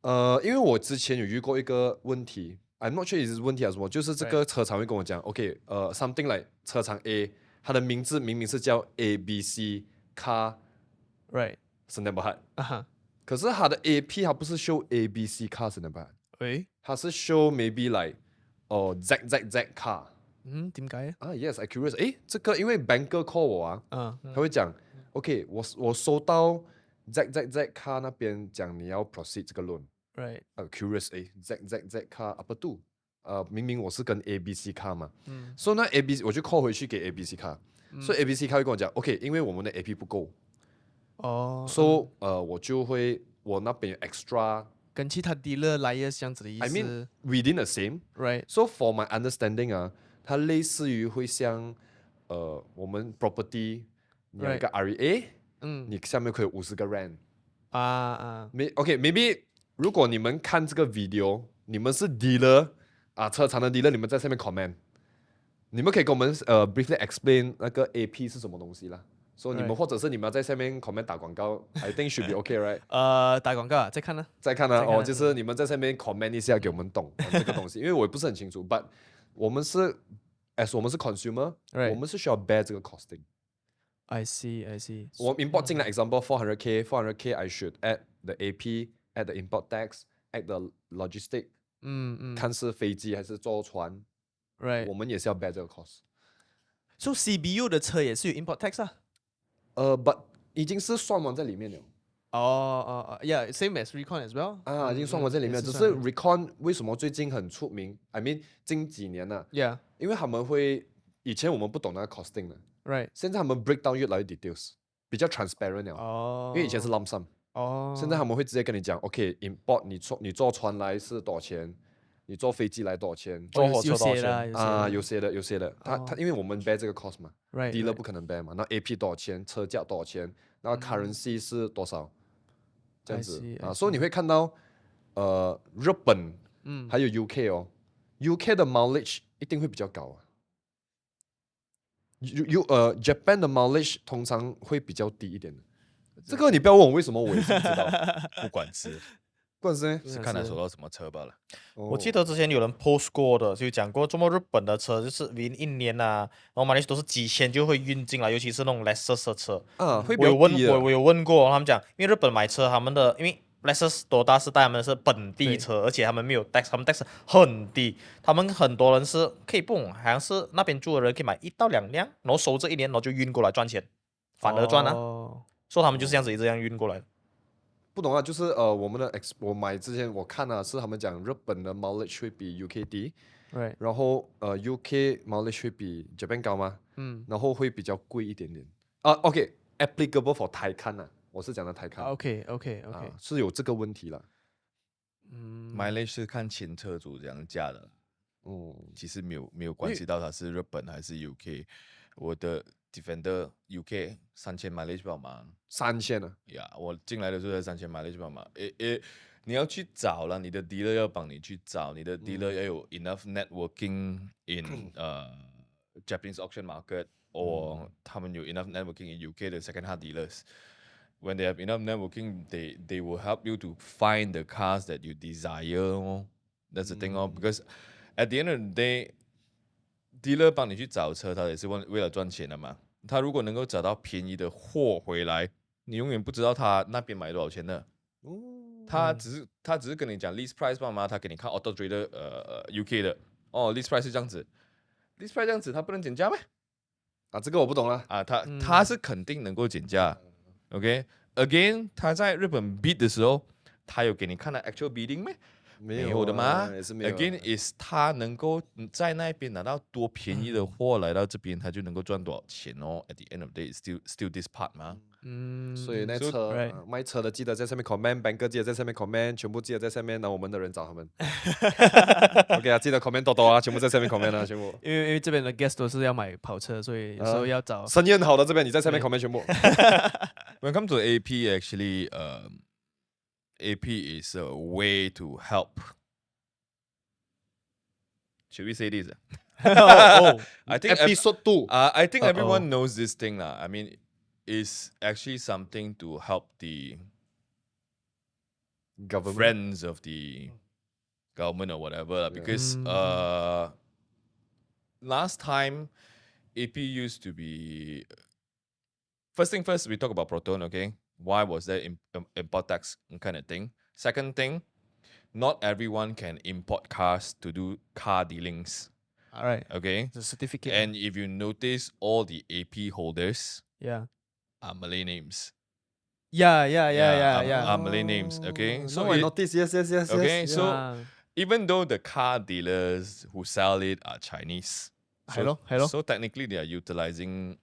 [SPEAKER 4] 因为我之前有遇过一个问题 ，I'm not sure is 问题还是什么，就是这个车厂会跟我讲 ，OK，something like 车厂 A， 它的名字明明是叫 ABC Car，
[SPEAKER 5] Right.
[SPEAKER 4] 是那么汉，
[SPEAKER 5] 啊哈。
[SPEAKER 4] 可是它的 AP 它不是 show ABC Car 是那么汉，
[SPEAKER 5] 喂，
[SPEAKER 4] 它是 show maybe like ZZZ Car。
[SPEAKER 5] 點解啊？
[SPEAKER 4] Yes，I curious。这个因为 banker call 我啊，他会讲 ，OK， 我收到 ZZZ Car 那边讲你要 proceed 这个 loan。Right。curious ZZZ Car apa tu？明明我是跟 ABC Car 嘛，所以那 ABC 我就 call 回去给 ABC Car，所以 ABC Car 会跟我讲 ，OK， 因为我们的 AP 不够，所以我就会我那边有 extra。
[SPEAKER 5] 跟其他 dealer 来这样子的意思。
[SPEAKER 4] I mean within the same。Right。So for my understanding 啊。它类似于会像我们 property 你有一个 REA， 你下面可以有50个 rent。maybe 如果你们看这个 video， 你们是 dealer 车厂的 dealer， 你们在下面 comment， 你们可以跟我们briefly explain 那个 AP 是什么东西啦。所以你们或者是你们在下面 comment 打广告 ，I think should be okay right？
[SPEAKER 5] 打广告啊，再看呢？
[SPEAKER 4] 再看啊，就是你们在下面 comment 一下，给我们懂这个东西，因为我也不是很清楚 ，but 我们是 consumer， 我们是需要 bear 这个 costing。I see。我 import 进来 example 400K I should add the AP, add the import tax, add the logistic。看是飞機還是坐船。
[SPEAKER 5] Right。
[SPEAKER 4] 我們也是要 bear 這個 cost。So
[SPEAKER 5] CBU 的車也是有 import tax 啊
[SPEAKER 4] ？But 已經是算完在裡面了。
[SPEAKER 5] Yeah，same as Recon as well。
[SPEAKER 4] 已經算完在裡面，只是 Recon 為什麼最近很出名 ？I mean 近幾年啊
[SPEAKER 5] ，Yeah，
[SPEAKER 4] 因為他們會以前我們不懂那個 costing 的
[SPEAKER 5] ，Right，
[SPEAKER 4] 現在他們 break down 越來越 details， 比較 transparent 了。因為以前是 lump sum。現在他們會直接跟你講 ，OK，import 你坐船來是多少錢，你坐飛機來多少錢，
[SPEAKER 3] 坐火車多少錢
[SPEAKER 4] 有些的。他因為我們 bear 這個 cost 嘛，dealer 不可能 bear 嘛，那 AP 多少錢，車價多少錢，然後 currency 是多少。這樣子所以你會看到日本還有 UK UK 的 mileage 一定會比較高Japan 的 mileage 通常會比較低一點的。這個你不要問我為什麼，我也是不知道。
[SPEAKER 2] 不管是看他收到什麼車罷了。
[SPEAKER 3] 我記得之前有人 post 過的，就講過，這麼日本的車就是 within 一年然後mileage都是幾千就會運進來，尤其是那種 Lexus 的車。我有問過，他們講，因為日本買車，他們的因為 Lexus 多大世代，他們是本地車，而且他們沒有 tax， 他們 tax 很低，他們很多人是可以不懂，好像是那邊住的人可以買1到2輛，然後收這1年，然後就運過來賺錢，反而賺啊。所以他們就是這樣子一直這樣運過來。
[SPEAKER 4] 不懂啊，就是我買之前我看是他們講日本的 mileage 會比 UK 低，然後UK mileage 會比 Japan 高嗎？然後會比較貴一點點。OK，applicable for 台刊啊，我是講的台刊。
[SPEAKER 5] OK，
[SPEAKER 4] 是有這個問題啦。
[SPEAKER 2] mileage 是看前車主這樣價的，其實沒有關係到它是日本還是 UK。我的 Defender UK 3000 mileage 不好嗎？3000啊？呀，我進來的時候才3000 mileage 不好嗎？你要去找了，你的 dealer 要幫你去找，你的 dealer 要有 enough networking in Japanese auction market， or 他們有 enough networking in UK 的 second hand dealers。When they have enough networking, they will help you to find the cars that you desire. That's the thing because at the end of the day，dealer 幫你去找車，他也是為了賺錢的嘛。他如果能夠找到便宜的貨回來，你永遠不知道他那邊買多少錢的。他只是跟你講 list price 嘛，他給你看 Auto Trader UK 的list price 是這樣子，list price 這樣子，他不能減價咩？這個我不懂啦。他是肯定能夠減價。OK，again， 他在日本 bid 的時候，他有給你看的 actual bidding 咩？沒有的嗎？Again is 他能夠在那邊拿到多便宜的貨來到這邊，他就能夠賺多少錢哦。At the end of the day, still this part 嘛。所以那車賣車的記得在上面 comment，banker 記得在上面 comment， 全部記得在下面，然後我們的人找他們。OK 啊，記得 comment 多多啊，全部在下面 comment 啊，全部。因為這邊的 guest 都是要買跑車，所以有時候要找生意很好的這邊，你在下面 comment 全部。When it comes to AP, actually, AP is a way to help. Should we say this?
[SPEAKER 5] Oh,
[SPEAKER 2] I think
[SPEAKER 4] Episode 2.
[SPEAKER 2] I think everyone knows this thing lah. I mean, it's actually something to help the
[SPEAKER 4] Government.
[SPEAKER 2] friends of the government or whatever lah. Because last time AP used to be. First thing first, we talk about Proton. Okay, why was there import tax kind of thing? Second thing, not everyone can import cars to do car dealings.
[SPEAKER 5] all right.
[SPEAKER 2] Okay,
[SPEAKER 5] The certificate.
[SPEAKER 2] and if you notice, all the AP holders
[SPEAKER 5] yeah.
[SPEAKER 2] are Malay names.
[SPEAKER 5] Yeah.
[SPEAKER 2] Are Malay names. Okay,
[SPEAKER 4] So I noticed. Yes.
[SPEAKER 2] okay, so
[SPEAKER 5] Yeah.
[SPEAKER 2] even though the car dealers who sell it are Chinese,
[SPEAKER 5] Hello.
[SPEAKER 2] so technically they are utilizing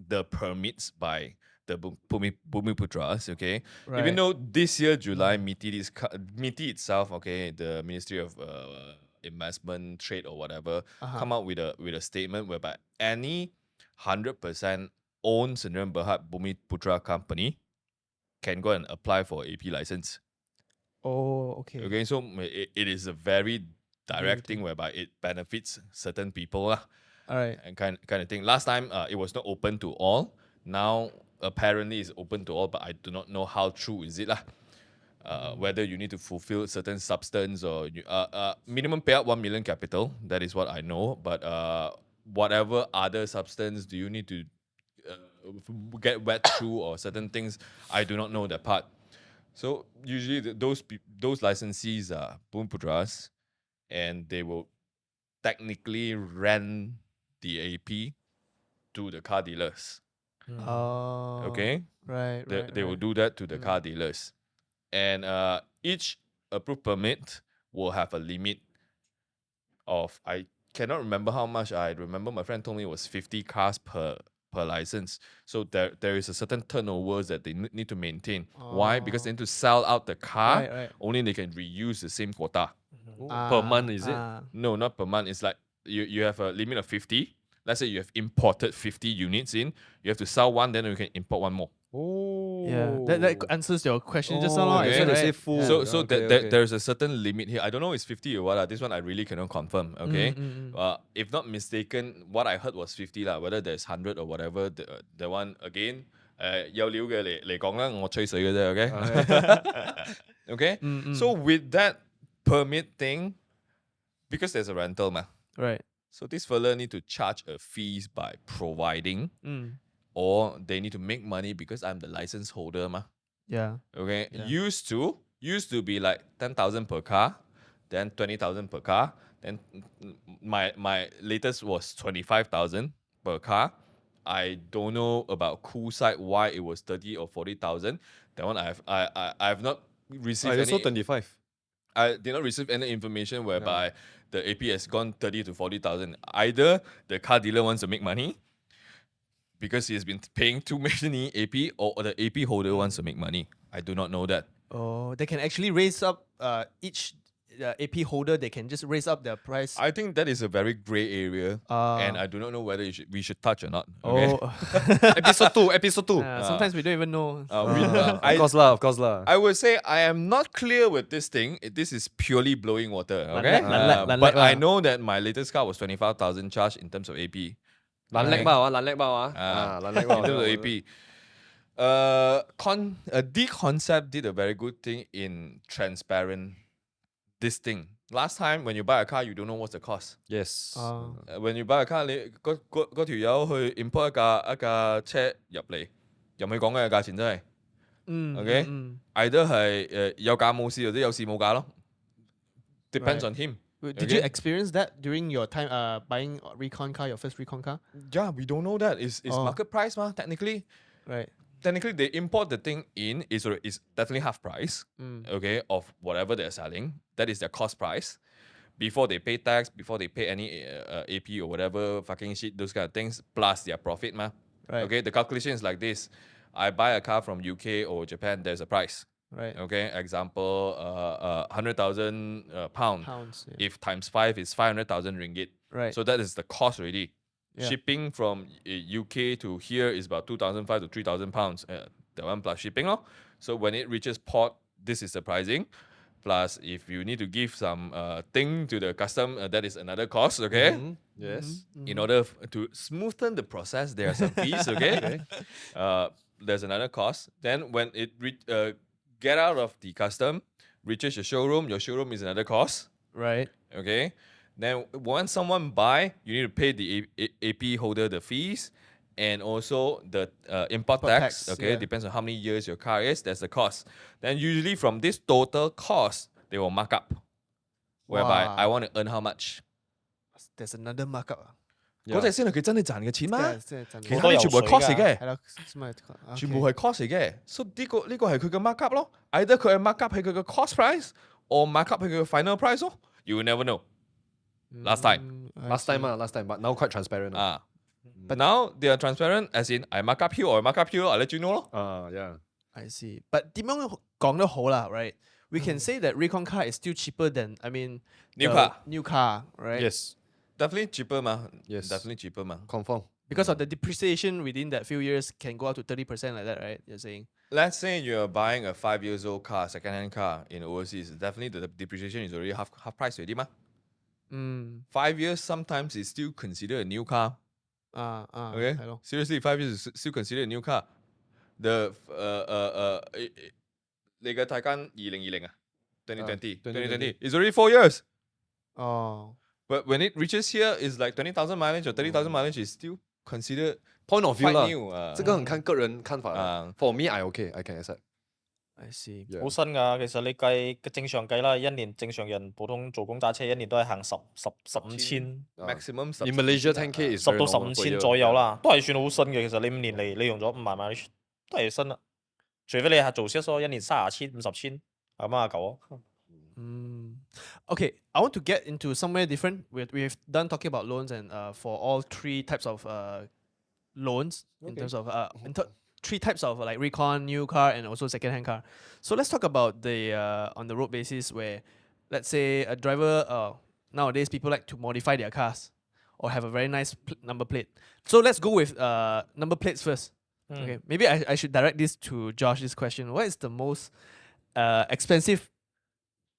[SPEAKER 2] the permits by the Bumiputras, okay?
[SPEAKER 5] Right.
[SPEAKER 2] Even though this year, July, MITI itself, okay, the Ministry of Investment, Trade or whatever, come out with a statement whereby any 100% owned Sdn Bhd Bumiputra company can go and apply for AP license.
[SPEAKER 5] Oh, okay.
[SPEAKER 2] Okay, so it is a very direct thing whereby it benefits certain people lah.
[SPEAKER 5] All right.
[SPEAKER 2] And kind of thing. Last time, it was not open to all. Now, apparently, it's open to all, but I do not know how true is it lah. Whether you need to fulfill certain substance or minimum payout 1 million capital. That is what I know. But whatever other substance do you need to get wet through or certain things, I do not know that part. So usually those licensees are Bumpudras, and they will technically rent the AP to the car dealers.
[SPEAKER 5] Oh.
[SPEAKER 2] Okay,
[SPEAKER 5] Right.
[SPEAKER 2] they will do that to the car dealers, and each approved permit will have a limit of, I cannot remember how much. I remember my friend told me it was 50 cars per license. So there is a certain turnovers that they need to maintain. Why? Because they need to sell out the car.
[SPEAKER 5] Right.
[SPEAKER 2] Only they can reuse the same quota.
[SPEAKER 4] Per month, is it?
[SPEAKER 2] No, not per month. It's like you have a limit of 50. Let's say you have imported 50 units in. You have to sell one, then you can import one more.
[SPEAKER 4] Oh.
[SPEAKER 5] Yeah. That answers your question just now.
[SPEAKER 2] okay.
[SPEAKER 5] Right?
[SPEAKER 4] So they say full.
[SPEAKER 2] So
[SPEAKER 4] okay.
[SPEAKER 2] there's a certain limit here. I don't know if it's 50 or what. This one I really cannot confirm. Okay. If not mistaken, what I heard was 50 lah. Whether there's 100 or whatever, the one again, 有料嘅嚟講啦，我吹水嘅啫。Okay. Okay. So with that permit thing, because there's a rental ma.
[SPEAKER 5] Right.
[SPEAKER 2] So this fella need to charge a fees by providing, or they need to make money because I'm the license holder ma.
[SPEAKER 5] Yeah.
[SPEAKER 2] Okay.
[SPEAKER 5] Yeah.
[SPEAKER 2] Used to be like 10,000 per car, then 20,000 per car. Then my latest was 25,000 per car. I don't know about cool side why it was 30 or 40,000. That one I've not received
[SPEAKER 4] It's
[SPEAKER 2] any.
[SPEAKER 4] also 25.
[SPEAKER 2] I did not receive any information whereby the AP has gone 30 to 40,000. Either the car dealer wants to make money because he has been paying too many AP, or the AP holder wants to make money. I do not know that.
[SPEAKER 5] Oh, they can actually raise up each AP holder. They can just raise up their price.
[SPEAKER 2] I think that is a very gray area, and I do not know whether we should touch or not. Okay?
[SPEAKER 4] Episode 2.
[SPEAKER 5] Sometimes we don't even know.
[SPEAKER 4] Of course lah.
[SPEAKER 2] I would say I am not clear with this thing. This is purely blowing water. Okay,
[SPEAKER 5] Lanlek
[SPEAKER 2] but I
[SPEAKER 5] lah.
[SPEAKER 2] know that my latest car was 25,000 charge in terms of AP.
[SPEAKER 4] Lanlek bao ah. Lanlek bao.
[SPEAKER 2] In terms of AP. D Concept did a very good thing in transparent this thing. Last time when you buy a car, you don't know what's the cost.
[SPEAKER 4] Yes.
[SPEAKER 2] When you buy a car, 你嗰條友去 import 一架車入嚟，任佢講嘅價錢真係。Okay? Either 係有價冇市或者有市冇價咯。Depends on him.
[SPEAKER 5] Did you experience that during your time buying a Recon car, your first Recon car?
[SPEAKER 2] Yeah, we don't know that. It's market price ma, technically.
[SPEAKER 5] Right.
[SPEAKER 2] Technically, they import the thing in, is definitely half price, okay, of whatever they're selling. That is their cost price. Before they pay tax, before they pay any AP or whatever, fucking shit, those kind of things, plus their profit ma.
[SPEAKER 5] Right.
[SPEAKER 2] Okay, the calculation is like this. I buy a car from UK or Japan, there's a price.
[SPEAKER 5] Right.
[SPEAKER 2] Okay, example, 100,000 pound.
[SPEAKER 5] Pounds. Yeah.
[SPEAKER 2] If times 5 is 500,000 ringgit.
[SPEAKER 5] Right.
[SPEAKER 2] So that is the cost already.
[SPEAKER 5] Yeah.
[SPEAKER 2] Shipping from UK to here is about 2,500 to 3,000 pounds. That one plus shipping, lor. So when it reaches port, this is the pricing. Plus, if you need to give some thing to the custom, that is another cost, okay?
[SPEAKER 4] Yes.
[SPEAKER 2] In order to smoothen the process, there are some fees, okay? There's another cost. Then when it get out of the custom, reaches your showroom is another cost,
[SPEAKER 5] Right.
[SPEAKER 2] okay? Then once someone buy, you need to pay the AP holder the fees and also the import tax, okay?
[SPEAKER 5] yeah.
[SPEAKER 2] Depends on how many years your car is, that's the cost. Then usually from this total cost, they will mark up. Whereby
[SPEAKER 5] Wow.
[SPEAKER 2] I want to earn how much?
[SPEAKER 5] There's another markup 啊。
[SPEAKER 2] 嗰隻先係佢真係賺嘅錢嘛，
[SPEAKER 5] 即係
[SPEAKER 2] 其他啲全部係 cost 嚟嘅。
[SPEAKER 5] 係咯，
[SPEAKER 2] 全部係 cost 嚟嘅，所以呢個係佢嘅 markup 咯。either 佢係 markup 係佢嘅 cost price，or markup 係佢嘅 final price 咯。You will never know. Last time.
[SPEAKER 4] Last time, but now quite transparent.
[SPEAKER 2] But now they are transparent, as in I mark up here or I mark up here, I let you know 咯。
[SPEAKER 4] Yeah.
[SPEAKER 5] I see. But 點樣講都好啦 right? We can say that Recon car is still cheaper than
[SPEAKER 2] New
[SPEAKER 5] the
[SPEAKER 2] car.
[SPEAKER 5] New car, right?
[SPEAKER 4] Yes.
[SPEAKER 2] Definitely cheaper 嘛。
[SPEAKER 4] Yes.
[SPEAKER 2] Definitely cheaper 嘛。
[SPEAKER 4] Confirm.
[SPEAKER 5] Because of the depreciation within that few years can go up to 30% like that, right? You're saying.
[SPEAKER 2] Let's say you're buying a 5 years old car, second-hand car in overseas. Definitely the depreciation is already half price already 嘛。5 years sometimes is still considered a new car. Okay.
[SPEAKER 5] 係咯。
[SPEAKER 2] Seriously, 5 years is still considered a new car. The 你嘅大間2020啊，2020 is already 4 years.
[SPEAKER 5] 哦。
[SPEAKER 2] But when it reaches here, is like 20,000 mileage or 30,000 mileage is still considered
[SPEAKER 4] Point of view
[SPEAKER 2] quite
[SPEAKER 4] 啦，
[SPEAKER 2] new.
[SPEAKER 4] 這個很看個人看法啦。For me, I okay, I can accept.
[SPEAKER 5] I see.
[SPEAKER 4] Yeah.
[SPEAKER 3] 好新㗎，其實你計正常計啦，一年正常人普通做工揸車，一年都係行15千，
[SPEAKER 2] maximum.
[SPEAKER 4] In Malaysia, 10K is
[SPEAKER 3] 10
[SPEAKER 4] very
[SPEAKER 3] 到
[SPEAKER 4] normal
[SPEAKER 3] 15
[SPEAKER 4] per
[SPEAKER 3] 千
[SPEAKER 4] year.
[SPEAKER 3] 左右啦，都係算好新嘅。其實你5年嚟你用咗5萬萬都係新啦，除非你係做 sales 一年30千、50千，咁啊夠啊。
[SPEAKER 5] Okay, I want to get into somewhere different. We've done talking about loans and for all three types of loans in terms of three types of like Recon, new car, and also second-hand car. So let's talk about the on the road basis where, let's say, a driver. Nowadays, people like to modify their cars or have a very nice number plate. So let's go with number plates first. Okay, maybe I should direct this to Josh. This question: what is the most expensive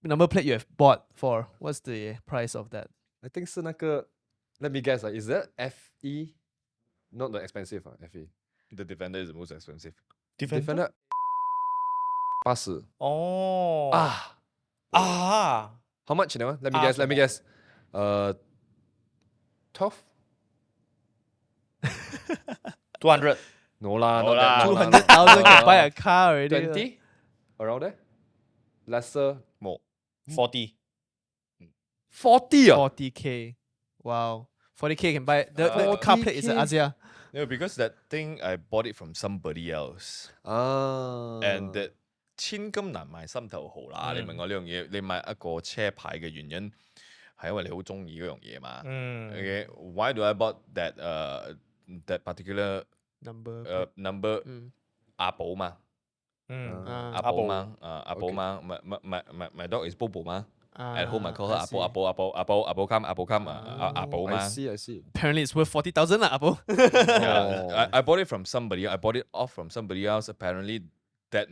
[SPEAKER 5] number plate you have bought for? What's the price of that?
[SPEAKER 4] I think 是那個 Let me guess, is that FE? Not the expensive, FE.
[SPEAKER 2] The Defender is the most expensive.
[SPEAKER 4] Defender 80.
[SPEAKER 3] 哦
[SPEAKER 4] How much that one? Let me guess. 12?
[SPEAKER 3] 200
[SPEAKER 4] No lah,
[SPEAKER 2] No
[SPEAKER 4] not
[SPEAKER 2] lah.
[SPEAKER 4] that.
[SPEAKER 5] 200,000 can buy a car already.
[SPEAKER 4] 20? Around there? Lesser?
[SPEAKER 2] More.
[SPEAKER 3] 40
[SPEAKER 4] 40 ah?
[SPEAKER 5] 40K. Wow. 40K can buy the car plate is an
[SPEAKER 4] 40K.
[SPEAKER 5] Asia.
[SPEAKER 2] No, because that thing I bought it from somebody else.
[SPEAKER 4] Ah.
[SPEAKER 2] And that 千金難買心頭好啦。你問我呢樣嘢，你買一個車牌嘅原因係因為你好中意嗰樣嘢嘛。Okay, why do I bought that that particular
[SPEAKER 5] Number.
[SPEAKER 2] number 阿寶嘛？阿寶嘛？阿寶嘛？My dog is Bobo 嘛？At home I call her 阿寶come 阿寶嘛。
[SPEAKER 4] I see.
[SPEAKER 5] Apparently it's worth 40,000 lah, Apo.
[SPEAKER 2] Yeah, I bought it from somebody. I bought it off from somebody else. Apparently, that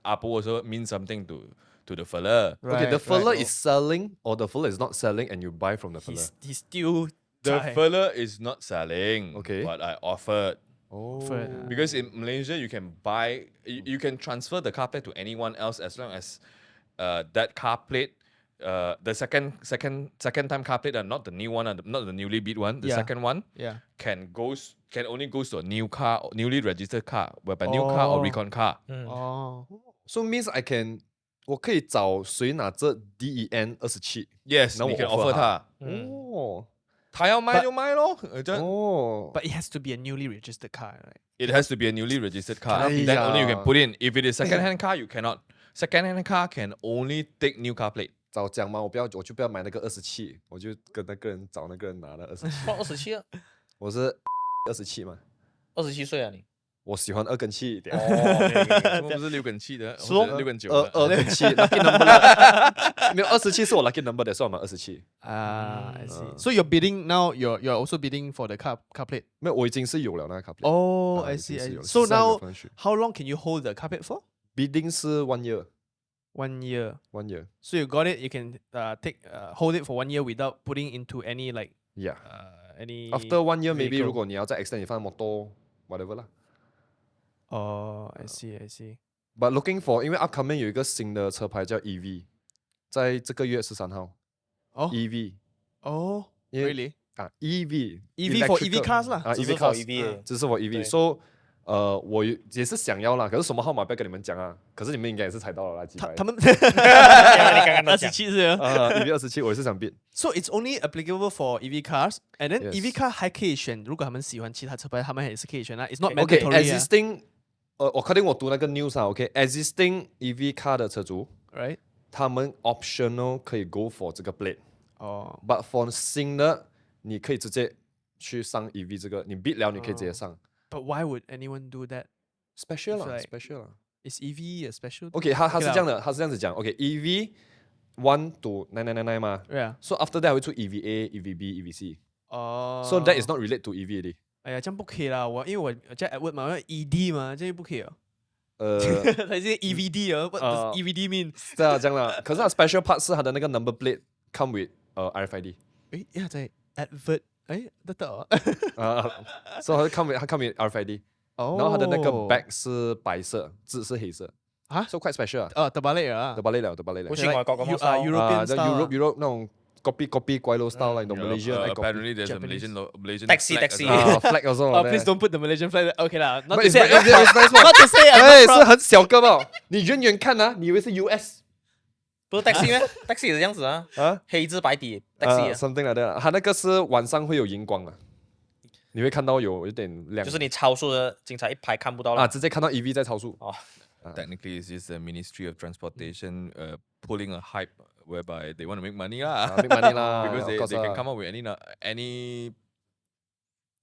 [SPEAKER 2] Apple also means something to the fella.
[SPEAKER 4] Okay, the fella
[SPEAKER 5] right.
[SPEAKER 4] is selling or the fella is not selling and you buy from the fella.
[SPEAKER 5] He's still
[SPEAKER 2] The
[SPEAKER 5] try.
[SPEAKER 2] fella is not selling.
[SPEAKER 4] Okay.
[SPEAKER 2] But I offered.
[SPEAKER 4] Oh.
[SPEAKER 2] Because in Malaysia, you can buy, you can transfer the car plate to anyone else as long as that car plate, the second time car plate, not the new one, not the newly bid one, the
[SPEAKER 5] Yeah.
[SPEAKER 2] second one
[SPEAKER 5] Yeah.
[SPEAKER 2] can only goes to a new car, newly registered car, whereby new car or recon car.
[SPEAKER 5] Oh.
[SPEAKER 4] So means我可以找谁拿着 DEN 27
[SPEAKER 2] Yes,
[SPEAKER 4] 然後我
[SPEAKER 2] you can
[SPEAKER 4] offer
[SPEAKER 2] offer 他。
[SPEAKER 4] 哦
[SPEAKER 2] 他要買就買咯。
[SPEAKER 4] 哦
[SPEAKER 5] But it has to be a newly registered car, right?
[SPEAKER 2] It has to be a newly registered car.
[SPEAKER 4] Cannot be
[SPEAKER 2] Then only you can
[SPEAKER 4] lah.
[SPEAKER 2] put in. If it is second-hand car, you cannot. Second-hand car can only take new car plate.
[SPEAKER 4] 早讲嘛，我就不要买那个27，我就跟那个人拿了27。
[SPEAKER 3] 不27啊，
[SPEAKER 4] 我是27嘛，
[SPEAKER 3] 27歲啊你？
[SPEAKER 4] 我喜欢2跟7一点。
[SPEAKER 2] 我们不是6跟7的，
[SPEAKER 3] 是哦
[SPEAKER 2] 6跟9
[SPEAKER 4] 2跟7 lucky number 啦没有27是我 lucky number 的，所以我买27。
[SPEAKER 5] I see. So you're bidding now. You're also bidding for the car plate.
[SPEAKER 4] 没有，我已经是有了那个 car plate。
[SPEAKER 5] Oh,
[SPEAKER 4] 啊
[SPEAKER 5] I
[SPEAKER 4] 已经
[SPEAKER 5] see.
[SPEAKER 4] 是
[SPEAKER 5] I
[SPEAKER 4] 有
[SPEAKER 5] see.
[SPEAKER 4] 了
[SPEAKER 5] So
[SPEAKER 4] 13月
[SPEAKER 5] now,
[SPEAKER 4] 份去
[SPEAKER 5] how long can you hold the car plate for?
[SPEAKER 4] bidding 是1 year。
[SPEAKER 5] 1 year.
[SPEAKER 4] 1 year。
[SPEAKER 5] So you got it. You can hold it for 1 year without putting into any like
[SPEAKER 4] Yeah.
[SPEAKER 5] any.
[SPEAKER 4] After 1 year maybe
[SPEAKER 5] vehicle
[SPEAKER 4] 如果你要再 extend 你放 motor whatever 啦。
[SPEAKER 5] Oh, I see. I see.
[SPEAKER 4] But looking for 因为 upcoming 有一个新的车牌叫 EV， 在这个月13号。
[SPEAKER 5] Oh.
[SPEAKER 4] EV
[SPEAKER 5] Oh,
[SPEAKER 4] 因为
[SPEAKER 5] really?
[SPEAKER 4] 啊 EV
[SPEAKER 5] EV for EV
[SPEAKER 4] electrical
[SPEAKER 5] cars 啦。
[SPEAKER 4] 啊
[SPEAKER 3] 只是
[SPEAKER 4] EV
[SPEAKER 3] for
[SPEAKER 4] cars
[SPEAKER 3] EV
[SPEAKER 4] 只是 for EV。
[SPEAKER 3] 对
[SPEAKER 4] So 我也是想要啦，可是什么号码不要跟你们讲啊。可是你们应该也是猜到了啦，几百。
[SPEAKER 5] 他们
[SPEAKER 3] 你刚刚都讲
[SPEAKER 5] 27是啊。
[SPEAKER 4] EV 27我也是想 bid。
[SPEAKER 5] So it's only applicable for EV cars, and then
[SPEAKER 4] Yes.
[SPEAKER 5] EV car 还可以选，如果他们喜欢其他车牌，他们也是可以选啦。It's not
[SPEAKER 4] OK
[SPEAKER 5] mandatory 啊
[SPEAKER 4] existing 我肯定我读那个 news 啊 OK existing EV car 的车主，
[SPEAKER 5] right?
[SPEAKER 4] 他们 optional 可以 go for 这个 plate，
[SPEAKER 5] 哦
[SPEAKER 4] but for 新的你可以直接去上 EV 这个，你 bid 了你可以直接上。
[SPEAKER 5] ，But why would anyone do that?
[SPEAKER 4] special 啦
[SPEAKER 5] like-
[SPEAKER 4] special 啦。
[SPEAKER 5] Is EV a special?
[SPEAKER 4] OK 他是
[SPEAKER 5] Okay
[SPEAKER 4] 这样的，他是这样子讲 OK EV 1 to 9999嘛
[SPEAKER 5] Yeah.
[SPEAKER 4] ，so after that 会出 EVA EVB EVC，
[SPEAKER 5] 哦
[SPEAKER 4] so that is not relate to EV 的。
[SPEAKER 5] 哎呀，这样不可以啦，因为我叫 Edward 嘛，我要 ED 嘛，这样不可以哦。它是 EVD 哦，What does EVD mean？
[SPEAKER 4] 这样啦。可是它 special part 是它的那个 number plate come with RFID
[SPEAKER 5] 诶，呀，在 Advert，诶，得到
[SPEAKER 4] 所以它 come with RFID，
[SPEAKER 5] 哦。
[SPEAKER 4] 然后它的那个 back 是白色，字是黑色
[SPEAKER 5] 啊
[SPEAKER 4] ，so quite special 啊。
[SPEAKER 5] 哦，terbalik 啊
[SPEAKER 4] 得。巴了，得巴了。
[SPEAKER 3] 好似外國咁樣
[SPEAKER 5] European
[SPEAKER 4] 在
[SPEAKER 5] style
[SPEAKER 4] Europe 那種 copy 怪佬 style 啦，你懂 Malaysia
[SPEAKER 2] apparently there's a
[SPEAKER 5] Japanese.
[SPEAKER 2] Malaysian
[SPEAKER 3] Taxi,
[SPEAKER 2] flag
[SPEAKER 3] taxi.
[SPEAKER 2] as well.
[SPEAKER 4] flag also。
[SPEAKER 5] Oh, please don't put the Malaysian flag. Okay 啦，not
[SPEAKER 4] But
[SPEAKER 5] to
[SPEAKER 4] it's
[SPEAKER 5] say,
[SPEAKER 4] it's nice one。
[SPEAKER 5] not to say,
[SPEAKER 4] 哎，是很小个嘛，你远远看啊，你以為是 US
[SPEAKER 3] 不是 taxi 咩？taxi 也是這樣子啊，
[SPEAKER 4] 啊
[SPEAKER 3] 黑字白底 taxi 啊，
[SPEAKER 4] ？something like that。它那個是晚上會有熒光啊，你會看到有點亮，
[SPEAKER 3] 就是你超速的警察一排看不到
[SPEAKER 4] 啊，
[SPEAKER 3] 了。
[SPEAKER 4] 直接看到 EV 在超速。
[SPEAKER 2] Technically, it's just the Ministry of Transportation pulling a hype whereby they want to make money lah.
[SPEAKER 4] make money lah
[SPEAKER 2] because
[SPEAKER 4] of
[SPEAKER 2] they
[SPEAKER 4] course
[SPEAKER 2] can
[SPEAKER 4] lah.
[SPEAKER 2] come up with any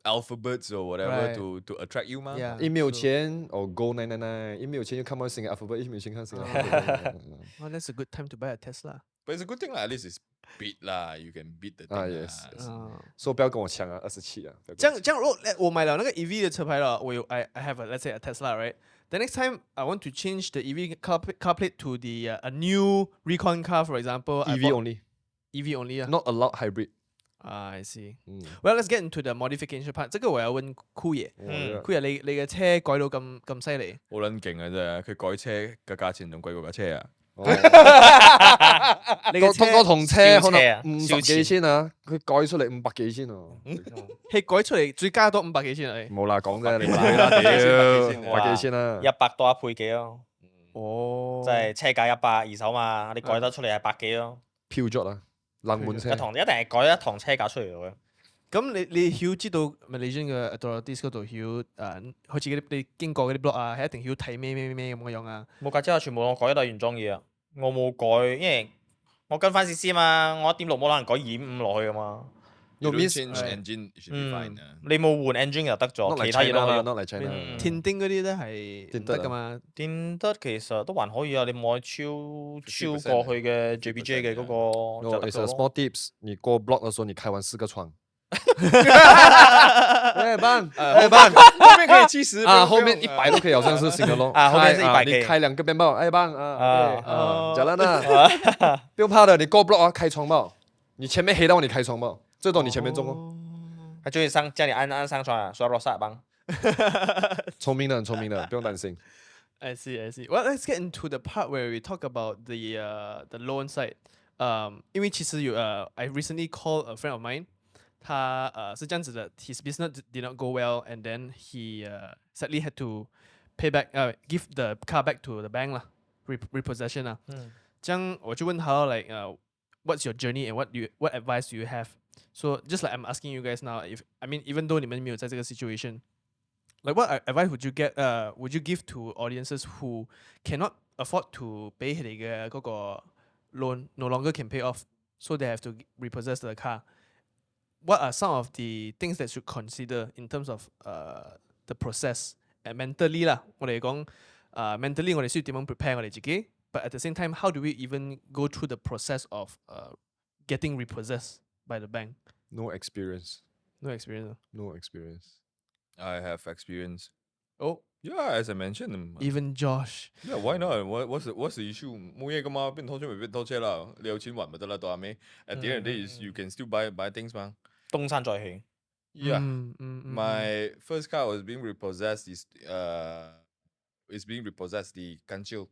[SPEAKER 2] alphabets or whatever
[SPEAKER 5] Right.
[SPEAKER 2] to attract you ma.
[SPEAKER 5] Yeah.
[SPEAKER 4] 一没有錢哦 Go 999，一沒有錢就看到新的 alphabet，一沒有錢看新的 alphabet。
[SPEAKER 5] Oh, that's a good time to buy a Tesla.
[SPEAKER 2] But it's a good thing lah. At least it's beat lah. You can beat the thing.
[SPEAKER 4] yes,
[SPEAKER 2] lah.
[SPEAKER 4] yes.
[SPEAKER 5] 嗯，
[SPEAKER 4] 所以不要跟我搶啊，27啊。不要跟我搶
[SPEAKER 5] 这样，如果我买了那个 EV 的车牌了，I have let's say a Tesla, right? The next time I want to change the EV car plate to the a new Recon car, for example. I
[SPEAKER 4] EV
[SPEAKER 5] bought
[SPEAKER 4] only，
[SPEAKER 5] EV only 啊。
[SPEAKER 4] not allowed hybrid。
[SPEAKER 5] I see.
[SPEAKER 4] 嗯，
[SPEAKER 5] Well, let's get into the modification part. 这個我有問酷爺，酷爺你嘅車改到咁犀利？
[SPEAKER 2] 好撚勁啊真係，佢改車嘅價錢仲貴過架車啊！
[SPEAKER 5] 你嘅車
[SPEAKER 4] 個同車可能
[SPEAKER 3] 燒車啊
[SPEAKER 4] 50幾千啊，佢改出嚟500幾千哦。
[SPEAKER 5] 係改出嚟再加多500幾千啊？
[SPEAKER 4] 冇啦，講啫，你唔睇啦，屌，500幾千啦。
[SPEAKER 3] 100多一倍幾咯，
[SPEAKER 5] 哦，
[SPEAKER 3] 即係車價100二手嘛，你改得出嚟係百幾咯，
[SPEAKER 4] 票咗啊，冷門車。
[SPEAKER 3] 一定係改一堂車價出嚟嘅。
[SPEAKER 5] 咁你曉知道 Malaysian 嘅 authorities 嗰度曉好似嗰啲你經過嗰啲 block 啊，係一定曉睇咩咁嘅樣啊？
[SPEAKER 3] 冇計之後全部我改都係原裝嘢啊，我冇改，因為我跟翻 CC 嘛，我1.6冇可能改2.5落去噶嘛。
[SPEAKER 2] You don't
[SPEAKER 4] means-
[SPEAKER 2] change engine, it should be fine 啊。
[SPEAKER 3] 你冇換 engine 就得
[SPEAKER 4] Not
[SPEAKER 3] 咗，
[SPEAKER 4] like
[SPEAKER 3] 其他嘢
[SPEAKER 4] China 啦
[SPEAKER 3] 都可以。
[SPEAKER 4] ，not like China。
[SPEAKER 5] 電丁嗰啲咧係唔得噶嘛？
[SPEAKER 3] 電得其實都還可以啊，你冇超過去嘅 JBJ 嘅嗰個
[SPEAKER 4] No,
[SPEAKER 3] 就得
[SPEAKER 4] it's a
[SPEAKER 3] 咗咯。
[SPEAKER 4] small tips。你過 block 的時候，你開完4個窗。哎班，哎班，
[SPEAKER 2] 後面可以70
[SPEAKER 4] 啊，後面100都可以，好像是新的咯。
[SPEAKER 3] 啊後面是100
[SPEAKER 4] 開你開2個邊包，哎班啊，jalan 啊，不用怕的，你過 block 啊，開窗包，你前面黑到你開窗包，最多你前面中哦。
[SPEAKER 3] 他就會叫你按上傳啊，刷落沙幫。
[SPEAKER 4] 聰明的，很聰明的，不用擔心。
[SPEAKER 5] I see, I see. Well, let's get into the part where we talk about the loan side. 因為其實I recently called a friend of mine. 他是這樣子的 his business did not go well, and then he sadly had to pay back, give the car back to the bank 啦 repossession 啦。這樣我就問他 like what's your journey and what advice do you have? So just like I'm asking you guys now, even though 你們沒有在這個 situation, like what advice would you give to audiences who cannot afford to pay 佢哋嘅嗰個 loan, no longer can pay off, so they have to repossess the car? What are some of the things that should consider in terms of the process mentally 啦，我哋講mentally 我哋需要點樣 prepare 我哋自己 ，but at the same time how do we even go through the process of getting repossessed by the bank?
[SPEAKER 4] No experience.
[SPEAKER 5] No experience.
[SPEAKER 4] No experience.
[SPEAKER 2] I have experience.
[SPEAKER 5] Oh,
[SPEAKER 2] Yeah, as I mentioned.
[SPEAKER 5] even Josh.
[SPEAKER 2] Yeah, why not? What's the issue? 冇嘢噶嘛，俾人拖車咪俾人拖車啦，你有錢還咪得啦，到後尾。At the end of the day, you can still buy things 嘛。
[SPEAKER 3] 東山再起。
[SPEAKER 2] Yeah.
[SPEAKER 5] My
[SPEAKER 2] My first car was being repossessed. Is being repossessed the Ganjil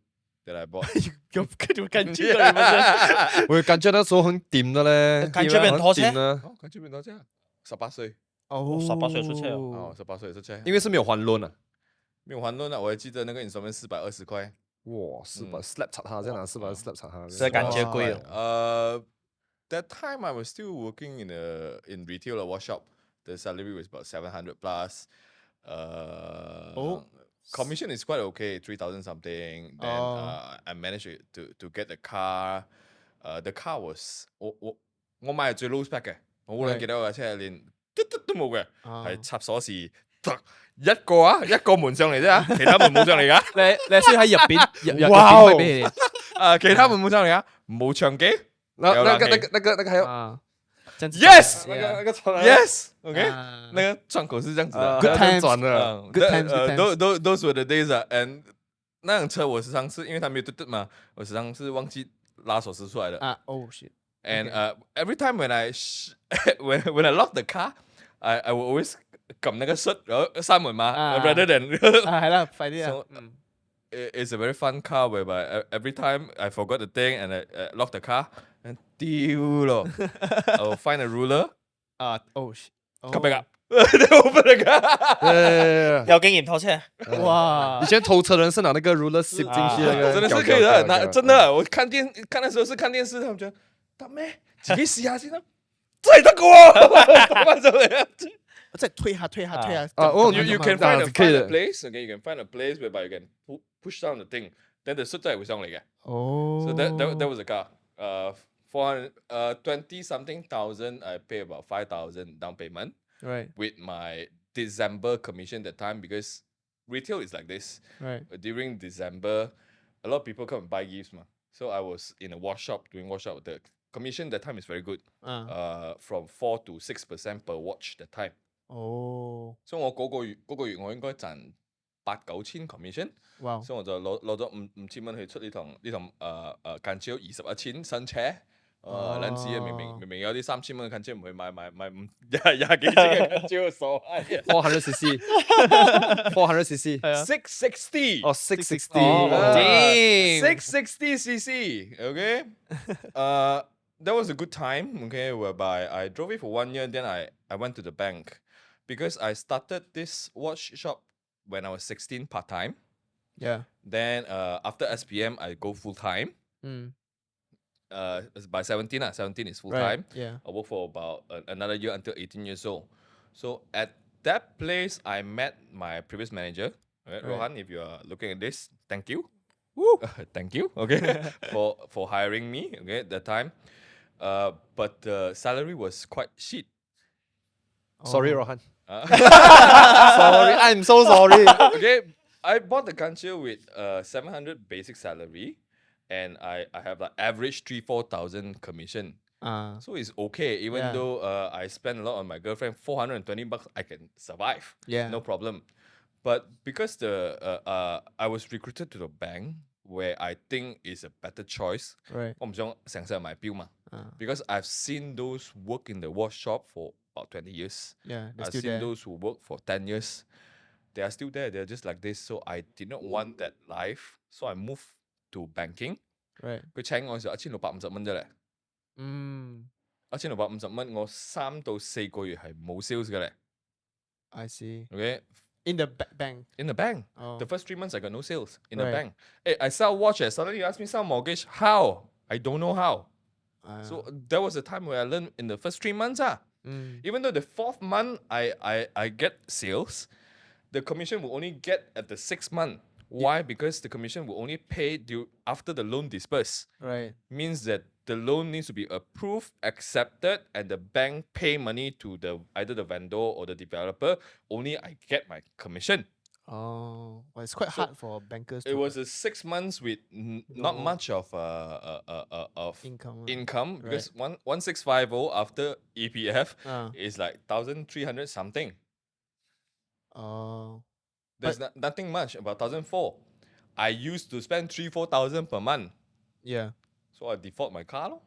[SPEAKER 2] that I bought.
[SPEAKER 5] 跟住跟住嚟
[SPEAKER 4] 我感覺那時候很掂的咧，
[SPEAKER 3] 感覺俾人拖車
[SPEAKER 4] 很掂啊，
[SPEAKER 2] 哦，Ganjil 變拖車，18歲，
[SPEAKER 5] 哦
[SPEAKER 3] 18歲出車
[SPEAKER 2] 哦，18歲出車，
[SPEAKER 4] 因為是沒有還 loan 啊。
[SPEAKER 2] 沒有還 loan 啊，我還記得那個 installment 420塊。
[SPEAKER 4] 哇，400 slap 擦下，這樣400 slap 擦下。
[SPEAKER 3] 所以感覺貴啊。
[SPEAKER 2] That time I was still working in retail or workshop. The salary was about 700 plus. Commission is quite okay, 3,000 something. Then I managed to get the car. The car was 我買係最 low spec 嘅，我好撚記得我架車係連都冇嘅，係插鎖匙一個門上嚟啫，其他門冇上嚟㗎。
[SPEAKER 5] 你需要喺入邊入
[SPEAKER 4] 哇
[SPEAKER 5] 邊俾你哋
[SPEAKER 2] 其他門冇上嚟㗎，冇長機。
[SPEAKER 4] 那
[SPEAKER 2] 有冷氣
[SPEAKER 4] 那個還有
[SPEAKER 5] 啊。
[SPEAKER 2] Yes，
[SPEAKER 4] 那個轉
[SPEAKER 2] Yes，OK，那個窗口是這樣子的。
[SPEAKER 5] Good times
[SPEAKER 4] 轉的。
[SPEAKER 5] Good times.
[SPEAKER 2] Those were the days 啊。And 那輛車我時常是因為它沒有嘟嘟嘛，我時常是忘記拉鎖匙出來的。
[SPEAKER 5] Oh shit.
[SPEAKER 2] And every time when I when I lock the car, I will always 撳那個閂然後閂門嘛，rather than
[SPEAKER 5] 係啦，快啲
[SPEAKER 2] So
[SPEAKER 5] 啊。
[SPEAKER 2] it's a very fun car whereby every time I forgot the thing and I lock the car and 丟咯，I will find a ruler.
[SPEAKER 5] Oh shit.
[SPEAKER 2] Come back up. They open the car.
[SPEAKER 3] 有經驗拖車。
[SPEAKER 5] 哇
[SPEAKER 4] 以！前偷車人是拿那個 ruler slip 進去那個，
[SPEAKER 2] 真的是可以的，那真的，我看的時候是看電視，他們覺得得咩？自己試下先啦，真係得嘅喎，打翻上嚟啊！
[SPEAKER 5] 即係推下。
[SPEAKER 2] You can find a
[SPEAKER 4] 可以的
[SPEAKER 2] place, okay? You can find a place whereby you can push down the thing, then the 真係會上嚟嘅。
[SPEAKER 5] 哦。
[SPEAKER 2] So that was a car. 20 something thousand, I pay about 5,000 down payment.
[SPEAKER 5] Right.
[SPEAKER 2] With my December commission that time because retail is like this.
[SPEAKER 5] Right.
[SPEAKER 2] During December, a lot of people come and buy gifts ma. So I was in a workshop doing workshop. The commission that time is very good. From 4 to 6% per watch that time.
[SPEAKER 5] 哦。
[SPEAKER 2] 所以我嗰個月我應該賺8-9千 commission。
[SPEAKER 5] 哇！
[SPEAKER 2] 所以我就攞咗5千蚊去出呢堂間招21千新車。撚子啊！明明有啲3000蚊嘅間招唔去買20幾千嘅間招，傻閪。
[SPEAKER 4] 400 cc
[SPEAKER 2] 660。
[SPEAKER 4] 哦660
[SPEAKER 2] 660 cc. Okay. That was a good time. Okay, whereby I drove it for 1 year. Then I went to the bank because I started this watch shop when I was 16 part time.
[SPEAKER 5] Yeah.
[SPEAKER 2] Then after SPM, I go full time. By 17 is full time.
[SPEAKER 5] Yeah.
[SPEAKER 2] I work for about another year until 18 years old. So at that place, I met my previous manager. Right. Rohan, if you are looking at this, thank you. Woo! Thank you. Okay, for hiring me. Okay, at that time. But the salary was quite shit.
[SPEAKER 4] Sorry, Rohan. Sorry, I'm so sorry.
[SPEAKER 2] Okay, I bought the Ganjil with 700 basic salary. And I have like average 3,000-4,000 commission. So it's okay. Even though I spend a lot on my girlfriend, $420 I can survive.
[SPEAKER 5] Yeah.
[SPEAKER 2] No problem. But because I was recruited to the bank where I think is a better choice.
[SPEAKER 5] Right.
[SPEAKER 2] 我唔想成世買錶嘛。Because I've seen those work in the workshop for about 20 years.
[SPEAKER 5] Yeah, they're
[SPEAKER 2] I've
[SPEAKER 5] still
[SPEAKER 2] seen
[SPEAKER 5] there.
[SPEAKER 2] those who work for 10 years. They are still there. They're just like this. So I did not want that life. So I moved to banking.
[SPEAKER 5] Right.
[SPEAKER 2] 佢請我嘅時候1650蚊啫咧。1650蚊，我3到4個月係冇 sales 嘅咧。
[SPEAKER 5] I see.
[SPEAKER 2] Okay.
[SPEAKER 5] In the bank.
[SPEAKER 2] In the bank.
[SPEAKER 5] Oh.
[SPEAKER 2] The first 3 months I got no sales in the
[SPEAKER 5] Right.
[SPEAKER 2] bank. Hey, I sell watches. Suddenly you ask me sell mortgage. How? I don't know how. So that was the time where I learned in the first 3 months. Even though the 4th month I get sales, the commission will only get at the 6th month. Why? Because the commission will only pay due after the loan dispersed.
[SPEAKER 5] Right.
[SPEAKER 2] Means that the loan needs to be approved, accepted, and the bank pay money to either the vendor or the developer. Only I get my commission.
[SPEAKER 5] Oh, well, it's quite hard for bankers
[SPEAKER 2] It
[SPEAKER 5] to
[SPEAKER 2] was a 6 months with not
[SPEAKER 5] No.
[SPEAKER 2] much of
[SPEAKER 5] income.
[SPEAKER 2] income because 1650 after EPF
[SPEAKER 5] Uh,
[SPEAKER 2] is like 1,300 something.
[SPEAKER 5] oh,
[SPEAKER 2] There's nothing much about 1,004. I used to spend 3,000-4,000 per month.
[SPEAKER 5] yeah.
[SPEAKER 2] So I default my car lor.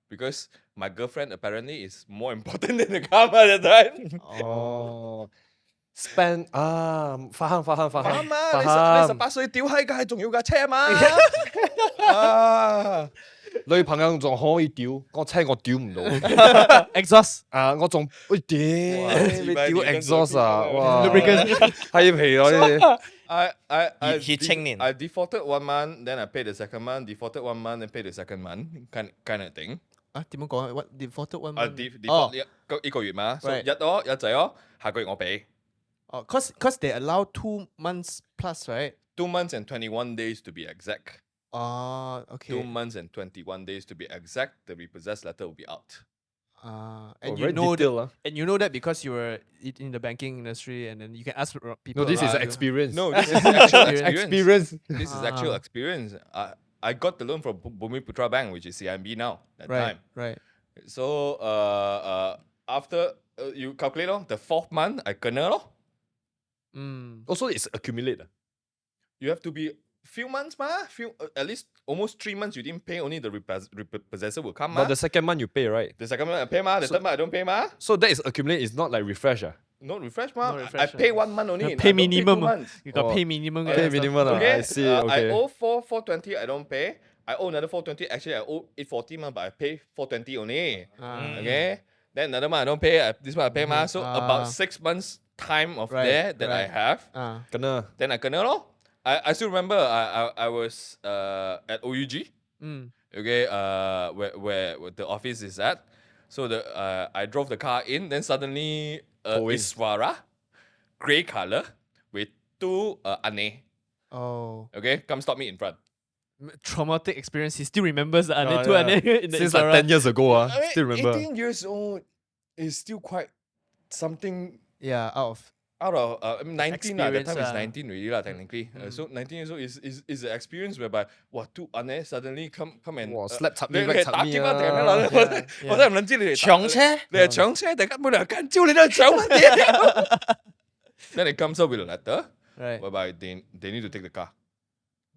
[SPEAKER 2] Because my girlfriend apparently is more important than the car by the time.
[SPEAKER 4] Oh. Spend faham.
[SPEAKER 2] 啱啊！你18歲屌閪，梗係仲要架車嘛？啊！
[SPEAKER 4] 女朋友仲可以屌，我車我屌唔到。
[SPEAKER 5] Exhaust.
[SPEAKER 4] 我仲喂屌，你屌 exhaust 啊！哇，
[SPEAKER 5] Lubricant.
[SPEAKER 4] 閪皮啊呢啲。
[SPEAKER 2] I
[SPEAKER 3] He青年。
[SPEAKER 2] I defaulted 1 month, then I paid the second month, defaulted 1 month, then paid the second month, kind of thing.
[SPEAKER 5] 點樣講？ What defaulted one
[SPEAKER 2] 啊
[SPEAKER 5] month?
[SPEAKER 2] default 一個月嘛，所以
[SPEAKER 5] Right.
[SPEAKER 2] 一仔咯，下個月我俾
[SPEAKER 5] Oh, cause they allow 2 months plus, right?
[SPEAKER 2] 2 months and 21 days to be exact.
[SPEAKER 5] Oh,
[SPEAKER 2] 2
[SPEAKER 5] okay.
[SPEAKER 2] months and 21 days to be exact. The repossessed letter will be out.
[SPEAKER 5] And
[SPEAKER 4] very detailed,
[SPEAKER 5] and you know that because you were in the banking industry, and then you can ask people.
[SPEAKER 4] No, this is
[SPEAKER 5] around you.
[SPEAKER 4] experience.
[SPEAKER 2] No, this is actual experience.
[SPEAKER 4] Experience.
[SPEAKER 2] This is actual experience. I got the loan from Bumi Putra Bank, which is CIMB now, that
[SPEAKER 5] Right,
[SPEAKER 2] time.
[SPEAKER 5] right.
[SPEAKER 2] So after you calculate the 4th month, I kena lor.
[SPEAKER 4] Also, it's accumulate.
[SPEAKER 2] You have to be few months at least almost 3 months you didn't pay, only the repossessor will come.
[SPEAKER 4] But the second month you pay, right?
[SPEAKER 2] The second month I pay the third month I don't pay
[SPEAKER 4] So that is accumulate. It's not like refresh.
[SPEAKER 2] Not refresh
[SPEAKER 5] Not
[SPEAKER 2] I
[SPEAKER 5] refresh,
[SPEAKER 2] pay 1 month only.
[SPEAKER 5] Pay
[SPEAKER 2] I don't
[SPEAKER 5] minimum.
[SPEAKER 2] 2 months.
[SPEAKER 5] You got
[SPEAKER 4] Oh.
[SPEAKER 5] pay minimum.
[SPEAKER 4] Pay
[SPEAKER 5] and stuff.
[SPEAKER 4] minimum.
[SPEAKER 2] Okay,
[SPEAKER 4] I see. Okay.
[SPEAKER 2] I owe 420 I don't pay. I owe another 420. Actually, I owe 840 but I pay 420 only. Okay. Then another month I don't pay. This month I pay So about 6 months time of
[SPEAKER 5] Right,
[SPEAKER 2] there that I
[SPEAKER 5] right.
[SPEAKER 2] have.
[SPEAKER 4] Kena.
[SPEAKER 2] Then I kena lor. I still remember I was at OUG. Okay. Where the office is at. So I drove the car in. Then suddenly Iswara, grey color with 2 ane.
[SPEAKER 5] Oh,
[SPEAKER 2] Okay, come stop me in front.
[SPEAKER 5] traumatic experience. He still remembers the ane
[SPEAKER 4] Oh,
[SPEAKER 5] two
[SPEAKER 4] yeah.
[SPEAKER 5] ane in the
[SPEAKER 4] Since like
[SPEAKER 5] Isara.
[SPEAKER 4] 10 years ago,
[SPEAKER 2] I mean,
[SPEAKER 4] still remember.
[SPEAKER 2] 18 years old is still quite something
[SPEAKER 5] Yeah, out of
[SPEAKER 2] 19 that
[SPEAKER 5] Experience,
[SPEAKER 2] time is 19 really technically. So 19 years old is the experience whereby 2 ane suddenly come and
[SPEAKER 4] 哇，slap 插
[SPEAKER 2] 你
[SPEAKER 4] 面
[SPEAKER 2] 係打劫啊定係咩
[SPEAKER 4] 啊！
[SPEAKER 2] 我真係唔撚知你哋
[SPEAKER 3] 搶車
[SPEAKER 2] 你係搶車，大家冇理由跟招你都係搶乜嘢？Then it comes up with a letter
[SPEAKER 5] right.
[SPEAKER 2] whereby they need to take the car.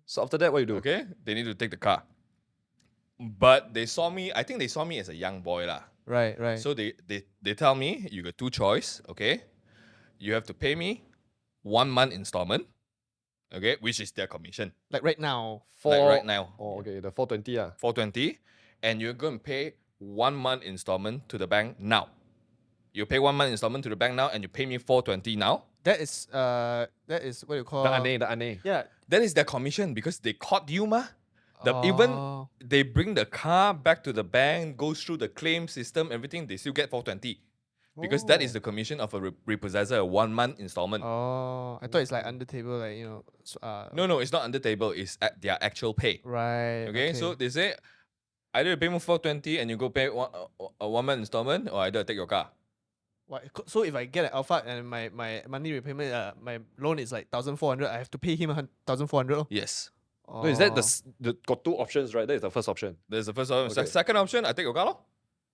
[SPEAKER 4] So after that, what you do?
[SPEAKER 2] Okay, they need to take the car. But they saw me. I think they saw me as a young boy lah.
[SPEAKER 5] Right, right.
[SPEAKER 2] So they tell me you got 2 choice. Okay, you have to pay me 1 month installment. Okay, which is their commission.
[SPEAKER 5] like right now.
[SPEAKER 2] Like right now,
[SPEAKER 4] Oh, okay. The 420
[SPEAKER 2] 420, and you're going to pay 1 month installment to the bank now. You pay 1 month installment to the bank now, and you pay me 420 now.
[SPEAKER 5] That is what you call
[SPEAKER 4] The ane.
[SPEAKER 5] Yeah.
[SPEAKER 2] That is their commission because they caught you, ma. Even
[SPEAKER 5] Oh.
[SPEAKER 2] they bring the car back to the bank, goes through the claim system, everything, they still get 420. Because that is the commission of a repossessor, a 1 month installment.
[SPEAKER 5] Oh, I thought it's like under table, like
[SPEAKER 2] No, it's not under table. It's at their actual pay.
[SPEAKER 5] Right.
[SPEAKER 2] Okay, so they say either you pay me 420 and you go pay a 1 month installment, or either I take your car.
[SPEAKER 5] So if I get an Alpha and my monthly repayment, my loan is like 1,400, I have to pay him 1,400.
[SPEAKER 2] Yes.
[SPEAKER 4] No, is that the got 2 options, right? That is the first option.
[SPEAKER 2] There's the first option.
[SPEAKER 4] Okay.
[SPEAKER 2] Second option, I take your car. Lor.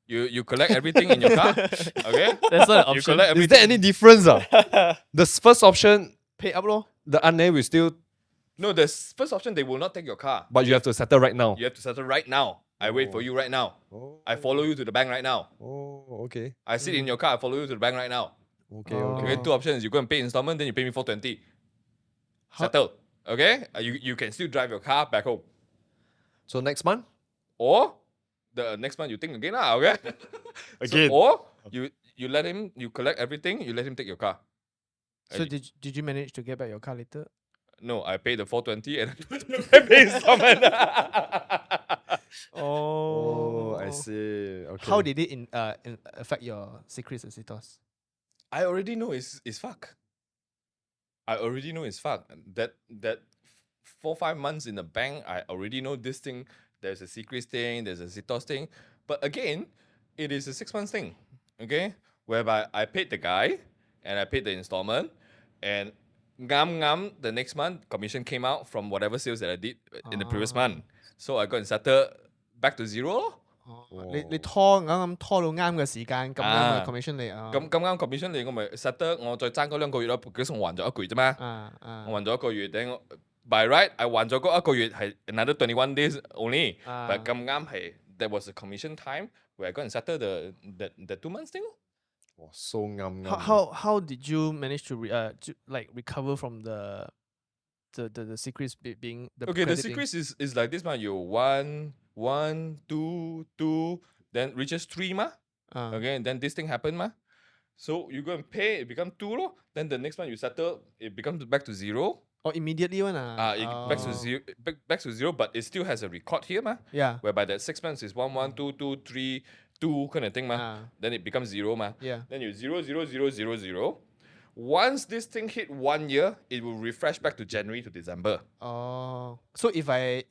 [SPEAKER 2] You collect everything in your car. Okay?
[SPEAKER 5] That's not an
[SPEAKER 2] You
[SPEAKER 5] option.
[SPEAKER 2] collect
[SPEAKER 4] Is
[SPEAKER 2] everything.
[SPEAKER 4] there any difference? The first option,
[SPEAKER 5] Pay up lor.
[SPEAKER 4] the ane will still,
[SPEAKER 2] No, the first option, they will not take your car.
[SPEAKER 4] but you have to settle right now.
[SPEAKER 2] You have to settle right now. I wait for you right now.
[SPEAKER 4] Oh,
[SPEAKER 2] I follow you to the bank right now.
[SPEAKER 4] okay.
[SPEAKER 2] I sit in your car, I follow you to the bank right now.
[SPEAKER 4] Okay,
[SPEAKER 5] Oh.
[SPEAKER 4] okay.
[SPEAKER 2] Okay, 2 options. You go and pay installment, then you pay me 420.
[SPEAKER 5] How-
[SPEAKER 2] Settle. Okay? You can still drive your car back home.
[SPEAKER 4] So next month?
[SPEAKER 2] Or the next month you think again, okay?
[SPEAKER 4] Again.
[SPEAKER 2] Or you let him, you collect everything, you let him take your car.
[SPEAKER 5] So did you manage to get back your car later?
[SPEAKER 2] No, I pay the 420 and I pay installment.
[SPEAKER 4] Oh, I see. Okay.
[SPEAKER 5] How did it affect your secrets and status?
[SPEAKER 2] I already know it's fuck. I already know it's fuck. That 4-5 months in the bank, I already know this thing. There's a secret thing, there's a CITOS thing. But again, it is a 6 months thing. Okay? Whereby I paid the guy and I paid the installment and the next month commission came out from whatever sales that I did in the previous month. So I got and settle back to zero 咯。
[SPEAKER 5] 你拖到啱嘅時間，咁啱嘅 commission 嚟啊。
[SPEAKER 2] 咁啱 commission 嚟，我咪 settle，我再爭嗰2個月咯，幾時我還咗1個月啫嘛。我還咗1個月，等我 by right，I 還咗嗰1個月係 another 21 days only。但咁啱係 that was the commission time where I got and settle the 2 months thing。
[SPEAKER 4] 哇，so 啱。
[SPEAKER 5] How did you manage to like recover from the secrets being the
[SPEAKER 2] Okay, the secret is like this man. You 1, 2, then reaches 3 ma. Okay, and then this thing happened ma. So you go and pay, it becomes 2 lo. Then the next one you settle, it becomes back to 0.
[SPEAKER 5] Oh, immediately one
[SPEAKER 2] Back to 0, but it still has a record here ma.
[SPEAKER 5] Yeah.
[SPEAKER 2] Whereby that 6 months is 1, 1, 2, 2, 3, 2 kind of thing ma. Then it becomes 0 ma.
[SPEAKER 5] Yeah.
[SPEAKER 2] Then you 0, 0, 0, 0, 0. Once this thing hit 1 year, it will refresh back to January to December.
[SPEAKER 5] Oh, so if I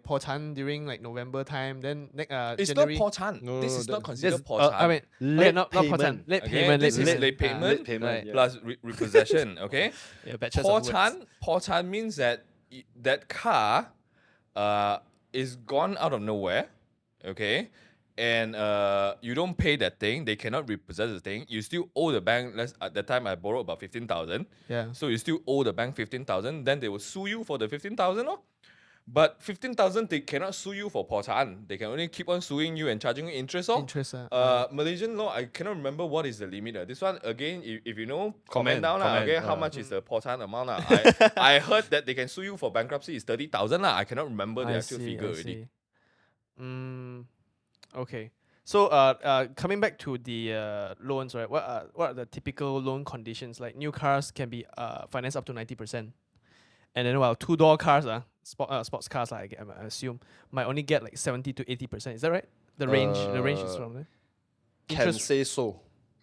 [SPEAKER 5] Porsche during like November time, then
[SPEAKER 2] It's
[SPEAKER 5] January.
[SPEAKER 2] not Porsche.
[SPEAKER 4] No,
[SPEAKER 2] this is not
[SPEAKER 4] that-
[SPEAKER 2] considered
[SPEAKER 5] I
[SPEAKER 2] Porsche.
[SPEAKER 5] mean,
[SPEAKER 4] Late
[SPEAKER 5] not
[SPEAKER 4] payment.
[SPEAKER 5] Porsche. Late
[SPEAKER 2] Okay,
[SPEAKER 5] payment.
[SPEAKER 2] this is
[SPEAKER 5] payment.
[SPEAKER 2] late payment,
[SPEAKER 4] Late payment, yeah.
[SPEAKER 2] plus repossession. Okay,
[SPEAKER 5] Yeah, batches of words.
[SPEAKER 2] Porsche means that that car is gone out of nowhere. Okay, and you don't pay that thing. They cannot repossess the thing. You still owe the bank. At that time I borrowed about 15,000.
[SPEAKER 5] Yeah.
[SPEAKER 2] So you still owe the bank 15,000. Then they will sue you for the 15,000. But 15,000 they cannot sue you for Porsche. They can only keep on suing you and charging you interest.
[SPEAKER 5] Interest.
[SPEAKER 2] Malaysian law, I cannot remember what is the limit. This one again, if you know, comment down.
[SPEAKER 4] Comment.
[SPEAKER 2] Okay, how much is the Porsche amount? I heard that they can sue you for bankruptcy is 30,000. I cannot remember the actual figure already.
[SPEAKER 5] Okay. So coming back to the loans, right? What are the typical loan conditions? Like new cars can be financed up to 90%, and then while 2-door cars, sports cars, I assume, might only get like 70 to 80%. Is that right? The range is from there.
[SPEAKER 4] Can say so.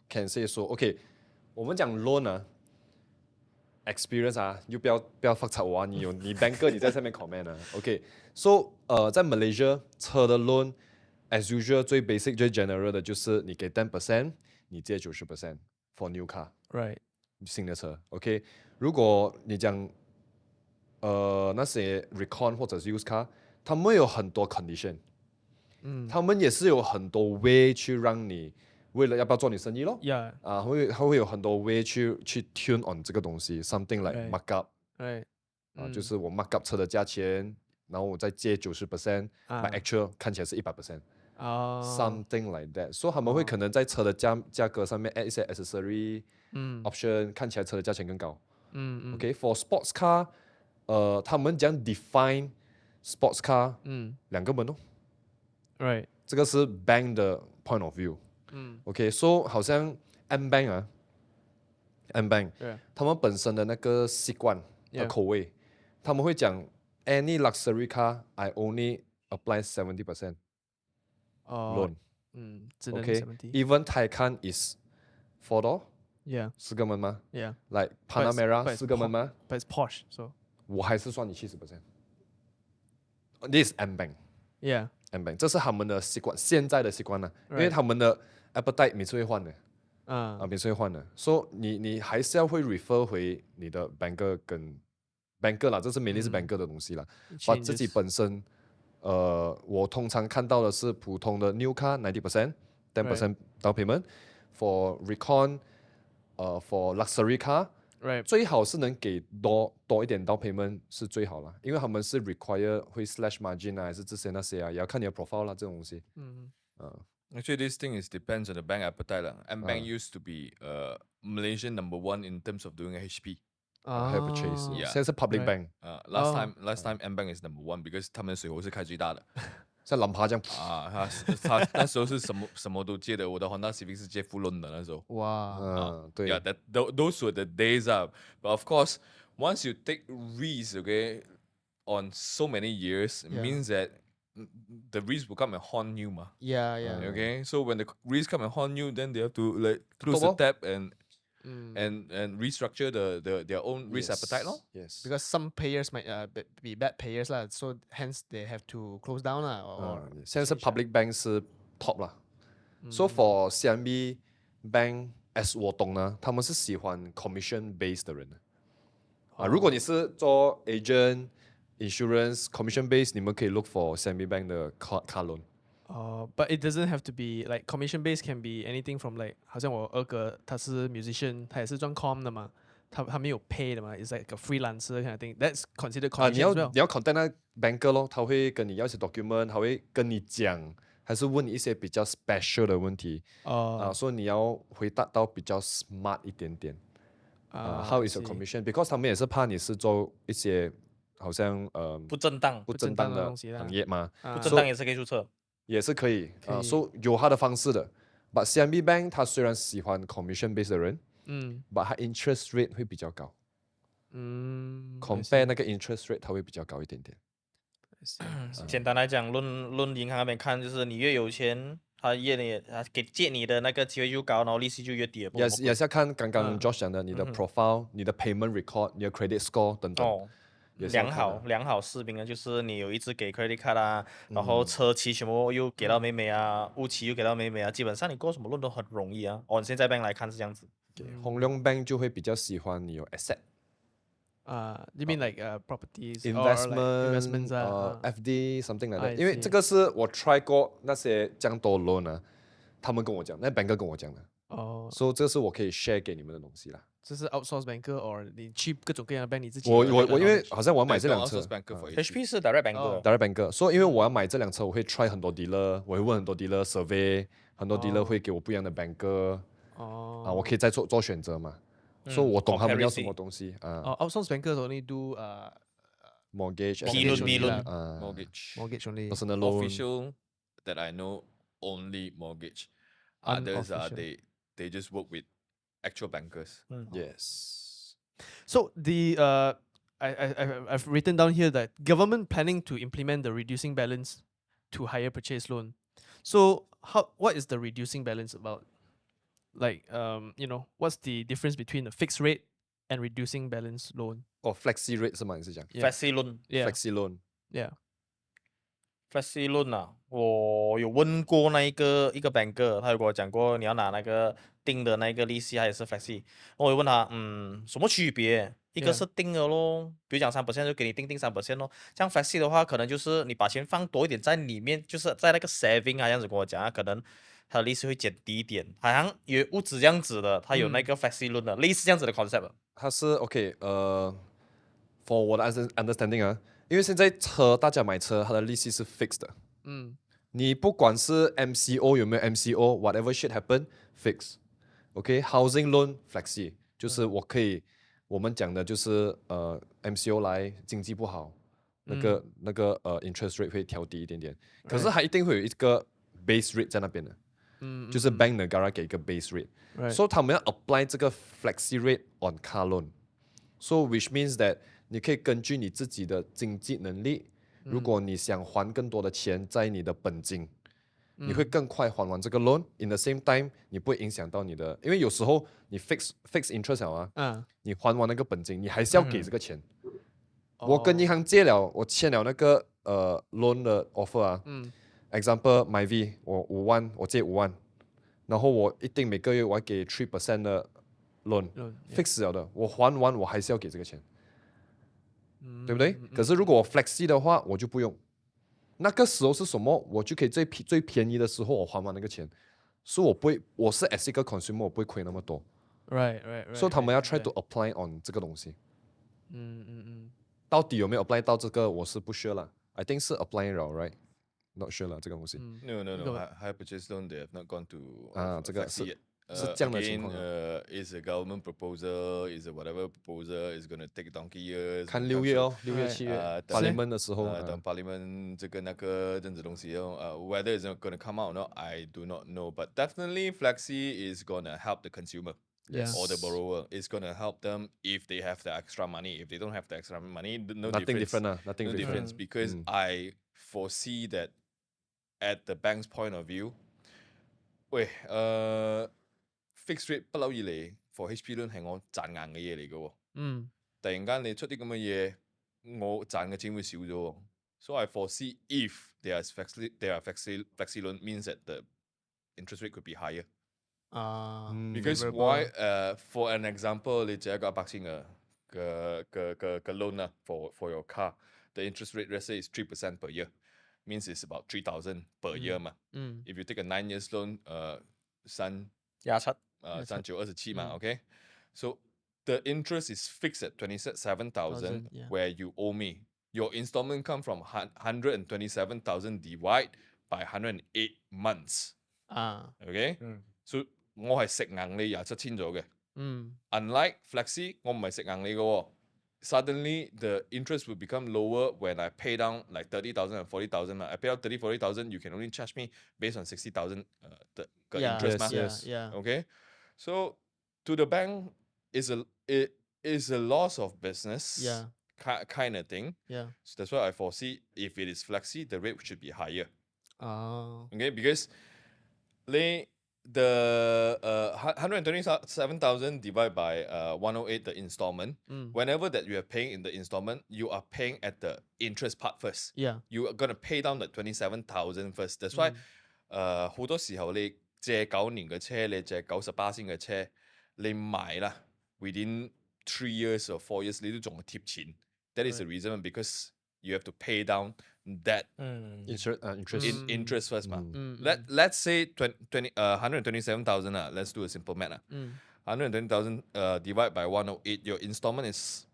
[SPEAKER 4] Can say so. Okay， 我们讲 loan 啊 ，experience 啊，又不要发财我啊，你 banker 你在上面 comment 啊。OK，so 在 Malaysia 车的 loan as usual 最 basic 最 general 的就是你给 10%， 你借90% for new car。
[SPEAKER 5] Right.
[SPEAKER 4] 新的车。OK， 如果你讲那些 Recon 或者是 used car， 他们有很多 condition。他们也是有很多 way 去让你为了要不要做你生意咯。
[SPEAKER 5] Yeah.
[SPEAKER 4] 他会有很多 way 去 tune on 这个东西 ，something like
[SPEAKER 5] Right.
[SPEAKER 4] mark up，
[SPEAKER 5] Right.
[SPEAKER 4] 就是我 mark up 车的价钱，然后我再借90%，把 actual 看起来是100%。something like that， 所以他们会可能在车的价格上面 add 一些 accessory option， 看起来车的价钱更高。OK，for sports car， 他们讲 define sports car， 2个门哦。
[SPEAKER 5] Right.
[SPEAKER 4] 这个是 bank 的 point of view。OK，so 好像 M bank 啊，M bank， 他们本身的那个习惯口味，他们会讲 any luxury car I only apply 70%。loan.
[SPEAKER 5] 只能
[SPEAKER 4] Okay,
[SPEAKER 5] 70.
[SPEAKER 4] even Taycan is 4 door,
[SPEAKER 5] Yeah.
[SPEAKER 4] 4个门吗
[SPEAKER 5] Yeah.？Like But it's-
[SPEAKER 4] Panamera
[SPEAKER 5] but it's
[SPEAKER 4] 4个门吗？
[SPEAKER 5] But it's Porsche, so
[SPEAKER 4] 我还是算你70%。This is M bank,
[SPEAKER 5] yeah.
[SPEAKER 4] M bank， 这是他们的习惯，现在的习惯呢，因为他们的 appetite 每次会换的。每次会换的，所以你还是要会 refer 回你的 banker 跟 banker 啦，这是 mainly 是 banker 的东西啦。把自己本身，我通常看到的是普通的 new car 90%， 10% down payment for Recon， for luxury car，
[SPEAKER 5] Right.
[SPEAKER 4] 最好是能给多一点 down payment 是最好啦，因为他们是 require 会 slash margin 啊，还是这些那些啊，也要看你的 profile 啦，这种东西。
[SPEAKER 2] Actually, this thing is depends on the bank appetite. M Bank used to be Malaysian #1 in terms of doing a HP.
[SPEAKER 4] purchase，
[SPEAKER 2] Yeah.
[SPEAKER 4] 现在是 public
[SPEAKER 5] Right.
[SPEAKER 4] bank，
[SPEAKER 2] Last time M Bank is #1 because 他们的水喉是开最大的。
[SPEAKER 4] 像蓝爬这样。
[SPEAKER 2] 他那时候是什么都借的，我的 Honda Civic 是借 full loan 的那时候。
[SPEAKER 5] Wow.
[SPEAKER 4] 对
[SPEAKER 2] Yeah, those were the days up. But of course, once you take risks, okay, on so many years, it means that the risk will come and haunt you, ma.
[SPEAKER 5] Yeah, yeah.
[SPEAKER 2] Okay, so when the risk come and haunt you, then they have to like close the tab and restructure their own risk appetite, no?
[SPEAKER 4] Yes.
[SPEAKER 5] Because some payers might be bad payers lah, so hence they have to close down lah. Or
[SPEAKER 4] 现在是 public bank 是 top 啦。So for CMB bank，as 我懂呢，他们是喜欢 commission based 的人的。如果你是做 agent insurance commission base， 你们可以 look for semi bank 的 car loan。But
[SPEAKER 5] it doesn't have to be like commission based can be anything from like 好像我二哥他是 musician， 他也是赚 com 的嘛，他没有 pay 的嘛，it's like a freelancer kind of thing. That's considered commission
[SPEAKER 4] 你要
[SPEAKER 5] as well.
[SPEAKER 4] 你要 contact 那 banker 咯，他会跟你要一些 document， 他会跟你讲，还是问你一些比较 special 的问题所以你要回答到比较 smart 一点点。How is your commission? Because 他们也是怕你是做一些好像
[SPEAKER 3] 不正当
[SPEAKER 4] 的
[SPEAKER 5] 东西啦
[SPEAKER 4] 行业嘛，
[SPEAKER 3] 不正当也是可以注册。
[SPEAKER 4] 也是可以所以有他的方式的。But CMB Bank 他虽然喜欢 commission based 的人，but 他 interest rate 会比较高。compare 那个 interest rate 它会比较高一点点。
[SPEAKER 3] 简单来讲，论银行那边看，就是你越有钱，他给借你的那个机会就高，然后利息就越低。
[SPEAKER 4] 也是要看刚刚 Josh 讲的你的 profile、你的 payment record、你的 credit score 等等。
[SPEAKER 3] 良好士兵啊，就是你有一直给 credit card 啊，然后车期全部又给到美美啊，物期又给到美美啊，基本上你过什么论都很容易啊。现在 bank 来看是这样子。
[SPEAKER 4] 红亮 bank 就会比较喜欢你有 asset。You
[SPEAKER 5] mean like properties,
[SPEAKER 4] investments FD something like that？ 因为这个是我 try 过那些这样多 loan 他们跟我讲，那 banker 跟我讲的。所以这是我可以 share 给你们的东西啦。
[SPEAKER 5] 这是 outsource banker or 你去各种各样的 bank 你自己。
[SPEAKER 4] 我因为好像我要买这辆车
[SPEAKER 3] ，HP 是 direct
[SPEAKER 4] banker，所以因为我要买这辆车，我会 try 很多 dealer， 我会问很多 dealer survey， 很多 dealer 会给我不一样的 banker， 我可以再做选择嘛。所以我懂他们要什么东西
[SPEAKER 5] outsource bankers only do
[SPEAKER 4] mortgage,
[SPEAKER 3] B loan,
[SPEAKER 5] mortgage only.
[SPEAKER 4] Personal loan.
[SPEAKER 2] Official that I know only mortgage. Others they just work with actual bankers.
[SPEAKER 4] Yes.
[SPEAKER 5] So I've written down here that government planning to implement the reducing balance to higher purchase loan. So what is the reducing balance about? Like what's the difference between a fixed rate and reducing balance loan?
[SPEAKER 4] Flexi rate 是吗？你是讲
[SPEAKER 3] Flexi loan?
[SPEAKER 4] Flexi loan.
[SPEAKER 5] Yeah.
[SPEAKER 3] Flexi loan 我有问过一个 banker， 他有跟我讲过你要拿那个定的那个利息还是 Flexi。我有问他，什么区别？一个是定的咯，比如讲3%就给你定3%咯。像 Flexi 的话，可能就是你把钱放多一点在里面，就是在那个 saving 这样子跟我讲可能。它的利息会减低一点，好像有物质这样子的，它有那个 flexi loan 的，类似这样子的 concept。
[SPEAKER 4] 它是 for 我的 understanding 因为现在大家买车，它的利息是 fixed 的。你不管是 MCO 有没有 MCO，whatever shit happen fix。housing loan flexi 就是我们讲的就是MCO 来经济不好，那个interest rate 会调低一点点，可是它一定会有一个 base rate 在那边的。就是 bank negara 给一个 base rate， 所以他们要 apply 这个 flexi rate on car loan，so which means that 你可以根据你自己的经济能力，如果你想还更多的钱在你的本金，你会更快还完这个 loan。in the same time， 你不会影响到你的，因为有时候你 fix interest 你还完那个本金，你还是要给这个钱。我跟银行借了，我签了那个loan 的 offer example my V 我5万，我借5万，然后我一定每个月我要给 3% 的 loan fix 了的，我还完我还是要给这个钱，对不对？可是如果我 flexi 的话，我就不用。那个时候是什么？我就可以最便宜的时候我还完那个钱，所以我是 as 一个 consumer 我不会亏那么多。
[SPEAKER 5] Right.
[SPEAKER 4] 所以他们要 try to apply on 这个东西。到底有没有 apply 到这个，我是不 sure 啦。I think 是 apply 了 ，right？Not sure 啦，这个东西。
[SPEAKER 2] No. High purchase loan they have not gone to
[SPEAKER 4] 这个是这样的情况。
[SPEAKER 2] Is a government proposal? Is a whatever proposal? Is going to take donkey years?
[SPEAKER 4] 看6月6月7月，Parliament 的时候，
[SPEAKER 2] 等 Parliament 这个那个政治东西whether it's going to come out or not, I do not know. But definitely, Flexi is going to help the consumer. Or the borrower. It's going to help them if they have the extra money. If they don't have the extra money,
[SPEAKER 4] nothing different.
[SPEAKER 2] Nothing difference because I foresee that at the bank's point of view, fixed rate 不嬲以嚟 for HP loan 係我賺硬嘅嘢嚟嘅喎。突然間你出啲咁嘅嘢，我賺嘅錢會少咗喎。So I foresee if there are flexi loan means that the interest rate could be higher. Because why? For an example, 你借一個100千嘅 loan for your car, the interest rate, let's say, is 3% per year. Means it's about 3,000 per year 嘛。If you take a 9 years loan, 3.27嘛 ，OK. So the interest is fixed at 27,000 where you owe me. Your installment come from 127,000 divide by 108 months. Okay. So 我係食硬你27,000咗嘅。Unlike Flexi, 我唔係食硬你嘅喎。Suddenly the interest will become lower when I pay down like 30,000 and 40,000. I pay out 40,000, you can only charge me based on 60,000 the interest. Okay. So to the bank it is a loss of business kind of thing. So that's why I foresee if it is Flexi, the rate should be higher. Okay, because the 127,000 divided by 108 the installment. Whenever that you are paying in the installment, you are paying at the interest part first. You are gonna pay down the 27,000 first. That's why 好多時候你借9年嘅車，你借98先嘅車，你買啦 within 3 years or 4 years 你都仲係貼錢。That is the reason because you have to pay down that interest first. Let's say 127,000. Let's do a simple math. 120,000 divided by 108. Your installment is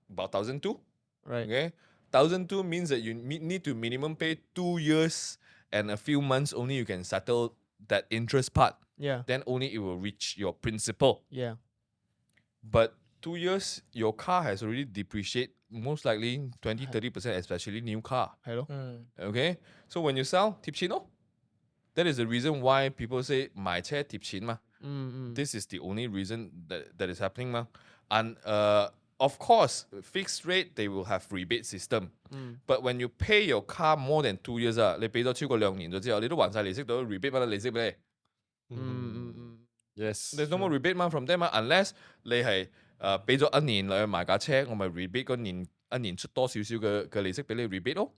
[SPEAKER 2] about 1,200.
[SPEAKER 5] Right.
[SPEAKER 2] Okay. 1,200 means that you need to minimum pay 2 years and a few months only you can settle that interest part. Then only it will reach your principal. But 2 years, your car has already depreciated most likely 20-30%, especially new car. Okay? So when you sell, 貼錢咯. That is the reason why people say 買車貼錢嘛. This is the only reason that is happening嘛. And of course, fixed rate, they will have rebate system. But when you pay your car more than 2 years, 你俾咗超過2年咗之後，你都還晒利息到 rebate 乜利息俾你。
[SPEAKER 4] Yes.
[SPEAKER 2] There's no more rebate 嘛 from them 嘛 unless 你係俾咗1年嚟買架車，我咪 rebate 嗰一年出多少少嘅利息俾你 rebate 咯。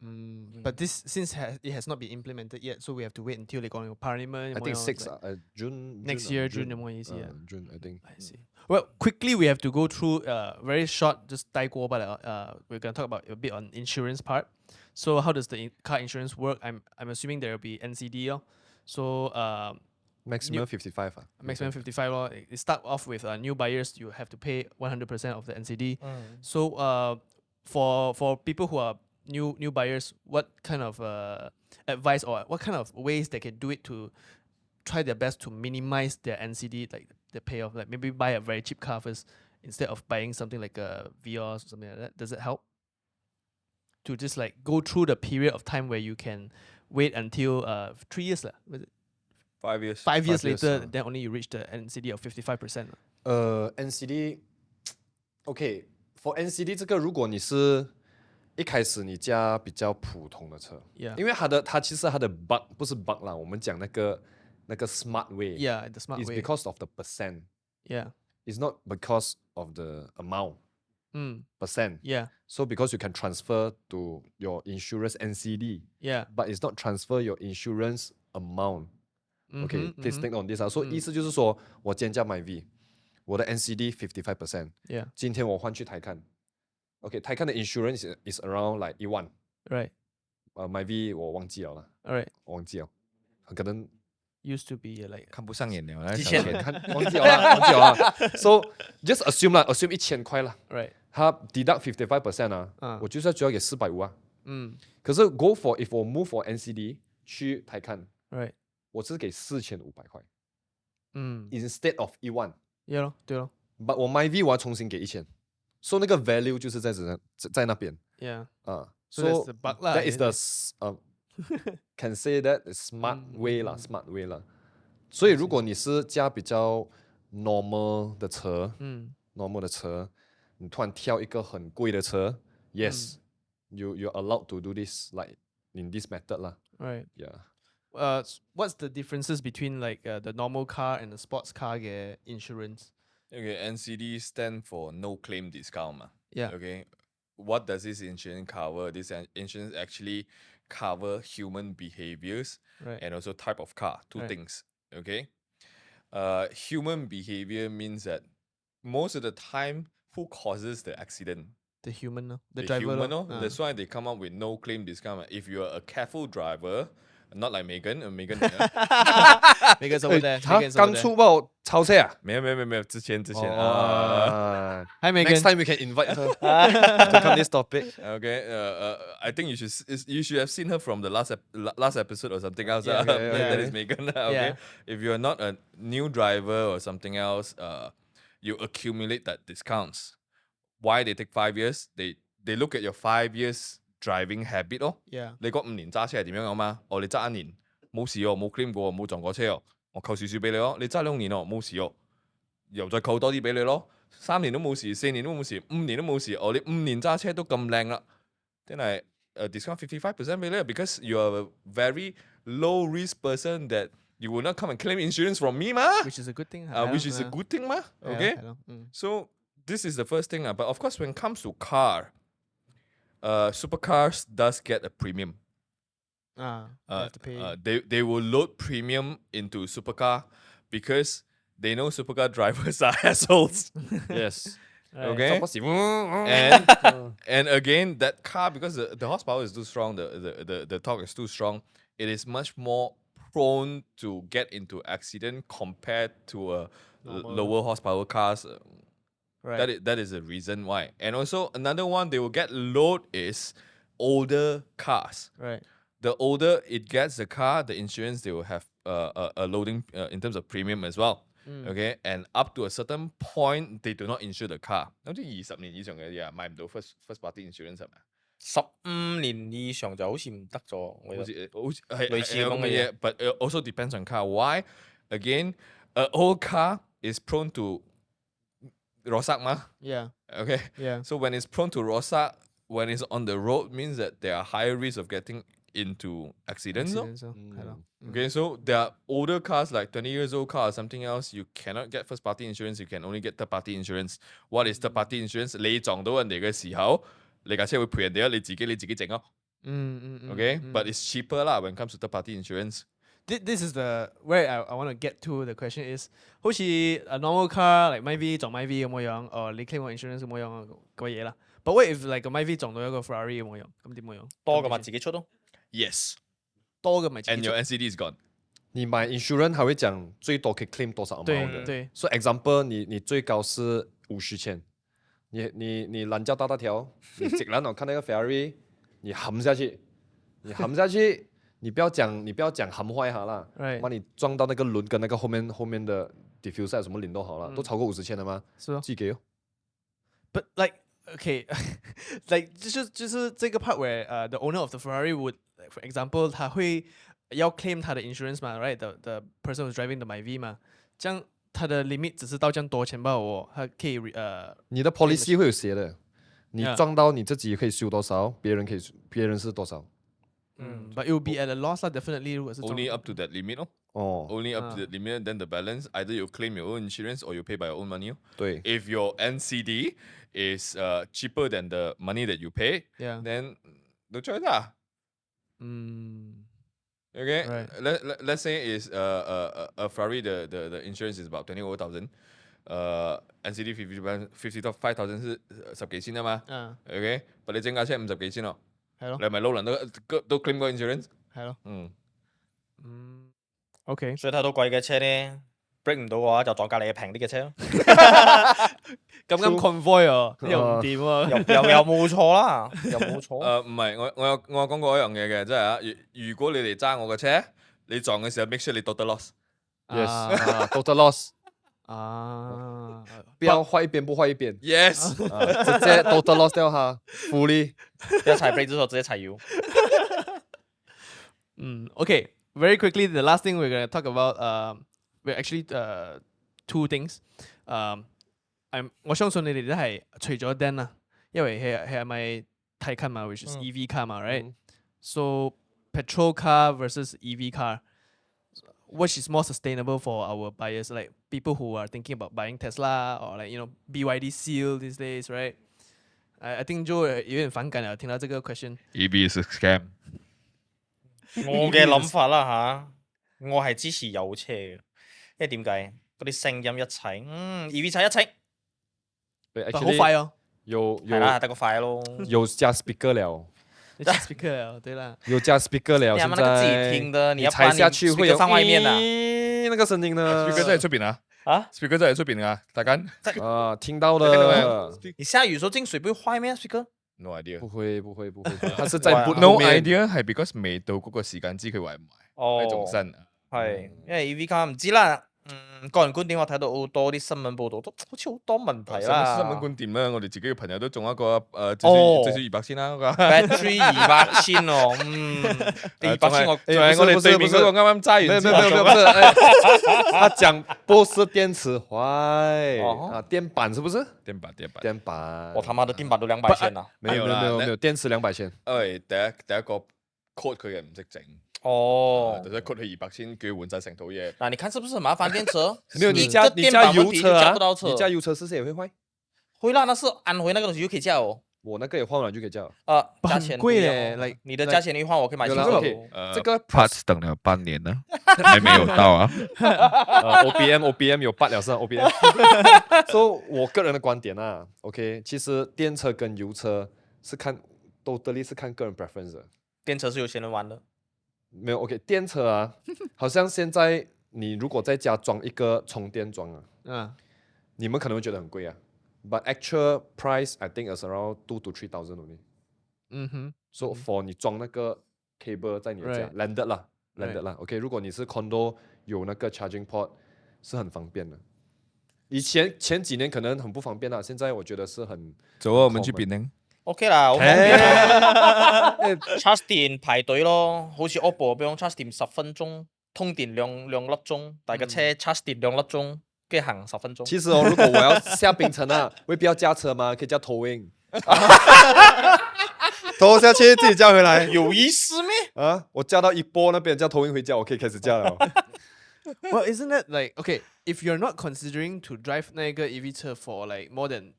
[SPEAKER 5] But this since it has not been implemented yet, so we have to wait until they go into parliament.
[SPEAKER 4] I think 6 June.
[SPEAKER 5] Next year, June 有冇意思啊？
[SPEAKER 4] June, I think.
[SPEAKER 5] I see. Well, quickly we have to go through very short, just 帶過吧啦。We're gonna talk about a bit on insurance part. So how does the car insurance work? I'm assuming there will be NCD. So
[SPEAKER 4] Maximum 55.
[SPEAKER 5] Maximum 55 lor. It start off with new buyers, you have to pay 100% of the NCD. So for people who are new buyers, what kind of advice or what kind of ways they can do it to try their best to minimize their NCD, like the payoff? Like maybe buy a very cheap car first instead of buying something like a Vios or something like that. Does it help to just like go through the period of time where you can wait until 3 years lah? Was it?
[SPEAKER 2] 5 years.
[SPEAKER 5] 5 years later, then only you reach the NCD of 55%.
[SPEAKER 4] NCD OK for NCD 这个，如果你是一开始你加比较普通的车，因为它其实它的 bug 不是 bug 啦，我们讲那个 smart way，
[SPEAKER 5] the smart
[SPEAKER 4] is
[SPEAKER 5] way.
[SPEAKER 4] because of the percent.
[SPEAKER 5] Yeah.
[SPEAKER 4] It's not because of the amount. Percent.
[SPEAKER 5] Yeah.
[SPEAKER 4] So because you can transfer to your insurance NCD.
[SPEAKER 5] Yeah.
[SPEAKER 4] But it's not transfer your insurance amount. Okay, please take on this. So 意思就是说，我今天加买 V， 我的 NCD 55%。Yeah. 今天我换去台看。Okay, 台看的 insurance is around like 1万。
[SPEAKER 5] Right.
[SPEAKER 4] 买 V 我忘记了啦。
[SPEAKER 5] Alright.
[SPEAKER 4] 我忘记了，可能
[SPEAKER 5] used to be like
[SPEAKER 2] 看不上眼了，
[SPEAKER 4] 之前忘记了啦。So just assume 啦 ，assume 1000块啦。
[SPEAKER 5] right.
[SPEAKER 4] 它 deduct 55% 啊，我就是要主要给450啊。可是 go for if 我 move for NCD 去台看
[SPEAKER 5] right.
[SPEAKER 4] 我是给4500块。Instead of 1万。
[SPEAKER 5] 对咯，对咯。
[SPEAKER 4] But 我 my V 我要重新给1000。So 那个 value 就是在那边。
[SPEAKER 5] Yeah.
[SPEAKER 4] So
[SPEAKER 5] that's the bug lah.
[SPEAKER 4] That is the can say that smart way 啦，smart way 啦。所以如果你是加比较 normal 的车，normal 的车，你突然挑一个很贵的车 ，yes， you're allowed to do this like in this method 啦。
[SPEAKER 5] Right.
[SPEAKER 4] Yeah.
[SPEAKER 5] What's the differences between like the normal car and the sports car insurance?
[SPEAKER 2] Okay, NCD stand for no claim discount 嘛。
[SPEAKER 5] Yeah.
[SPEAKER 2] Okay. What does this insurance cover? This insurance actually cover human behaviors and also type of car. Two things. Okay. Human behavior means that most of the time who causes the accident?
[SPEAKER 5] The human, no? The
[SPEAKER 2] The
[SPEAKER 5] driver.
[SPEAKER 2] human,
[SPEAKER 5] no?
[SPEAKER 2] no? That's why they come up with no claim discount. If you're a careful driver, not like Megan, Megan.
[SPEAKER 5] Megan's over there.
[SPEAKER 4] 他
[SPEAKER 5] Megan's
[SPEAKER 4] 刚
[SPEAKER 5] over there.
[SPEAKER 4] 出报超车啊！
[SPEAKER 2] 没有，之前。
[SPEAKER 4] 哦
[SPEAKER 5] Hi, Megan.
[SPEAKER 4] Next time we can invite her to come this topic.
[SPEAKER 2] Okay, I think you should have seen her from the last episode or something else.
[SPEAKER 5] Yeah,
[SPEAKER 2] That
[SPEAKER 5] yeah.
[SPEAKER 2] is Megan. Okay, if you're not a new driver or something else, you accumulate that discounts. Why they take 5 years? They look at your 5 years driving habit 咯。
[SPEAKER 5] Yeah.
[SPEAKER 2] 你嗰5年揸車係點樣啊嘛？你揸1年冇事哦，冇 claim 過，冇撞過車哦，我扣少少俾你咯。你揸2年哦，冇事哦，又再扣多啲俾你咯。3年都冇事，4年都冇事，5年都冇事。你5年揸車都咁靚啦，真係discount 55% 俾你，because you are a very low risk person that you will not come and claim insurance from me 嘛。
[SPEAKER 5] Which is a good thing.
[SPEAKER 2] Which is a good thing 嘛。Okay. So this is the first thing. But of course, when it comes to car, supercars does get a premium.
[SPEAKER 5] You have to pay.
[SPEAKER 2] They will load premium into supercar because they know supercar drivers are assholes.
[SPEAKER 4] Yes.
[SPEAKER 2] Okay.
[SPEAKER 4] 不是
[SPEAKER 2] And again, that car, because the horsepower is too strong, the torque is too strong, it is much more prone to get into accident compared to lower horsepower cars.
[SPEAKER 5] Right.
[SPEAKER 2] That is the reason why. And also another one they will get load is older cars.
[SPEAKER 5] Right.
[SPEAKER 2] The older it gets the car, the insurance they will have a loading in terms of premium as well. Okay, and up to a certain point they do not insure the car. 好似20年以上嘅嘢買唔到 first party insurance 係咪
[SPEAKER 3] 15年以上就好似唔得咗，我
[SPEAKER 2] 好
[SPEAKER 3] 覺得
[SPEAKER 2] 似係
[SPEAKER 3] 類似咁嘅嘢。
[SPEAKER 2] But it also depends on car. Why? Again, an old car is prone to rosak ma.
[SPEAKER 5] Yeah.
[SPEAKER 2] Okay.
[SPEAKER 5] Yeah.
[SPEAKER 2] So when it's prone to rosak, when it's on the road, means that there are higher risks of getting into accidents. No?
[SPEAKER 5] Accidents,係咯。
[SPEAKER 2] Okay, so there are older cars like 20 years old car or something else. You cannot get first party insurance. You can only get third party insurance. What is third party insurance? 你撞到人哋嘅時候，你架車會賠人哋啊，你自己整咯。Okay, but it's cheaper lah when it comes to third party insurance.
[SPEAKER 5] This is the where I want to get to. The question is 好似 a normal car like MyV 撞 MyV 咁樣，哦你 claim 個 insurance 咁樣個嘢啦。But what if like 個 MyV 撞到一個 Ferrari 咁樣，咁點樣？
[SPEAKER 3] 多嘅嘛自己出咯。
[SPEAKER 2] Yes.
[SPEAKER 5] 多嘅咪自己
[SPEAKER 2] And
[SPEAKER 5] 出
[SPEAKER 2] your NCD is gone.
[SPEAKER 4] 你買 insurance 還會講最多可以 claim 多少 amount 的。
[SPEAKER 5] 對。
[SPEAKER 4] So example，你最高是50千，你攔架大條，你直攔我看那個 Ferrari，你冚下去，你不要講冚壞它啦，
[SPEAKER 5] Right.
[SPEAKER 4] 把你撞到那個輪跟那個後面的 diffuser 什麼輪都好了，都超過50千了嗎？
[SPEAKER 5] 是咯。
[SPEAKER 4] 自己給哦。
[SPEAKER 5] But like okay, like 就是這個 part where the owner of the Ferrari would, like, for example 他會要 claim 他的 insurance 嘛 ，right? The person who's driving the MyV 嘛，這樣他的 limit 只是到這樣多錢吧，他可以
[SPEAKER 4] 你的 policy 會有寫的，你
[SPEAKER 5] Yeah.
[SPEAKER 4] 撞到你自己可以收多少，別人是多少。
[SPEAKER 5] but it will be at a loss 啦 ，definitely 如果是
[SPEAKER 2] Only up to that limit. Oh.
[SPEAKER 4] 哦，
[SPEAKER 2] Only up to that limit. Then the balance, either you claim your own insurance or you pay by your own money. Oh.
[SPEAKER 4] 對，
[SPEAKER 2] If your NCD is cheaper than the money that you pay,
[SPEAKER 5] yeah.
[SPEAKER 2] then no choice lah. Okay.
[SPEAKER 5] Right.
[SPEAKER 2] Let's say is a Ferrari the insurance is about 20,000. NCD 55,000是10幾千啊嘛。Okay. But 你整架車50幾千咯。
[SPEAKER 5] 係咯。
[SPEAKER 2] 你係咪撈人都 claim 個 insurance？
[SPEAKER 5] 係咯。
[SPEAKER 3] OK。所以睇到貴嘅車咧 ，break 唔到嘅話就撞隔離嘅平啲嘅車咯。
[SPEAKER 5] 咁 convoy 啊，又唔掂喎。
[SPEAKER 3] 又冇錯啦，又冇錯。
[SPEAKER 2] 唔係，我有講過一樣嘢嘅，即係啊，如果你哋揸我嘅車，你撞嘅時候 make sure 你 total loss。Yes，total
[SPEAKER 4] loss。不要壞一邊不壞一邊。
[SPEAKER 2] Yes，
[SPEAKER 4] 直接 total loss 掉它，fully。
[SPEAKER 3] 一齊 break 之後直接齊要。
[SPEAKER 5] Okay. Very quickly, the last thing we're gonna talk about, we're actually two things. 我相信你哋都係除咗 Dan 啦，因為係咪睇 car 嘛 ，which is EV car 嘛 ，right? So petrol car versus EV car, which is more sustainable for our buyers, like people who are thinking about buying Tesla or like BYD Seal these days, right? I think Joe 有點反感啊，聽到這個 question。EV
[SPEAKER 2] is a scam。
[SPEAKER 3] 我嘅諗法啦嚇，我係支持有車嘅，因為點解？嗰啲聲音一齊，EV 車一齊，
[SPEAKER 4] 对
[SPEAKER 5] 好
[SPEAKER 4] ，actually
[SPEAKER 5] 快哦，
[SPEAKER 3] 係啦，得個快咯。
[SPEAKER 4] 有加 speaker 了，
[SPEAKER 5] 你加 speaker 了，对啦。
[SPEAKER 4] 有加 speaker 了，现
[SPEAKER 3] 你他妈那个自己
[SPEAKER 4] 在
[SPEAKER 3] 听的，你要
[SPEAKER 4] 踩
[SPEAKER 3] 把你
[SPEAKER 4] 下去会
[SPEAKER 3] speaker
[SPEAKER 4] 有
[SPEAKER 3] 放外面的
[SPEAKER 4] 那个声音呢。
[SPEAKER 2] speaker 真係出邊啊
[SPEAKER 3] 啊？
[SPEAKER 2] ？speaker 真係出邊啊？大家
[SPEAKER 4] 啊，聽到
[SPEAKER 2] 看到沒
[SPEAKER 4] 的
[SPEAKER 2] 有，
[SPEAKER 3] 你下雨的時候進水不會壞咩 speaker？
[SPEAKER 2] ？No idea。
[SPEAKER 4] 不會，它是在
[SPEAKER 3] 哇
[SPEAKER 4] boot
[SPEAKER 2] No
[SPEAKER 4] 後面
[SPEAKER 2] idea 係 because 未到嗰個時間知佢壞唔壞，
[SPEAKER 3] 哦
[SPEAKER 2] 係仲新啊。
[SPEAKER 3] 係，因為 EV car 唔知啦。個人觀點我睇到好多啲新聞報道，都好似好多問題啦。
[SPEAKER 2] 新聞觀點啦，我哋自己嘅朋友都中一個
[SPEAKER 3] 哦
[SPEAKER 2] 最少200千啦嗰個。
[SPEAKER 3] battery 200千哦，200千我
[SPEAKER 2] 仲係我哋對面嗰個啱啱揸完之後
[SPEAKER 4] 沒有，不是，他講不是電池壞啊，電板是不是？
[SPEAKER 2] 電板。
[SPEAKER 4] 電板，
[SPEAKER 3] 我他媽的電板都200千啦。
[SPEAKER 4] 沒有，電池200千。
[SPEAKER 2] 因為第一個 code 佢嘅唔識整，
[SPEAKER 3] 哦，
[SPEAKER 2] 第一 code 佢200千，叫佢換晒成套嘢。
[SPEAKER 3] 那你看是不是很麻煩電車？
[SPEAKER 4] 沒有，你
[SPEAKER 3] 一個電板問題就加不到車。
[SPEAKER 4] 你加油車是不是也會壞？
[SPEAKER 3] 會啦，那是安徽那個東西就可以加哦。
[SPEAKER 4] 我那個也換完就可以加了。
[SPEAKER 3] 價錢不一樣哦
[SPEAKER 5] 很貴嘞，like
[SPEAKER 3] 你的價錢一換，我可以買新車
[SPEAKER 4] 有啦
[SPEAKER 3] 哦。
[SPEAKER 4] ，OK，這個
[SPEAKER 2] parts 等了半年了，還沒有到啊。
[SPEAKER 4] OBM 有8了是吧 OBM。所以我個人的觀點啊，OK，其實電車跟油車是看 totally 是看個人 preference 的。
[SPEAKER 3] 電車是有錢人玩的。
[SPEAKER 4] 沒有 OK，電車啊，好像現在你如果在家裝一個充電樁啊，你們可能會覺得很貴啊，but actual price I think is around 2,000 to 3,000 only。So for 你裝那個 cable 在你的家 landed 啦 ，OK， 如果你是 condo 有那個 charging port 是很方便的。以前前幾年可能很不方便啦，現在我覺得是很。
[SPEAKER 2] 走啊，我們去檳城。
[SPEAKER 3] OK 啦，好方便啊。charge 電排隊咯，好似 OPPO 咁樣 charge 電10分鐘，通電兩粒鐘，但係個車 charge 電2粒鐘，跟住行10分鐘。
[SPEAKER 4] 其實哦，如果我要下檳城啊，未必要駕車嘛，可以叫 towing。拖下去自己駕回來，
[SPEAKER 3] 有意思咩？
[SPEAKER 4] 啊！我駕到一波那邊叫towing回家，我可以開始駕了。
[SPEAKER 5] Well, isn't that like okay? If you're not considering to drive 那個 EV 車 for like more than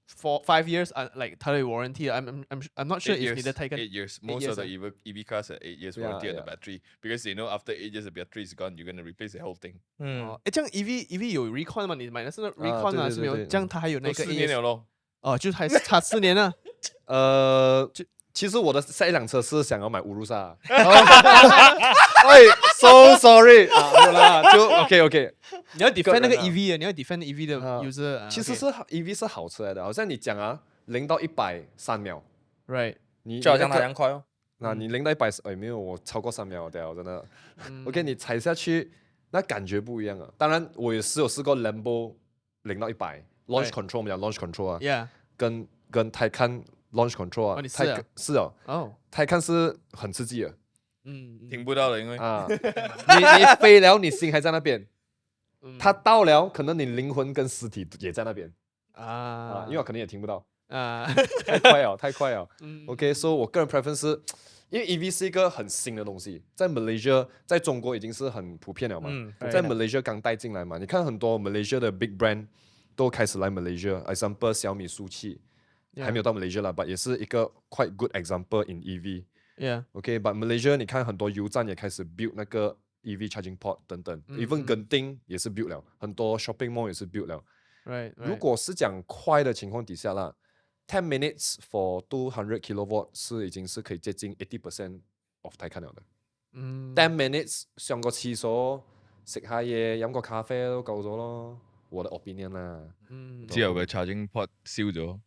[SPEAKER 5] 5 years, like 它的 warranty, I'm not sure if 你的 Taycan
[SPEAKER 2] 8 years. Most of the EV cars are 8 years warranty on the battery because they know after 8 years the battery is gone, you're gonna replace the whole thing.
[SPEAKER 5] 这样 EV 有 Recon 吗？你買的是 Recon 啊？是没有？这样它還有那個
[SPEAKER 2] 4年了咯。
[SPEAKER 5] 哦，就還是差4年啊。
[SPEAKER 4] 其實我的下一輛車是想要買烏魯薩。哎，so sorry 啊，沒有啦，就 OK。
[SPEAKER 5] 你要 defend 那個 EV 啊，你要 defend EV 的 user。
[SPEAKER 4] 其實是 EV 是好車來的，好像你講啊，0到100 3秒
[SPEAKER 5] ，right？
[SPEAKER 4] 你
[SPEAKER 3] 就好像它2塊哦。
[SPEAKER 4] 那你0到100，哎，沒有，我超過3秒的，真的。OK，你踩下去，那感覺不一樣啊。當然，我也是有試過 Lambo 0到100 launch control，我們講 launch control 啊
[SPEAKER 5] ，yeah，
[SPEAKER 4] 跟Taycan launch control 啊，
[SPEAKER 5] 你試啊？
[SPEAKER 4] 是哦，Taycan是很刺激的，
[SPEAKER 2] 聽不到了，因為
[SPEAKER 4] 啊，你飛了，你心還在那邊，它到了，可能你靈魂跟屍體也在那邊啊，因為我可能也聽不到啊，太快了，OK，所以我個人 preference 是，因為 EV 是一個很新的東西，在 Malaysia 在中國已經是很普遍了嘛，在 Malaysia 剛帶進來嘛，你看很多 Malaysia 的 big brand 都開始來 Malaysia，example 小米輸氣。還沒有到 Malaysia 啦 ，but 也是一個 quite good example in EV。OK，but Malaysia 你看很多油站也開始 build 那個 EV charging port 等等，even 跟丁也是 build 了，很多 shopping mall 也是 build 了。如果是講快的情況底下啦，10 minutes for 200 kilowatt 是已經是可以接近 80% of Taycan 了的。10 minutes 上個廁所食下嘢飲個咖啡都夠咗咯。我的 opinion 啦，
[SPEAKER 2] 之後嘅 charging port 燒咗。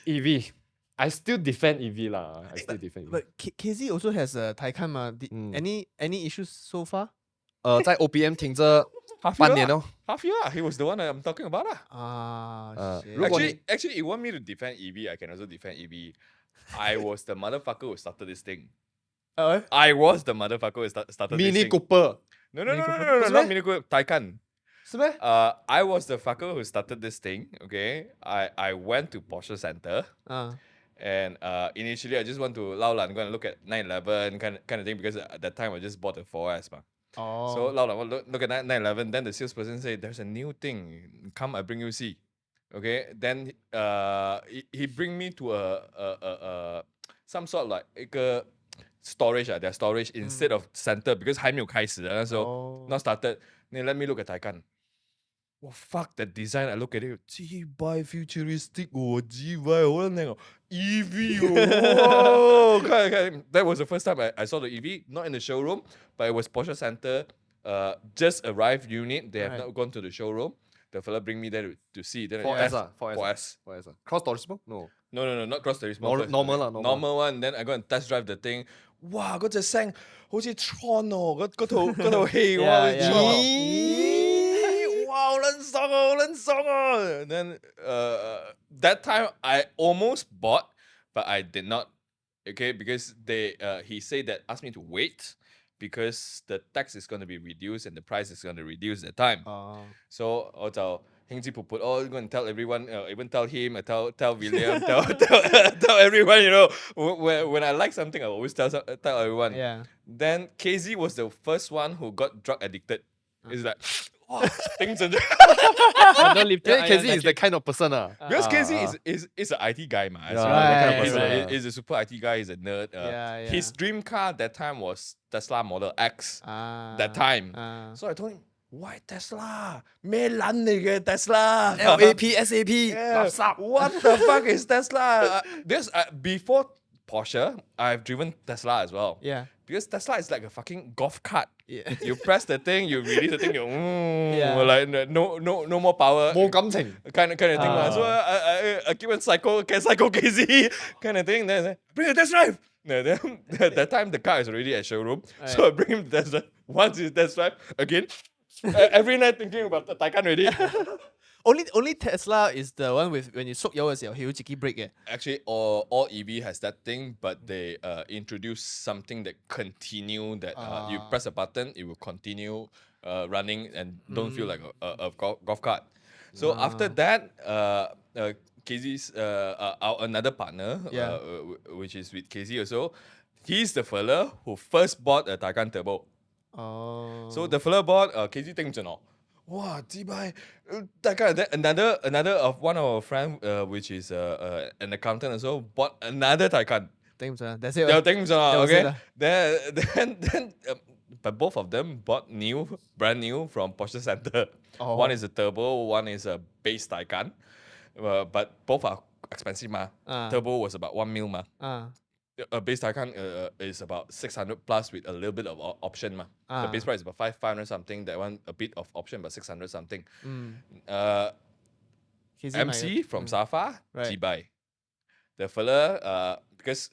[SPEAKER 4] EV，I still defend EV 啦，I still defend
[SPEAKER 5] But KZ also has a Taycan 嘛？Any issues so far？
[SPEAKER 4] 在 OBM 停着半年哦。
[SPEAKER 2] Half year, he was the one I'm talking about
[SPEAKER 5] 啊。
[SPEAKER 4] 如果
[SPEAKER 2] 你 actually you want me to defend EV, I can also defend EV. I was the motherfucker who started this thing. I was the motherfucker who started this thing.
[SPEAKER 4] Mini Cooper。No,
[SPEAKER 2] not Mini Cooper, Taycan.
[SPEAKER 4] 是咩
[SPEAKER 2] ？I was the fucker who started this thing. Okay, I went to Porsche Center. And initially I just want to lao lan go and look at 911 kind of thing because at that time I just bought a 4S ma. So lao lan look at 911. Then the salesperson said, "There's a new thing. Come, I bring you see." Okay. Then he bring me to a some sort of like a storage their storage instead of center because 还没有开始的那时候 not started. Then let me look at Taycan. 哇 fuck that design! I look at it, 鸡掰 futuristic 哦，鸡掰我那个 EV 哦，看看 that was the first time I saw the EV, not in the showroom, but it was Porsche Center. Just arrived unit. They have
[SPEAKER 5] Right.
[SPEAKER 2] not gone to the showroom. The fella bring me there to see. Then
[SPEAKER 4] 4S 啊
[SPEAKER 2] 4S.
[SPEAKER 4] 4S 啊 Cross Turismo no
[SPEAKER 2] No, not cross the small.
[SPEAKER 4] Normal lah, normal.
[SPEAKER 2] Normal one. Then I go and test drive the thing. 哇，嗰隻聲好似 Tron 哦，嗰套戲哇，好似
[SPEAKER 5] Yeah,
[SPEAKER 2] Tron
[SPEAKER 5] yeah.
[SPEAKER 2] 哦。哇，好撚爽啊，好撚爽啊。Then that time I almost bought, but I did not. Okay, because he said that asked me to wait because the tax is going to be reduced and the price is going to reduce that time. So 我就興致勃勃 go and tell everyone, even tell him, tell William, tell everyone, you know. When I like something, I always tell everyone.
[SPEAKER 5] Yeah.
[SPEAKER 2] Then KZ was the first one who got drug addicted. It's like, wow, things are
[SPEAKER 5] Don't leave
[SPEAKER 4] yeah, KZ is that kind of person
[SPEAKER 2] because KZ is an IT guy, man. So
[SPEAKER 5] Right.
[SPEAKER 2] he's a super IT guy. He's a nerd.
[SPEAKER 5] Yeah,
[SPEAKER 2] His dream car at that time was Tesla Model X. That time. So I told him, why Tesla? 咩撚嚟嘅 Tesla?
[SPEAKER 4] LAP SAP
[SPEAKER 2] Yeah. What the fuck is Tesla? Before Porsche, I've driven Tesla as well.
[SPEAKER 5] Yeah.
[SPEAKER 2] Because Tesla is like a fucking golf cart.
[SPEAKER 5] Yeah.
[SPEAKER 2] You press the thing, you release the thing,
[SPEAKER 5] Yeah.
[SPEAKER 2] like no more power.
[SPEAKER 4] 冇感情
[SPEAKER 2] Kind of thing. So I keep on psycho KZ kind of thing. Then I say, bring a test drive. No, then that time the car is already at showroom. So I bring him to test drive. Once he's test drive, again. Every night thinking about the Taycan already.
[SPEAKER 5] Only Tesla is the one with when you 縮油嘅時候，佢會自己 brake 嘅。
[SPEAKER 2] Actually, all EV has that thing, but they introduce something that continue that you press a button, it will continue running and don't feel like a golf cart. So after that, KZ's our another partner,
[SPEAKER 5] Yeah.
[SPEAKER 2] Which is with KZ also, he's the fella who first bought a Taycan Turbo.
[SPEAKER 5] Oh.
[SPEAKER 2] So the fella bought KZ 頂盡哦。哇！知拜，大概 another of one of our friend, which is an accountant also bought another Taycan.
[SPEAKER 5] 頂唔順啊，that's it。
[SPEAKER 2] 又頂唔順啊
[SPEAKER 5] That was it，OK. lah.
[SPEAKER 2] Then but both of them bought brand new from Porsche Center.
[SPEAKER 5] Oh.
[SPEAKER 2] One is a turbo, one is a base Taycan. But both are expensive ma. Turbo was about 1 mil ma. A base Taycan is about 600 plus with a little bit of option ma. The base price is about 500 something. That one a bit of option, but 600 something. MC from Safa,
[SPEAKER 5] Right.
[SPEAKER 2] Jibai. The fella, because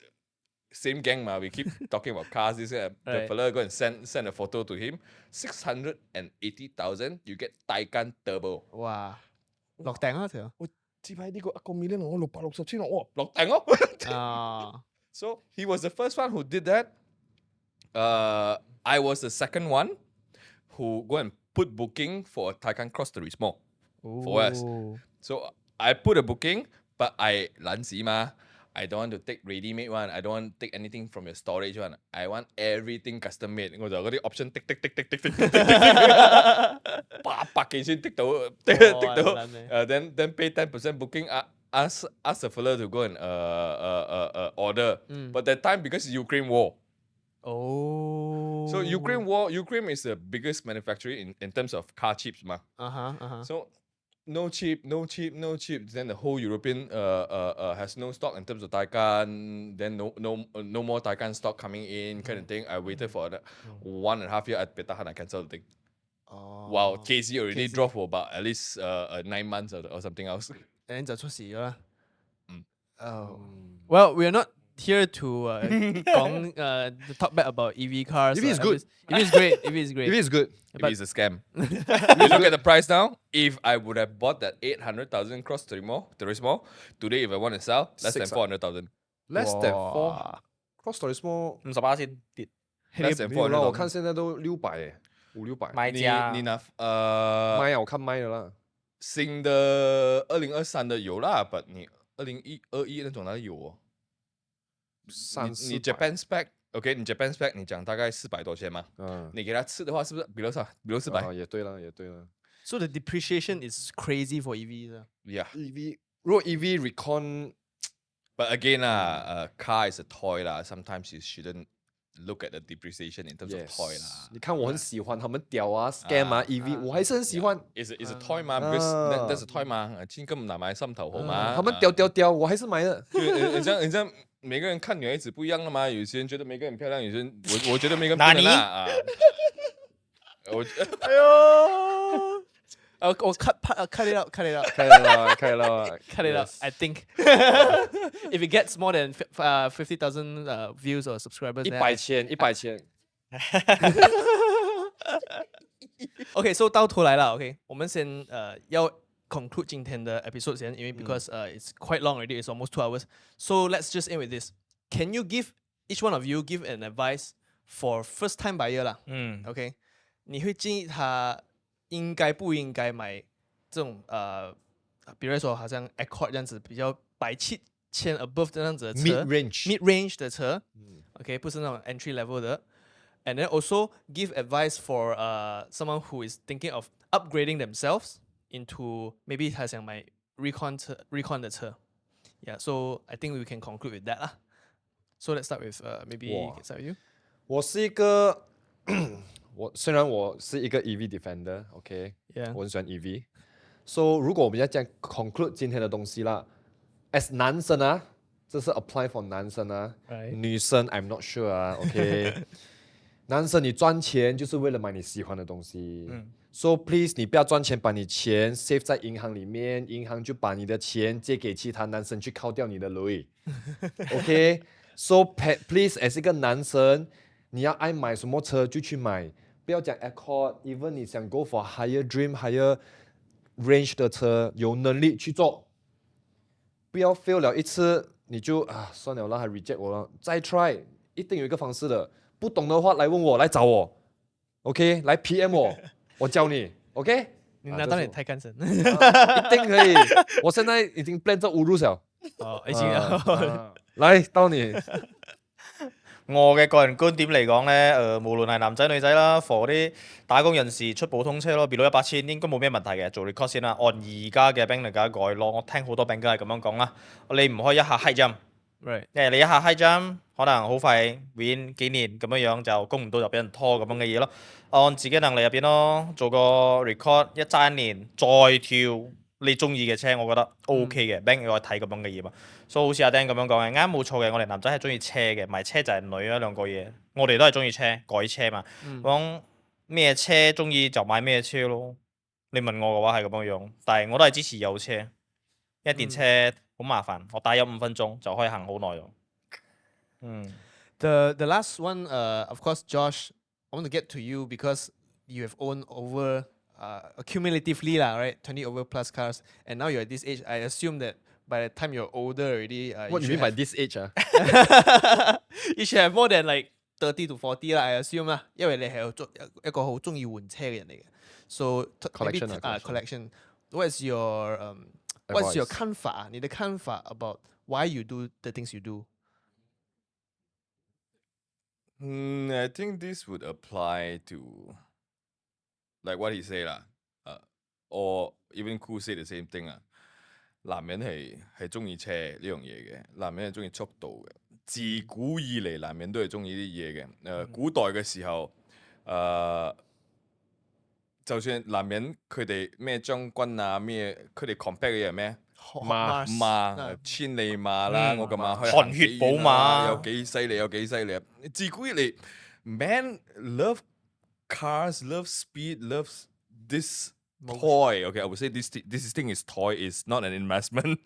[SPEAKER 2] same gang ma, we keep talking about cars. The
[SPEAKER 5] Right.
[SPEAKER 2] fella go and send a photo to him. 680,000, you get Taycan Turbo.
[SPEAKER 5] 哇，落訂啊條。
[SPEAKER 2] 知牌呢個1 million 我660千喎，落訂咯。
[SPEAKER 5] 啊
[SPEAKER 2] So he was the first one who did that. I was the second one who go and put booking for a Taycan Cross Turismo for us. So I put a booking, but I 懶屎嘛。I don't want to take ready-made one. I don't want to take anything from your storage one. I want everything custom made. 我就嗰啲 option ติ๊800幾先ติ๊到then pay 10% booking. Ask the fella to go and order. But that time because Ukraine war.
[SPEAKER 5] Oh.
[SPEAKER 2] So Ukraine is the biggest manufacturer in terms of car chips ma. So no chip. Then the whole European has no stock in terms of Taycan. Then no more Taycan stock coming in kind of thing. I waited for 1.5 years at Petahan. I cancelled the thing. Wow, KZ already drove for about at least 9 months or something else.
[SPEAKER 5] And 就出事咗啦。Well, we are not here to talk bad about EV cars.
[SPEAKER 4] EV is good.
[SPEAKER 5] EV is great. EV is great.
[SPEAKER 4] EV is good
[SPEAKER 2] It is a scam. You look at the price now. If I would have bought that 800,000 Cross Turismo, today if I want to sell, less than 400,000.
[SPEAKER 4] less than 4 Cross Turismo
[SPEAKER 3] 50%先跌，
[SPEAKER 2] Less than
[SPEAKER 4] 没有啦，我
[SPEAKER 2] 400,000.
[SPEAKER 4] 看現在都600 500-600
[SPEAKER 3] 賣價
[SPEAKER 2] 你拿
[SPEAKER 4] 賣啊，我看賣的啦。
[SPEAKER 2] 新的2023的有啦 but 你2021那种哪里有哦？你Japan spec OK， 你 Japan spec 你讲大概400多千嘛？你给他吃的话是不是比如400？
[SPEAKER 4] 也对了。
[SPEAKER 5] So the depreciation is crazy for EVs.
[SPEAKER 2] Yeah.
[SPEAKER 4] EV 如果 EV Recon
[SPEAKER 2] But again car is a toy lah. Sometimes you shouldn't look at the depreciation in terms of toy 啦。
[SPEAKER 4] 你看我很喜欢他们屌啊 scam 啊 EV，我还是很喜欢。
[SPEAKER 2] Is a toy 嘛，because that's a toy 嘛，錢咁唔難買心頭好嘛。
[SPEAKER 4] 他們屌，我還是買的。
[SPEAKER 2] 你這樣每個人看女孩子不一樣的嘛，有些人覺得每個人漂亮，有些人我覺得每個人不能啊。
[SPEAKER 5] 哎呦。我 cut it out.
[SPEAKER 4] Cut it out.
[SPEAKER 5] I think if it gets more than 50,000 views or subscribers,
[SPEAKER 4] 100千。
[SPEAKER 5] OK， so 到头来了 ，OK， 我们先要 conclude 今天的 episode 先，因为 because it's quite long already, it's almost 2 hours. So let's just end with this. Can you give each one of you give an advice for first time buyer 啦？OK， 你会建议他应该不应该买这种比如说好像 Accord 这样子比较170,000 above 这样子的车 mid range 的车，OK， 不是那种 entry level 的。And then also give advice for someone who is thinking of upgrading themselves into maybe 他想买 Recon 的车。Yeah, so I think we can conclude with that 啦。So let's start with maybe start with you.
[SPEAKER 4] 我是一个虽然我是一个 EV defender，OK， 我很喜欢 EV。So 如果我们要这样 conclude 今天的东西啦 ，as 男生啊，这是 apply for 男生啊，女生 I'm not sure 啊，OK。男生你赚钱就是为了买你喜欢的东西，So please 你不要赚钱把你钱 save 在银行里面，银行就把你的钱借给其他男生去扣掉你的累，OK。So please as 一个男生，你要爱买什么车就去买。不要讲 Accord，even 你想 go for higher dream、higher range 的车，有能力去做。不要 fail 了一次，你就算了，让他 reject 我了，再 try， 一定有一个方式的。不懂的话来问我，来找我 ，OK， 来 PM 我，我教你 ，OK。
[SPEAKER 5] 你拿到你太干神，
[SPEAKER 4] 一定可以。我现在已经 plan 咗5路了。
[SPEAKER 5] 已經
[SPEAKER 4] 來到你。
[SPEAKER 3] 我嘅個人觀點嚟講咧，無論係男仔女仔啦，for 啲打工人士出普通車咯，below 100,000應該冇咩問題嘅。做 record 先啦，按而家嘅 bank 嚟改咯。我聽好多 bank 係咁樣講啦，你唔可以一下 high jump， 你一下 high jump 可能好快 win 幾年咁樣就供唔到就俾人拖咁樣嘅嘢咯。按自己能力入邊咯，做個 record 揸1年再跳。你中意嘅車，我覺得 OK 嘅 ，bank 我睇咁樣嘅嘢嘛。所以好似阿 Dan 咁樣講嘅，啱冇錯嘅。我哋男仔係中意車嘅，買車就係女啊兩個嘢。我哋都係中意車，改車嘛。講咩車中意就買咩車咯。你問我嘅話係咁樣樣，但係我都係支持有車，因為電車好麻煩，我打有5分鐘就可以行好耐咯。
[SPEAKER 5] The last one, of course, Josh, I want to get to you because you have owned over. Accumulatively lah, right? 20 over plus cars, and now you're at this age. I assume that by the time you're older already,
[SPEAKER 4] what do you mean by this age?
[SPEAKER 5] You should have more than like 30 to 40 啦。I assume 啦，因為你係一個好中意換車嘅人嚟嘅。So collection. What's your 看法？你的看法 about why you do the things you do?
[SPEAKER 2] I think this would apply to. Like what he say 啦，or even Cool say the same thing 啊。男人係中意車呢樣嘢嘅，男人係中意速度嘅。自古以嚟，男人都係中意啲嘢嘅。古代嘅時候，就算男人佢哋咩將軍啊咩，佢哋 compare 嘅嘢係咩？馬千里馬啦，我嘅馬可以
[SPEAKER 3] 汗血寶馬，
[SPEAKER 2] 有幾犀利，有幾犀利啊！自古以嚟 ，man love cars, love speed, loves this toy. Okay, I would say this thing is toy. It's not an investment.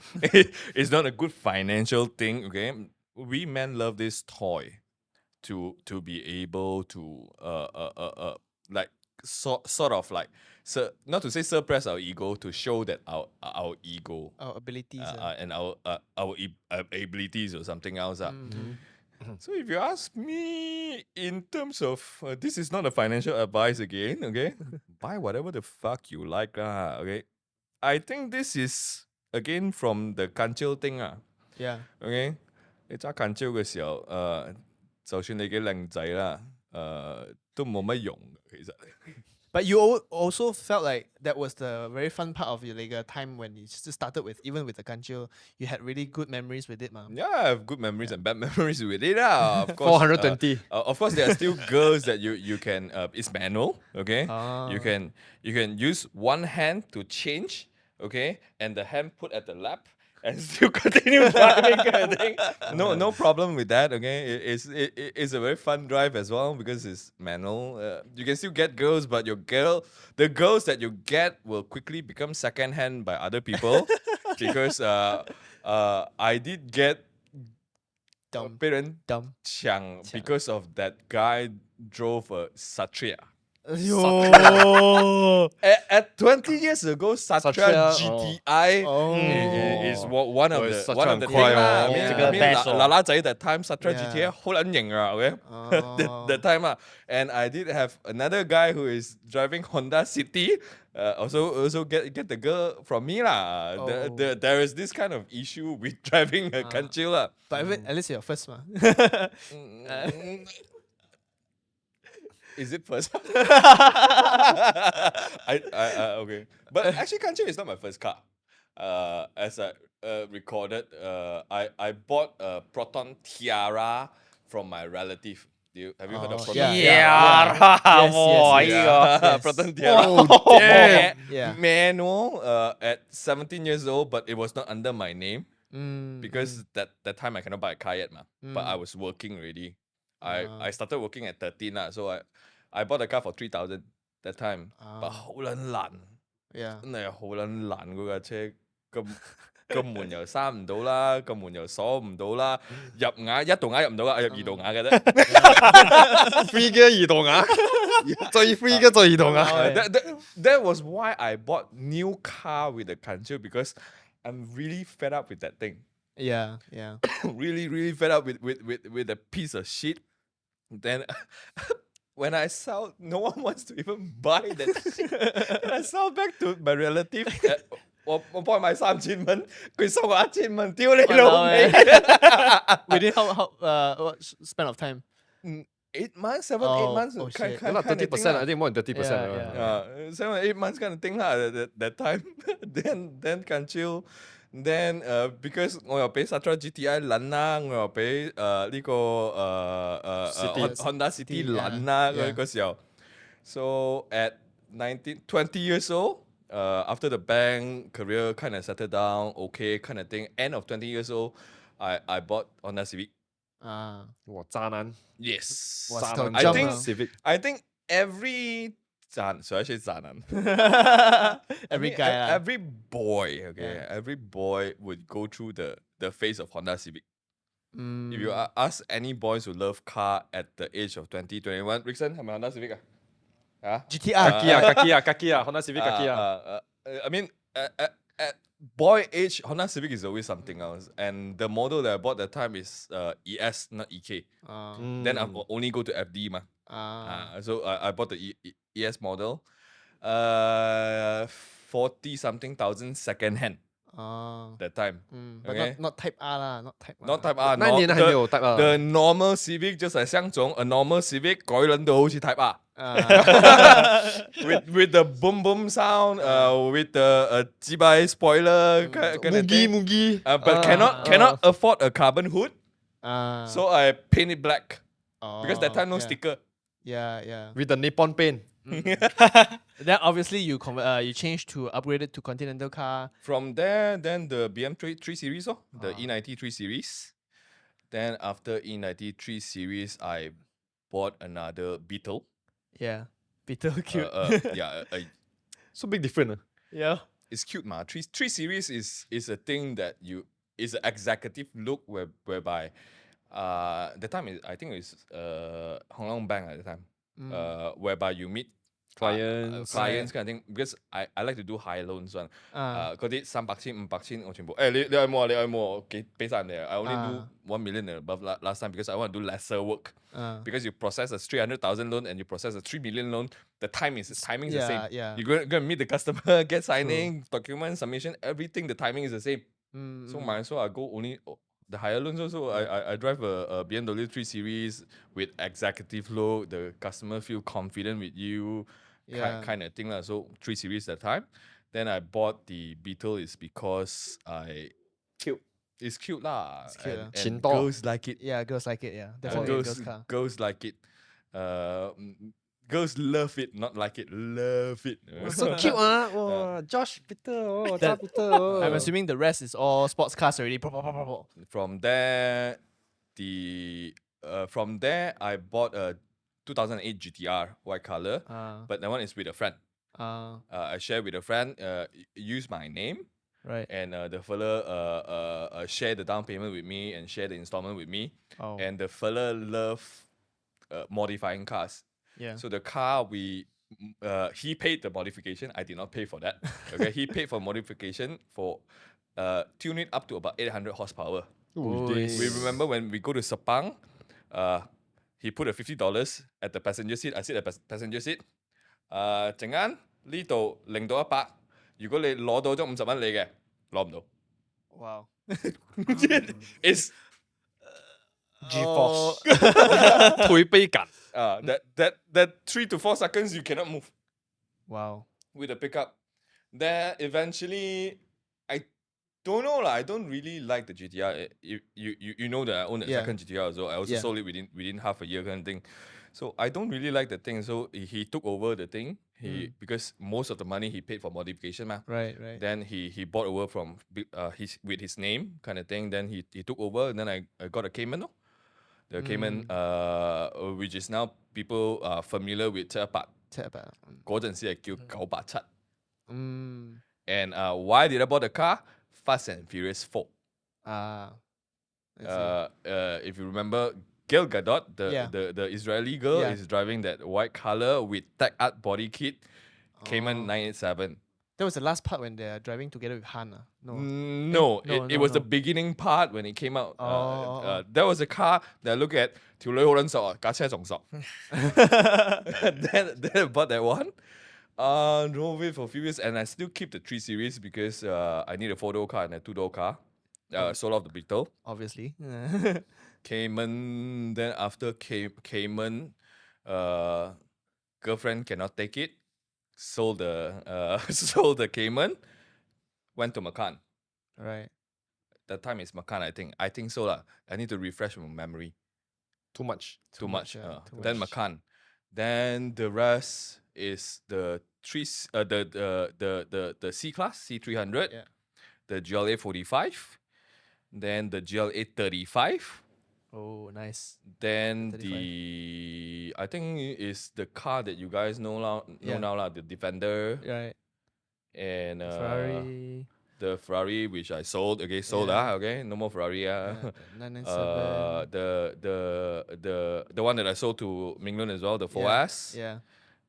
[SPEAKER 2] It's not a good financial thing. Okay, we men love this toy to be able to like sort of like not to say suppress our ego, to show that our ego,
[SPEAKER 5] our abilities,
[SPEAKER 2] and our abilities or something else. So if you ask me in terms of this is not a financial advice again, okay? Buy whatever the fuck you like, okay? I think this is again from the 近招 thing
[SPEAKER 5] Yeah.
[SPEAKER 2] Okay? 你揸近招嘅時候，就算你幾靚仔啦，都冇乜用嘅其實。
[SPEAKER 5] But you also felt like that was the very fun part of your time when you just started with, even with the Ganjil, you had really good memories with it, man.
[SPEAKER 2] Yeah, I have good memories and bad memories with it. Of course,
[SPEAKER 4] 420.
[SPEAKER 2] Of course, there are still girls that you can. It's manual, okay.
[SPEAKER 5] Ah.
[SPEAKER 2] You can use one hand to change, okay, and the hand put at the lap. And still continue driving, kind of thing. No problem with that. Okay, it's a very fun drive as well because it's manual. You can still get girls, but the girls that you get will quickly become second hand by other people because I did get
[SPEAKER 5] Dumb.
[SPEAKER 2] Chiang because of that guy drove a Satria. At 20 years ago, Satria GTI is one of the thing lah. I mean, Lala Zai that time Satria GTI 好撚型啊 okay? That time and I did have another guy who is driving Honda City. Also get the girl from me lah. There is this kind of issue with driving a Ganjil lah.
[SPEAKER 5] But at least you're first, man.
[SPEAKER 2] Is it first? Okay. But actually, Ganjil is not my first car. As I recorded, I bought a Proton Tiara from my relative. Have you heard of Proton Tiara?
[SPEAKER 5] Yes.
[SPEAKER 2] Proton Tiara.
[SPEAKER 4] Oh, damn.
[SPEAKER 5] Yeah.
[SPEAKER 2] Manual at 17 years old, but it was not under my name because that time I cannot buy a car yet, but I was working already. I started working at 13 so I bought a car for 3,000 that time. But 好撚爛
[SPEAKER 5] Yeah.
[SPEAKER 2] 真係好撚爛嗰架車，個門又閂唔到啦，個門又鎖唔到啦，入額一度額入唔到啊，入二度額嘅啫。
[SPEAKER 4] free 嘅移動額，最 free 嘅最移動額。
[SPEAKER 2] That was why I bought new car with the Ganjil because I'm really fed up with that thing.
[SPEAKER 5] Yeah.
[SPEAKER 2] really fed up with a piece of shit. Then when I sell, no one wants to even buy that shit. And I sell back to my relative. 我幫佢買3000蚊，佢收我1000蚊，屌你老味！
[SPEAKER 5] Within how what span of time?
[SPEAKER 2] 8 months, 7, 8 months.
[SPEAKER 5] Shit.
[SPEAKER 2] Kind of
[SPEAKER 4] 30%, I think more than 30%.
[SPEAKER 5] Yeah.
[SPEAKER 2] 7, 8 months kind of thing lah. That time, then Ganjil. Then because 我又俾 Satria GTI 撚啦，我又俾呢個Honda City 撚啦嗰時候。So at 20 years old, after the bank career kind of settled down, okay kind of thing. End of 20 years old, I bought Honda Civic.
[SPEAKER 4] 哇，渣男
[SPEAKER 2] Yes.
[SPEAKER 5] Was
[SPEAKER 4] 渣男
[SPEAKER 2] I think
[SPEAKER 4] Civic
[SPEAKER 2] I think every 渣，所以係渣男。
[SPEAKER 5] Every guy.
[SPEAKER 2] Every boy, okay, every boy would go through the phase of Honda Civic. If you ask any boys who love car at the age of 20, 21, Rickson, 係咪 Honda Civic 啊？
[SPEAKER 5] GTR.
[SPEAKER 4] 格機啊 Honda Civic 格機啊。
[SPEAKER 2] I mean, at boy age, Honda Civic is always something else. And the model that I bought that time is ES, not EK. Then I only go to FD ma. So I bought the ES model. 40 something thousand second hand. That time.
[SPEAKER 5] But
[SPEAKER 2] Okay?
[SPEAKER 5] not Type R lah, not Type R.
[SPEAKER 2] Not Type R.
[SPEAKER 4] 那年還沒有 Type R
[SPEAKER 2] The normal Civic 就係香總 a normal Civic 改撚到好似 Type R. with the boom boom sound, with the G-by spoiler kind of thing.
[SPEAKER 4] Mugi
[SPEAKER 2] But cannot afford a carbon hood, so I paint it black because that time no sticker.
[SPEAKER 5] Yeah.
[SPEAKER 4] with the Nippon paint.
[SPEAKER 5] Then obviously you changed to upgrade it to Continental car.
[SPEAKER 2] From there, then the BM3 series, the E93 series. Then after E93 series, I bought another Beetle.
[SPEAKER 5] Yeah. Beetle cute.
[SPEAKER 4] So big difference.
[SPEAKER 5] Yeah.
[SPEAKER 2] It's cute, ma. 3 series is a thing that is an executive look whereby the time is I think it's Hong Leong Bank at the time. Whereby you meet clients kind of thing because I like to do high loans one. 嗰啲300千、500千我全部你愛冇你愛冇俾曬人哋。I only do 1 million and above last time because I want to do lesser work. Because you process a 300,000 loan and you process a 3 million loan, the timing is the same.
[SPEAKER 5] Yeah.
[SPEAKER 2] You're going to meet the customer, get signing, document submission, everything. The timing is the same. So might as well I go only the higher loans also. I drive a BMW 3 Series with executive load. The customer feel confident with you, kind of thing lah. So 3 Series at the time. Then I bought the Beetle is because
[SPEAKER 4] Cute.
[SPEAKER 2] it's cute lah.
[SPEAKER 5] It's cute,
[SPEAKER 2] and
[SPEAKER 4] Chinto.
[SPEAKER 2] girls like it.
[SPEAKER 5] Yeah, girls like it. Yeah, definitely a girls car.
[SPEAKER 2] Girls like it. Girls love it, not like it. Love it.
[SPEAKER 4] So cute, oh, Josh Peter, oh, Peter.
[SPEAKER 5] I'm assuming the rest is all sports cars already.
[SPEAKER 2] From there, I bought a 2008 GTR white color, but that one is with a friend. I share with a friend. Use my name,
[SPEAKER 5] Right.
[SPEAKER 2] and the fella share the down payment with me and share the installment with me.
[SPEAKER 5] Oh.
[SPEAKER 2] And the fella love modifying cars.
[SPEAKER 5] Yeah.
[SPEAKER 2] So the car he paid the modification. I did not pay for that. Okay, he paid for modification for tune it up to about 800 horsepower. We remember when we go to Sepang, he put a $50 at the passenger seat. I sit at the passenger seat. 陣間呢度0到100，如果你攞到咗50蚊你嘅，攞唔到。
[SPEAKER 5] Wow.
[SPEAKER 2] It's
[SPEAKER 3] GeForce.
[SPEAKER 4] 推背感。
[SPEAKER 2] that 3 to 4 seconds you cannot move
[SPEAKER 5] Wow.
[SPEAKER 2] with the pickup. Then eventually, I don't know lah. I don't really like the GTR. You know that I own a second GTR as well. I also sold it within half a year kind of thing. So I don't really like the thing. So he took over the thing. Because most of the money he paid for modification, ma.
[SPEAKER 5] Right.
[SPEAKER 2] Then he bought over from with his name kind of thing. Then he took over, and then I got a Cayman. No? The Cayman, which is now people are familiar with 700. 嗰陣時係叫987。And why did I bought the car? Fast and Furious 4. If you remember, Gal Gadot, the Israeli girl, is driving that white color with tech art body kit, Cayman 987.
[SPEAKER 5] That was the last part when they're driving together with Han.
[SPEAKER 2] No, it was the beginning part when it came out. That was a car that I look at 條女好撚熟啊，架車仲熟。then I bought that one. Drove it for a few years, and I still keep the 3 Series because I need a 4-door car and a 2-door car. Sold off the Beetle.
[SPEAKER 5] Obviously.
[SPEAKER 2] Cayman. Then after Cayman, girlfriend cannot take it. Sold the Cayman. Went to Macan.
[SPEAKER 5] Right.
[SPEAKER 2] That time is Macan, I think. I think so lah. I need to refresh my memory.
[SPEAKER 4] Too much.
[SPEAKER 2] Too much.
[SPEAKER 5] Too
[SPEAKER 2] Then
[SPEAKER 5] much.
[SPEAKER 2] Macan. Then the rest is the C class C300.
[SPEAKER 5] Yeah.
[SPEAKER 2] The GLA 45. Then the GLA 35.
[SPEAKER 5] Oh, nice.
[SPEAKER 2] Then
[SPEAKER 5] 35.
[SPEAKER 2] I think is the car that you guys know now, the Defender.
[SPEAKER 5] Right.
[SPEAKER 2] And
[SPEAKER 5] Ferrari.
[SPEAKER 2] the Ferrari which I sold. Okay, sold okay, no more Ferrari.
[SPEAKER 5] 997.
[SPEAKER 2] The one that I sold to Minglun as well, the 4S.
[SPEAKER 5] Yeah.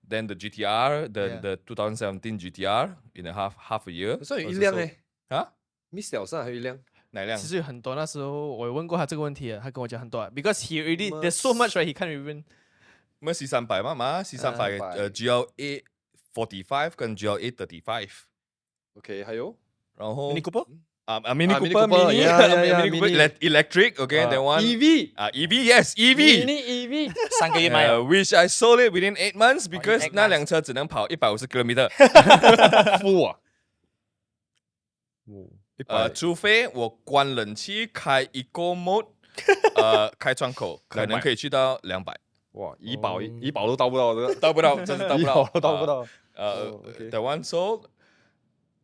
[SPEAKER 2] Then the GTR, the 2017 GTR in half a year.
[SPEAKER 4] 所以有一辆呢？
[SPEAKER 2] 啊
[SPEAKER 4] ？Miss 小上还有一辆。
[SPEAKER 2] 哪辆？
[SPEAKER 5] 其实有很多，那时候我有问过他这个问题的，他跟我讲很多，because he already there's so much right he can't even。
[SPEAKER 2] 咩C300嘛，C300 GLA 45跟 GLA 35。
[SPEAKER 4] OK，还有。
[SPEAKER 2] 然后
[SPEAKER 5] Mini Cooper。Mini
[SPEAKER 2] Cooper,
[SPEAKER 4] Mini
[SPEAKER 2] Cooper electric, okay, that one.
[SPEAKER 4] EV.
[SPEAKER 2] EV, yes, EV.
[SPEAKER 4] Mini EV.
[SPEAKER 3] 3個月買啊
[SPEAKER 2] Which I sold it within 8 months because
[SPEAKER 3] 8
[SPEAKER 2] 那輛車只能跑150 km。
[SPEAKER 4] 負啊！
[SPEAKER 2] 除非我關冷氣開Eco mode，開窗口，可能可以去到200。
[SPEAKER 4] 哇，醫保都到不到這個，
[SPEAKER 2] 到不到，真的到不到，
[SPEAKER 4] 都到不到。
[SPEAKER 2] That one sold.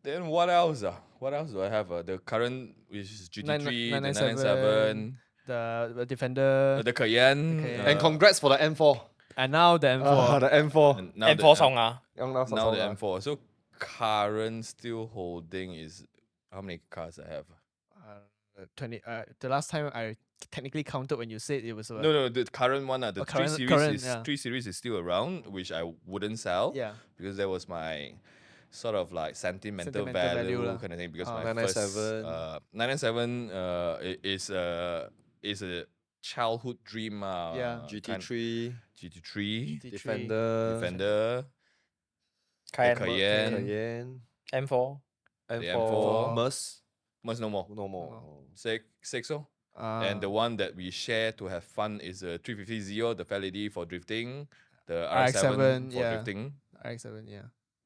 [SPEAKER 2] Then what else? What else do I have? The current, which is GT3, the 997,
[SPEAKER 5] the Defender,
[SPEAKER 2] the Cayenne.
[SPEAKER 4] And congrats for the M4.
[SPEAKER 5] and now the M4.
[SPEAKER 4] The M4.
[SPEAKER 2] Now the-
[SPEAKER 3] M4 送啊，
[SPEAKER 2] Now the M4. So current still holding is how many cars I have?
[SPEAKER 5] 20. The last time I technically counted when you said it was.
[SPEAKER 2] No, the current one, the 3
[SPEAKER 5] current-
[SPEAKER 2] series
[SPEAKER 5] current,
[SPEAKER 2] is
[SPEAKER 5] yeah.
[SPEAKER 2] 3 series is still around, which I wouldn't sell.
[SPEAKER 5] Yeah.
[SPEAKER 2] Because that was my sort of like sentimental
[SPEAKER 5] Sentimental
[SPEAKER 2] value
[SPEAKER 5] value lah.
[SPEAKER 2] kind of thing. Because
[SPEAKER 5] Oh.
[SPEAKER 2] my first
[SPEAKER 4] 997.
[SPEAKER 2] 997 is a childhood dream.
[SPEAKER 5] Yeah.
[SPEAKER 4] GT3,
[SPEAKER 2] GT3,
[SPEAKER 4] Defender,
[SPEAKER 2] Defender,
[SPEAKER 3] Cayenne
[SPEAKER 2] Cayenne,
[SPEAKER 4] Cayenne,
[SPEAKER 3] M4
[SPEAKER 2] M4.
[SPEAKER 4] M4, Merc.
[SPEAKER 2] Merc no more.
[SPEAKER 4] No more.
[SPEAKER 2] Six oh. And the one that we share to have fun is a 350Z, the Validity for drifting, the
[SPEAKER 1] RX-7,
[SPEAKER 2] RX-7 for
[SPEAKER 1] yeah.
[SPEAKER 2] drifting,
[SPEAKER 1] RX-7, yeah.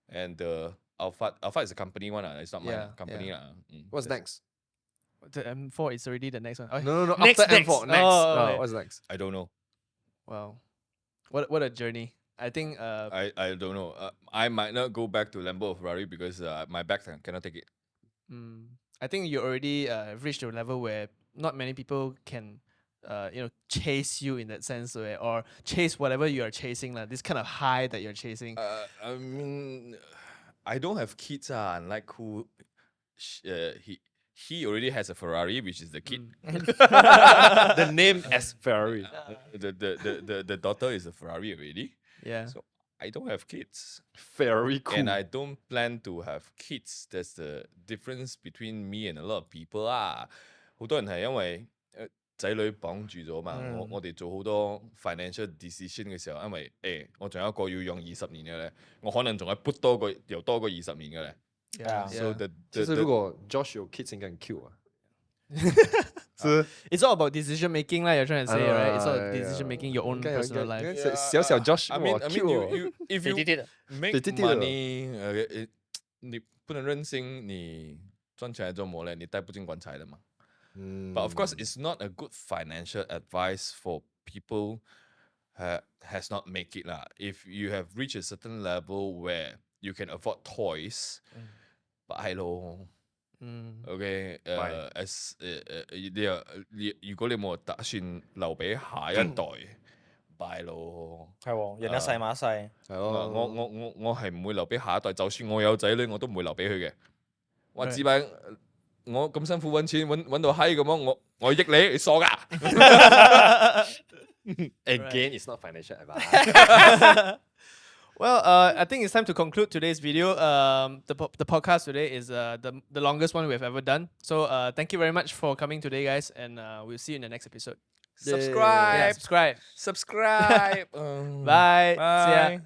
[SPEAKER 2] and the Alpha is a company one. It's not
[SPEAKER 1] Yeah,
[SPEAKER 2] mine. Company.
[SPEAKER 1] yeah.
[SPEAKER 4] What's next?
[SPEAKER 1] The M4 is already the next one. Oh,
[SPEAKER 4] No,
[SPEAKER 1] Next,
[SPEAKER 4] after
[SPEAKER 1] next.
[SPEAKER 4] M4. Next.
[SPEAKER 1] Oh, okay.
[SPEAKER 4] What's next?
[SPEAKER 2] I don't know.
[SPEAKER 1] Wow. What a journey. I think
[SPEAKER 2] I don't know. I might not go back to Lambo or Ferrari because my back cannot take it.
[SPEAKER 1] I think you already reached a level where not many people can chase you in that sense or chase whatever you are chasing, like this kind of high that you're chasing.
[SPEAKER 2] I mean, I don't have kids. Unlike who, he already has a Ferrari, which is the kid.
[SPEAKER 4] The name as Ferrari.
[SPEAKER 2] The daughter is a Ferrari already.
[SPEAKER 1] Yeah.
[SPEAKER 2] So I don't have kids.
[SPEAKER 4] Very cool.
[SPEAKER 2] And I don't plan to have kids. That's the difference between me and a lot of people 好多人係因為仔女綁住咗嘛，我哋做好多 financial decision 嘅時候，因為我仲有一個要用20年嘅咧，我可能仲係 put 多過20年嘅咧。
[SPEAKER 1] Yeah.
[SPEAKER 2] So the
[SPEAKER 4] 就是如果 Josh 有 kids 應該很 cute 啊。
[SPEAKER 1] It's all about decision making, like you're trying to say, right? It's all about decision making your own personal life.
[SPEAKER 4] 小 Josh
[SPEAKER 2] I mean,
[SPEAKER 4] 哇 cute
[SPEAKER 2] you if you
[SPEAKER 3] 滴滴的
[SPEAKER 2] make
[SPEAKER 4] 对对对的
[SPEAKER 2] money，你不能任性，你赚起来做么嘞？你带不进棺材的嘛。But of course, it's not a good financial advice for people has not make it lah. If you have reached a certain level where you can afford toys, buy咯。OK，如果你冇打算留俾下一代，buy 咯。
[SPEAKER 3] 係喎，人一世馬一世。
[SPEAKER 4] 係咯。
[SPEAKER 2] 我係唔會留俾下一代，就算我有仔女，我都唔會留俾佢嘅。話只擺我咁辛苦揾錢揾到閪咁樣，我益你傻㗎。
[SPEAKER 4] Again, it's not financial advice.
[SPEAKER 1] Well, I think it's time to conclude today's video. The podcast today is the longest one we've ever done. So thank you very much for coming today, guys, and we'll see you in the next episode.
[SPEAKER 2] Subscribe.
[SPEAKER 1] Yeah, subscribe.
[SPEAKER 2] Subscribe.
[SPEAKER 1] Bye. See ya.
[SPEAKER 2] Bye.